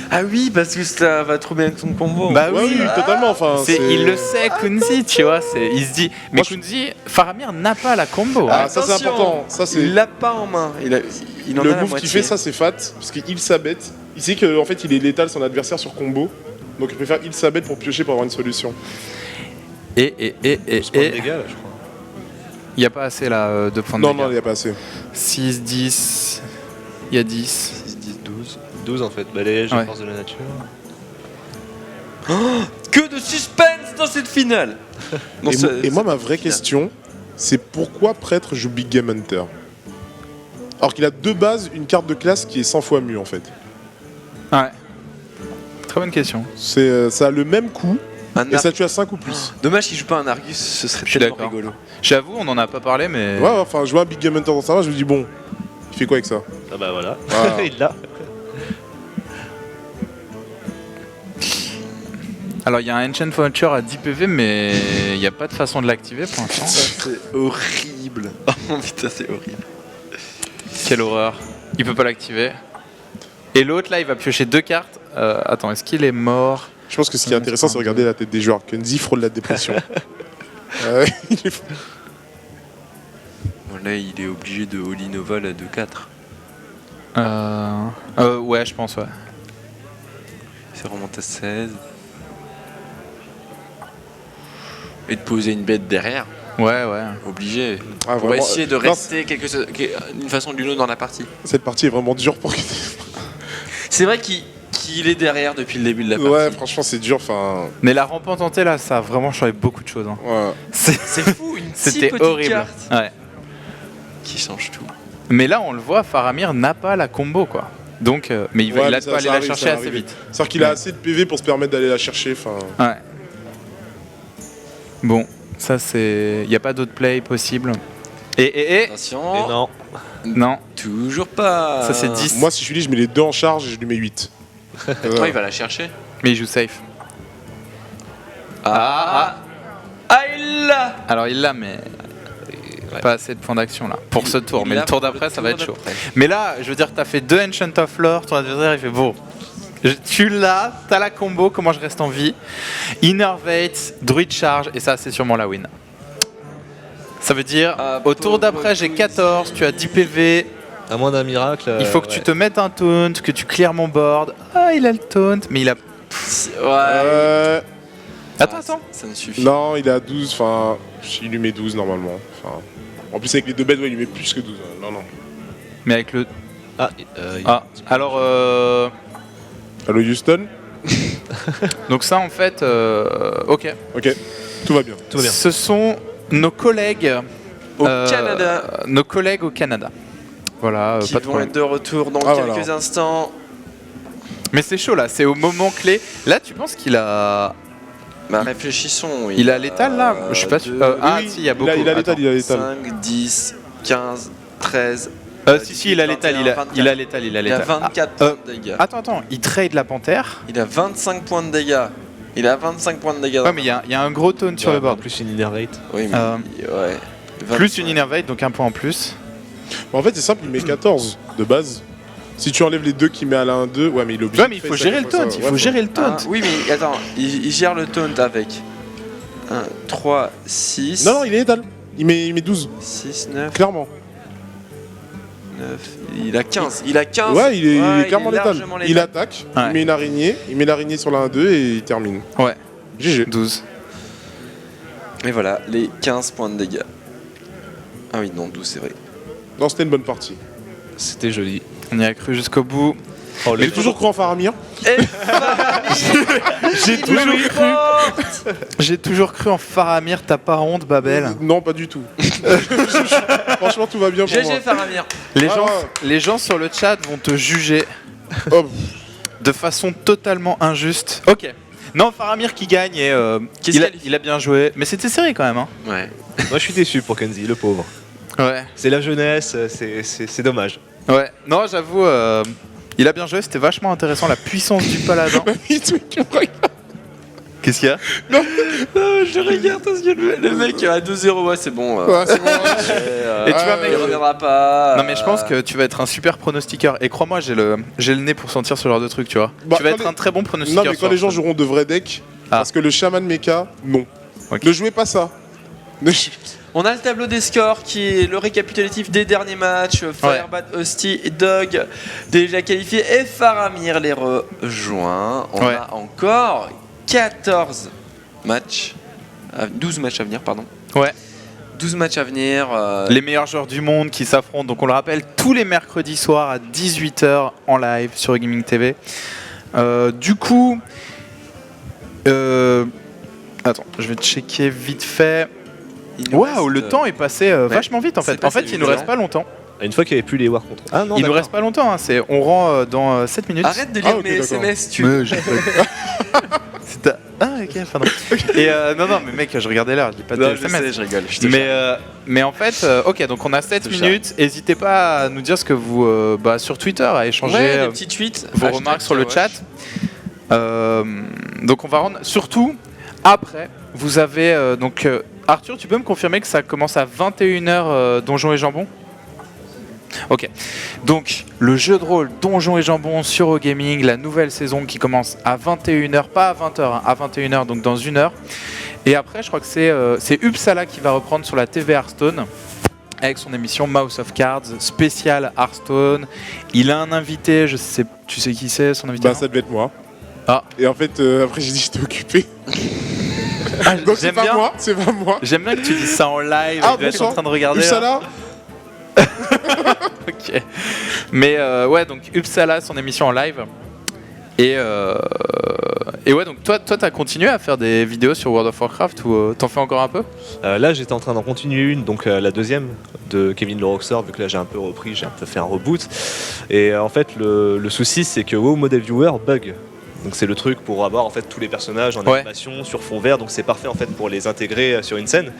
Ah oui, parce que ça va trop bien avec son combo. Bah Ouais, oui, totalement. Enfin, il le sait, Kunzi, tu vois. Il se dit. Mais Moi, Kunzi, Faramir n'a pas la combo. Ah, hein. ça c'est Attention. important. Ça c'est Il l'a pas en main. Il en a le la move moitié. qu'il fait. Ça c'est fat parce qu'il heal sa bête. Il sait qu'en fait il est létal son adversaire sur combo. Donc il préfère heal sa bête pour piocher pour avoir une solution. Et Je prends le dégât, là, je crois. il n'y a pas assez là de points de Non, dégâts. non, il n'y a pas assez. 6, 10. Il y a 10. 6, 10, 12. 12 en fait, balayage Ouais. et force de la nature. Que de suspense dans cette finale. Non, Et moi, ma vraie question, c'est pourquoi Prêtre joue Big Game Hunter? Alors qu'il a de base une carte de classe qui est 100 fois mieux en fait. Ouais. Très bonne question. Ça a le même coût Un et ça tue à 5 ou plus. Dommage qu'il joue pas un Argus, ce serait Je suis tellement d'accord. rigolo. J'avoue, on n'en a pas parlé, mais. Ouais, enfin, je vois un Big Game Hunter dans sa main, je me dis bon, il fait quoi avec ça? Ah bah voilà, Voilà. il l'a. Alors, il y a un Enchant Vulture à 10 PV, mais il n'y a pas de façon de l'activer pour l'instant. C'est horrible. Oh putain, c'est horrible. Quelle horreur. Il peut pas l'activer. Et l'autre, là, il va piocher 2 cartes. Attends, est-ce qu'il est mort? Je pense que ce qui est intéressant, c'est de regarder la tête des joueurs. Kunzi frôle la dépression. Il est fou. Bon, là, il est obligé de Holy Nova la 2-4. Ouais, je pense, ouais. Ça remonte à 16. Et de poser une bête derrière, Ouais, ouais. obligé. Ah, Pour vraiment, essayer de non, rester d'une façon ou d'une autre dans la partie. Cette partie est vraiment dure pour. C'est vrai qu'il est derrière depuis le début de la partie. Ouais, franchement, c'est dur. Enfin, Mais la rampante hantée, là, ça a vraiment changé beaucoup de choses. Hein. ouais. C'est- C'est fou, une si C'était petite horrible. carte Ouais. qui change tout. Mais là, on le voit, Faramir n'a pas la combo, quoi. Donc, mais il va Ouais, il mais a ça- pas aller ça la arrive, chercher ça assez arrive. vite. C'est-à-dire qu'il a assez de PV pour se permettre d'aller la chercher. Enfin, Ouais. Bon, Ça, c'est. Il n'y a pas d'autre play possible. Et. Attention. Et non. Non, Toujours pas. ça c'est 10. Moi, si je suis lui, je mets les deux en charge et je lui mets 8. Ouais, il va la chercher. Mais il joue safe. Il l'a. Alors il l'a, mais. Pas assez de points d'action là pour ce tour. Il Mais le l'a tour pour d'après, ça va être chaud. d'après. Mais là, je veux dire, t'as fait 2 Ancient of Lore, ton adversaire il fait bon. Tu l'as, t'as la combo, comment je reste en vie. Innervate, Druid Charge, et ça c'est sûrement la win. Ça veut dire, au tour d'après j'ai 14, tu as 10 PV, À moins d'un miracle. il faut que tu te mettes un taunt, que tu clears mon board. Ah, il a le taunt, mais il a... Ouais. Attends. Ça ne suffit. Non, il est à 12, enfin, il lui met 12 normalement. Enfin, en plus, avec les deux bêtes, ouais, il lui met plus que 12. Non. Mais avec le... Ah, alors... Allo Houston. Donc ça en fait... ok. Ok, tout va bien. tout va bien. Ce sont nos collègues... Au Canada. Nos collègues au Canada. Voilà, Qui pas de vont problème. être de retour dans Ah, quelques voilà. instants. Mais c'est chaud là, c'est au moment clé. Là, tu penses qu'il a... Bah réfléchissons. Il a l'étal là Je suis pas sûr. Ah Oui, si, il y a beaucoup. Il a l'étal, il a l'étal. 5, 10, 15, 13. Si, il a l'étal, il a 24. l'étal, il a Il a l'étal. 24 points de dégâts. Attends, il trade la panthère. Il a 25 points de dégâts. Il a 25 points de dégâts. Ouais, mais il y a un gros taunt sur le board. Plus une Innervate. Oui, mais ouais. Plus une Innervate, donc un point en plus. En fait, c'est simple, il met 14 de base. Si tu enlèves les deux qu'il met à la 1-2, ouais, mais il est obligé. Ouais, mais il faut gérer le taunt, il faut gérer le taunt. Oui, mais attends, il gère le taunt avec 1, 3, 6. Non, il est létal. Il met 12, 6, 9, clairement. 9. Il a 15. Il a 15. Ouais, il est clairement létal. largement Il attaque, Ouais. il met une araignée, il met l'araignée sur la 1-2 et il termine. Ouais, GG. 12. Et voilà, les 15 points de dégâts. Ah oui, non, 12, c'est vrai. Non, c'était une bonne partie. C'était joli. On y a cru jusqu'au bout. Oh, J'ai toujours cru en Faramir. J'ai toujours cru en Faramir, t'as pas honte, Babel. Non, pas du tout. Franchement, tout va bien pour moi. GG Faramir. Les gens sur le chat vont te juger Oh, de façon totalement injuste. Ok. Non, Faramir qui gagne et il a bien joué. Mais c'était serré quand même. Hein. Ouais. Moi je suis déçu pour Kenzie, le pauvre. Ouais. C'est la jeunesse, c'est dommage. Ouais. Non, j'avoue, il a bien joué. C'était vachement intéressant. La puissance du paladin. Qu'est-ce qu'il y a? Je regarde parce que le mec à 2-0, ouais, c'est bon. ouais, c'est bon. Et tu vois, mec, Il reviendra pas. non mais je pense que tu vas être un super pronostiqueur. Et crois-moi, j'ai le nez pour sentir ce genre de truc, tu vois. Bah, tu vas quand être un très bon pronostiqueur. Non, mais quand sur les gens Hearthstone. joueront de vrais decks, parce que le Shaman Mecha, non. Ok. Ne jouez pas ça. On a le tableau des scores qui est le récapitulatif des derniers matchs. Firebat, Hostie et Dog déjà qualifiés et Faramir les rejoint. On a encore 14 matchs, 12 matchs à venir, pardon. Ouais. 12 matchs à venir. Les meilleurs joueurs du monde qui s'affrontent. Donc on le rappelle, tous les mercredis soirs à 18h en live sur Gaming TV. Du coup, attends, je vais checker vite fait. Waouh, le temps est passé vachement vite en fait. En fait, il nous reste pas longtemps. Une fois qu'il n'y avait plus les War Control. Ah non, Il nous d'accord. reste pas longtemps. Hein. On rend dans 7 minutes. Arrête de lire ok, mes d'accord. SMS, tu. Ah ok, pardon. Et non, mais mec, je regardais l'heure, je dis pas de Non, je SMS. sais, je rigole. Je te charme. Mais en fait, ok, donc on a 7 te minutes. N'hésitez pas à nous dire ce que vous, sur Twitter, à échanger Ouais, des petits tweets. vos Hashtag remarques sur le Kawash. chat. Donc on va rendre. Surtout, après, vous avez. Donc Arthur, tu peux me confirmer que ça commence à 21h Donjons et Jambon? Ok, donc le jeu de rôle Donjons et Jambon sur OGaming, la nouvelle saison qui commence à 21h, pas à 20h, hein, à 21h, donc dans 1 heure. Et après, je crois que c'est Uppsala qui va reprendre sur la TV Hearthstone avec son émission Mouse of Cards, spécial Hearthstone. Il a un invité, tu sais qui c'est son invité? Bah, ça devait être moi. Ah. Et en fait, après, j'ai dit j'étais occupé. Donc, c'est j'aime pas bien. moi, c'est pas moi. J'aime bien que tu dises ça en live, Ah, il doit être en bonsoir. train de regarder. là. Uppsala. Ok. Mais ouais, donc Uppsala, son émission en live. Et ouais, donc toi t'as continué à faire des vidéos sur World of Warcraft ou t'en fais encore un peu? Là, j'étais en train d'en continuer une, donc la deuxième de Kevin le Rockstar, vu que là j'ai un peu repris, j'ai un peu fait un reboot. Et en fait, le souci, c'est que WoW Model Viewer bug. Donc c'est le truc pour avoir en fait tous les personnages en Ouais. animation sur fond vert, donc c'est parfait en fait pour les intégrer sur une scène.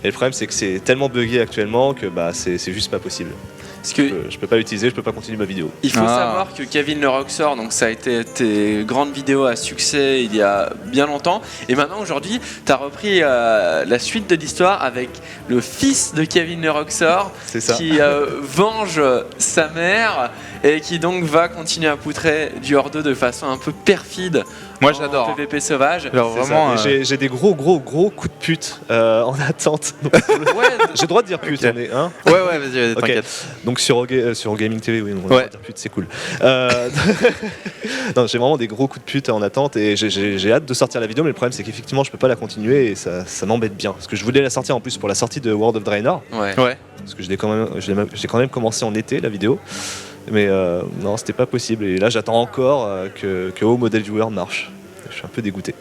Et le problème c'est que c'est tellement buggé actuellement que bah c'est juste pas possible. Parce que Je peux pas l'utiliser, je peux pas continuer ma vidéo. il faut Ah. savoir que Kevin le Rockstar, donc ça a été tes grandes vidéos à succès il y a bien longtemps, et maintenant aujourd'hui, tu as repris la suite de l'histoire avec le fils de Kevin le Rockstar C'est ça. qui venge sa mère et qui donc va continuer à poutrer du hors 2 de façon un peu perfide. Moi, en j'adore. PVP sauvage. Alors C'est vraiment, ça. Et j'ai des gros coups de pute en attente. Donc, Ouais, j'ai le droit de dire pute, Ok. on est hein. ouais, vas-y, Ok. t'inquiète. Donc sur Gaming TV, oui, on a le droit de dire pute, c'est cool. Non, j'ai vraiment des gros coups de pute en attente et j'ai hâte de sortir la vidéo, mais le problème c'est qu'effectivement je peux pas la continuer et ça m'embête bien. Parce que je voulais la sortir en plus pour la sortie de World of Draenor, ouais. Ouais. parce que j'ai quand même commencé en été la vidéo. Mais non, c'était pas possible. Et là, j'attends encore que WoW Model Viewer marche. Je suis un peu dégoûté.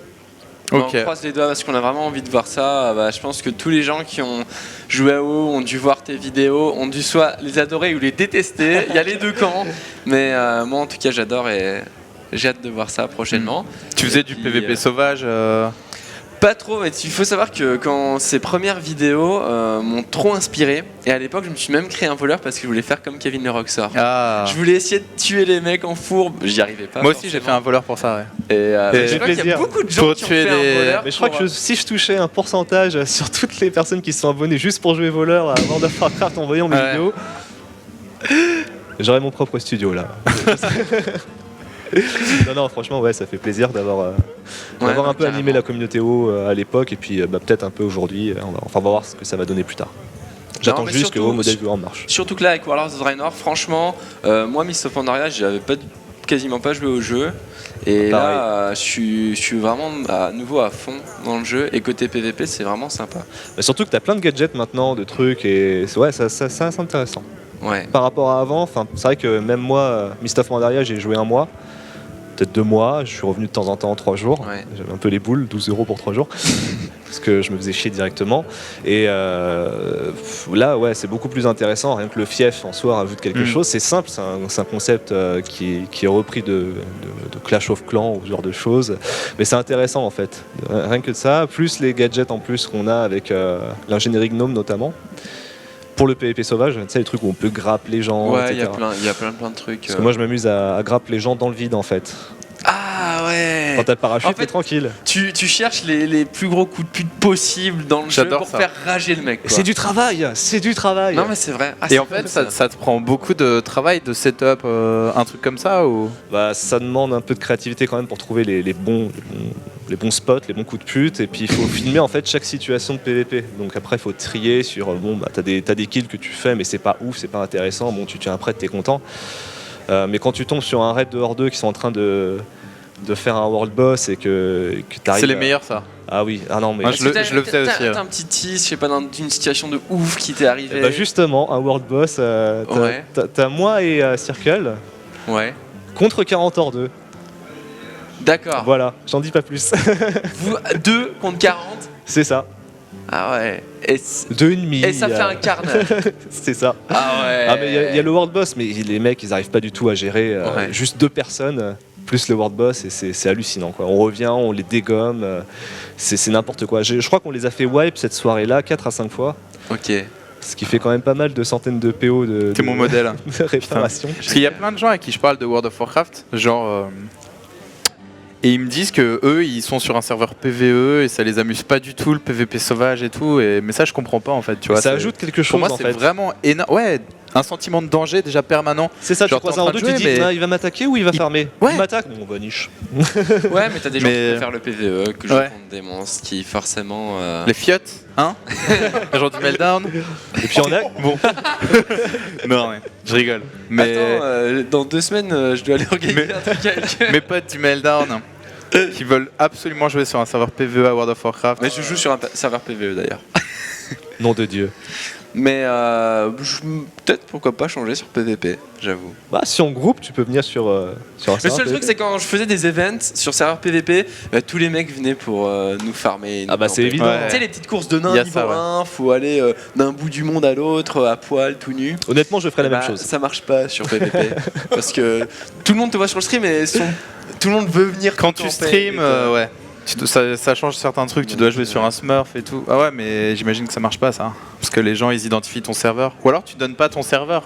Ok. On croise les doigts parce qu'on a vraiment envie de voir ça. Bah, je pense que tous les gens qui ont joué à WoW ont dû voir tes vidéos, ont dû soit les adorer ou les détester. Il y a les deux camps. Mais moi, en tout cas, j'adore et j'ai hâte de voir ça prochainement. Tu faisais Et du puis, PVP sauvage. Pas trop, mais il faut savoir que quand ces premières vidéos m'ont trop inspiré, et à l'époque je me suis même créé un voleur parce que je voulais faire comme Kevin le Rockstar. Ah. Je voulais essayer de tuer les mecs en fourbe, j'y arrivais pas. Moi aussi, j'ai fait un voleur pour ça. Ouais. Et Et je crois qu'il y a plaisir. beaucoup de gens Pour qui ont tuer fait un des- voleur. Mais je crois pour, que si je touchais un pourcentage sur toutes les personnes qui se sont abonnées juste pour jouer voleur à World of Warcraft en voyant mes Ouais. vidéos, j'aurais mon propre studio là. Non, franchement, ouais, ça fait plaisir d'avoir Ouais, un peu carrément. animé la communauté WoW à l'époque et puis peut-être un peu aujourd'hui. On va voir ce que ça va donner plus tard. J'attends mais juste que surtout- WoW Model Viewer marche. Surtout que là avec Warlords of Draenor, franchement, moi Mists of Pandaria, j'avais quasiment pas joué au jeu. Et Pareil. là, je suis vraiment à nouveau à fond dans le jeu. Et côté PVP, c'est vraiment sympa. Mais surtout que t'as plein de gadgets maintenant, de trucs et ouais, ça c'est intéressant. Ouais. Par rapport à avant, c'est vrai que même moi, Mist of Pandaria, j'ai joué un mois, peut-être 2 mois, je suis revenu de temps en temps 3 jours. Ouais. J'avais un peu les boules, 12 € pour 3 jours, parce que je me faisais chier directement. Et là, ouais, c'est beaucoup plus intéressant, rien que le fief en soi rajoute quelque chose. C'est simple, c'est un concept qui est repris de Clash of Clans ou ce genre de choses. Mais c'est intéressant en fait, rien que de ça, plus les gadgets en plus qu'on a avec l'ingénierie Gnome notamment. Pour le PvP sauvage, tu sais, les trucs où on peut grapper les gens, Ouais, il y etc. a plein de trucs. Parce que moi, je m'amuse à grapper les gens dans le vide en fait. Ah ouais. Quand t'as le parachute, En fait, t'es tranquille. Tu cherches les plus gros coups de pute possibles dans le jeu J'adore pour ça. faire rager le mec. Quoi. C'est du travail, c'est du travail. Non mais c'est vrai. Ah, Et c'est en cool, fait, ça te prend beaucoup de travail, de setup, un truc comme ça ou Bah, ça demande un peu de créativité quand même pour trouver les bons spots, les bons coups de pute. Et puis il faut filmer en fait chaque situation de PVP. Donc après, il faut trier sur bon, bah, t'as des kills que tu fais, mais c'est pas ouf, c'est pas intéressant. Bon, tu tiens après, t'es content. Mais quand tu tombes sur un raid de hors 2 qui sont en train de faire un world boss et que t'arrives. c'est les meilleurs ça. Ah oui, ah non, mais. Moi, Est-ce que je le faisais aussi, T'as un petit tease, je sais pas, d'une situation de ouf qui t'est arrivé. Bah justement, un world boss, Ouais. t'as moi et Circle Ouais. contre 40 hors 2. D'accord. Voilà, j'en dis pas plus. Vous 2 contre 40. C'est ça. Ah ouais. Et, 2,5. et ça fait un carnage. C'est ça. Ah ouais. Ah mais il y a le world boss, mais les mecs ils arrivent pas du tout à gérer Ouais. juste 2 personnes plus le world boss et c'est hallucinant quoi. On revient, on les dégomme, c'est n'importe quoi. Je crois qu'on les a fait wipe cette soirée-là 4 à 5 fois, Ok. ce qui fait quand même pas mal de centaines de PO T'es mon modèle. de réparation. Parce qu'il y a plein de gens à qui je parle de World of Warcraft, genre. Et ils me disent que eux, ils sont sur un serveur PVE et ça les amuse pas du tout le PVP sauvage et tout. Mais ça, je comprends pas en fait. Tu vois, Ça c'est- ajoute quelque Pour chose moi, en c'est fait. vraiment énorme. Ouais, un sentiment de danger déjà permanent. C'est ça, tu Genre, croises t'es un en hors train 2, de tu dis jouer, mais- ah, il va m'attaquer ou il va farmer Ouais. Il m'attaque, bon bah niche. Ouais, mais t'as des gens qui Mais- préfèrent le PVE que je Ouais. contre des monstres qui forcément. Les fiottes, hein Genre du meltdown. Et puis on a Bon. Non, ouais, je rigole. Mais Attends, dans 2 semaines, je dois aller organiser un truc avec eux. mes potes du meltdown qui veulent absolument jouer sur un serveur PVE à World of Warcraft. Mais je joue sur un serveur PVE d'ailleurs. nom de Dieu. Mais peut-être pourquoi pas changer sur PvP, j'avoue. Bah, si on groupe, tu peux venir sur un Le serveur seul truc, PvP. c'est quand je faisais des events sur serveur PvP, tous les mecs venaient pour nous farmer. et Ah nous bah, c'est camper. évident. Ouais. Tu sais, les petites courses de nains Il y a niveau ça, ouais. 1, faut aller d'un bout du monde à l'autre, à poil, tout nu. Honnêtement, je ferais la Bah, même chose. Ça marche pas sur PvP. Parce que tout le monde te voit sur le stream et tout le monde veut venir Quand te tu camper, streams, et te- ouais. Ça change certains trucs, tu dois jouer sur un Smurf et tout. Ah ouais, mais j'imagine que ça marche pas ça. Parce que les gens ils identifient ton serveur. Ou alors tu donnes pas ton serveur.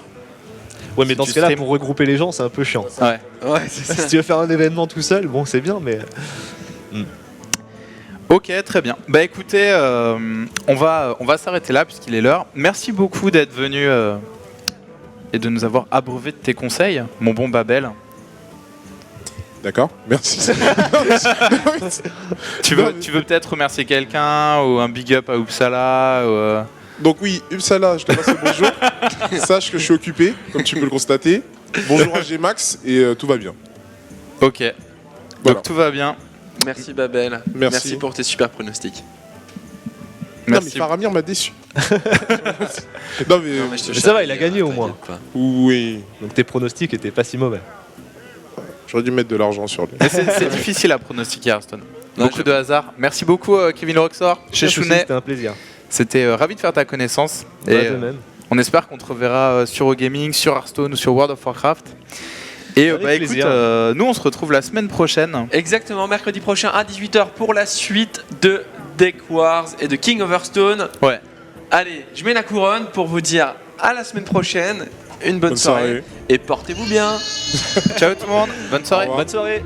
Ouais, mais si dans tu ce cas-là, stream- pour regrouper les gens, c'est un peu chiant. Ouais. Ouais, c'est ça. Si tu veux faire un événement tout seul, bon, c'est bien, mais. Ok, très bien. Bah écoutez, on va s'arrêter là puisqu'il est l'heure. Merci beaucoup d'être venu et de nous avoir abreuvé de tes conseils, mon bon Babel. D'accord, merci. Tu veux peut-être remercier quelqu'un ou un big up à Uppsala ou, Donc oui, Uppsala, je te passe le bonjour. Sache que je suis occupé, comme tu peux le constater. Bonjour à Gmax et tout va bien. Ok. Voilà. Donc tout va bien. Merci Babel. Merci. pour tes super pronostics. Non mais Merci. Faramir m'a déçu. Non mais, Non, mais je te Mais ça va, charrie, il a gagné, au t'inquiète moins. pas. oui, Donc tes pronostics étaient pas si mauvais. j'aurais dû mettre de l'argent sur lui. Mais c'est difficile à pronostiquer Hearthstone. Non, Beaucoup de hasard. Merci beaucoup Kevin Roxor, chez Merci, Chounet. C'était un plaisir. C'était ravi de faire ta connaissance. Bah, Et de même. on espère qu'on te reverra sur Eurogaming, sur Hearthstone ou sur World of Warcraft. Et Avec bah écoute, plaisir. nous on se retrouve la semaine prochaine. Exactement, mercredi prochain à 18h pour la suite de Deck Wars et de King of Hearthstone. Ouais. Allez, je mets la couronne pour vous dire à la semaine prochaine. Une bonne soirée. Et portez-vous bien. Ciao tout le monde. Bonne soirée. Au revoir. Bonne soirée.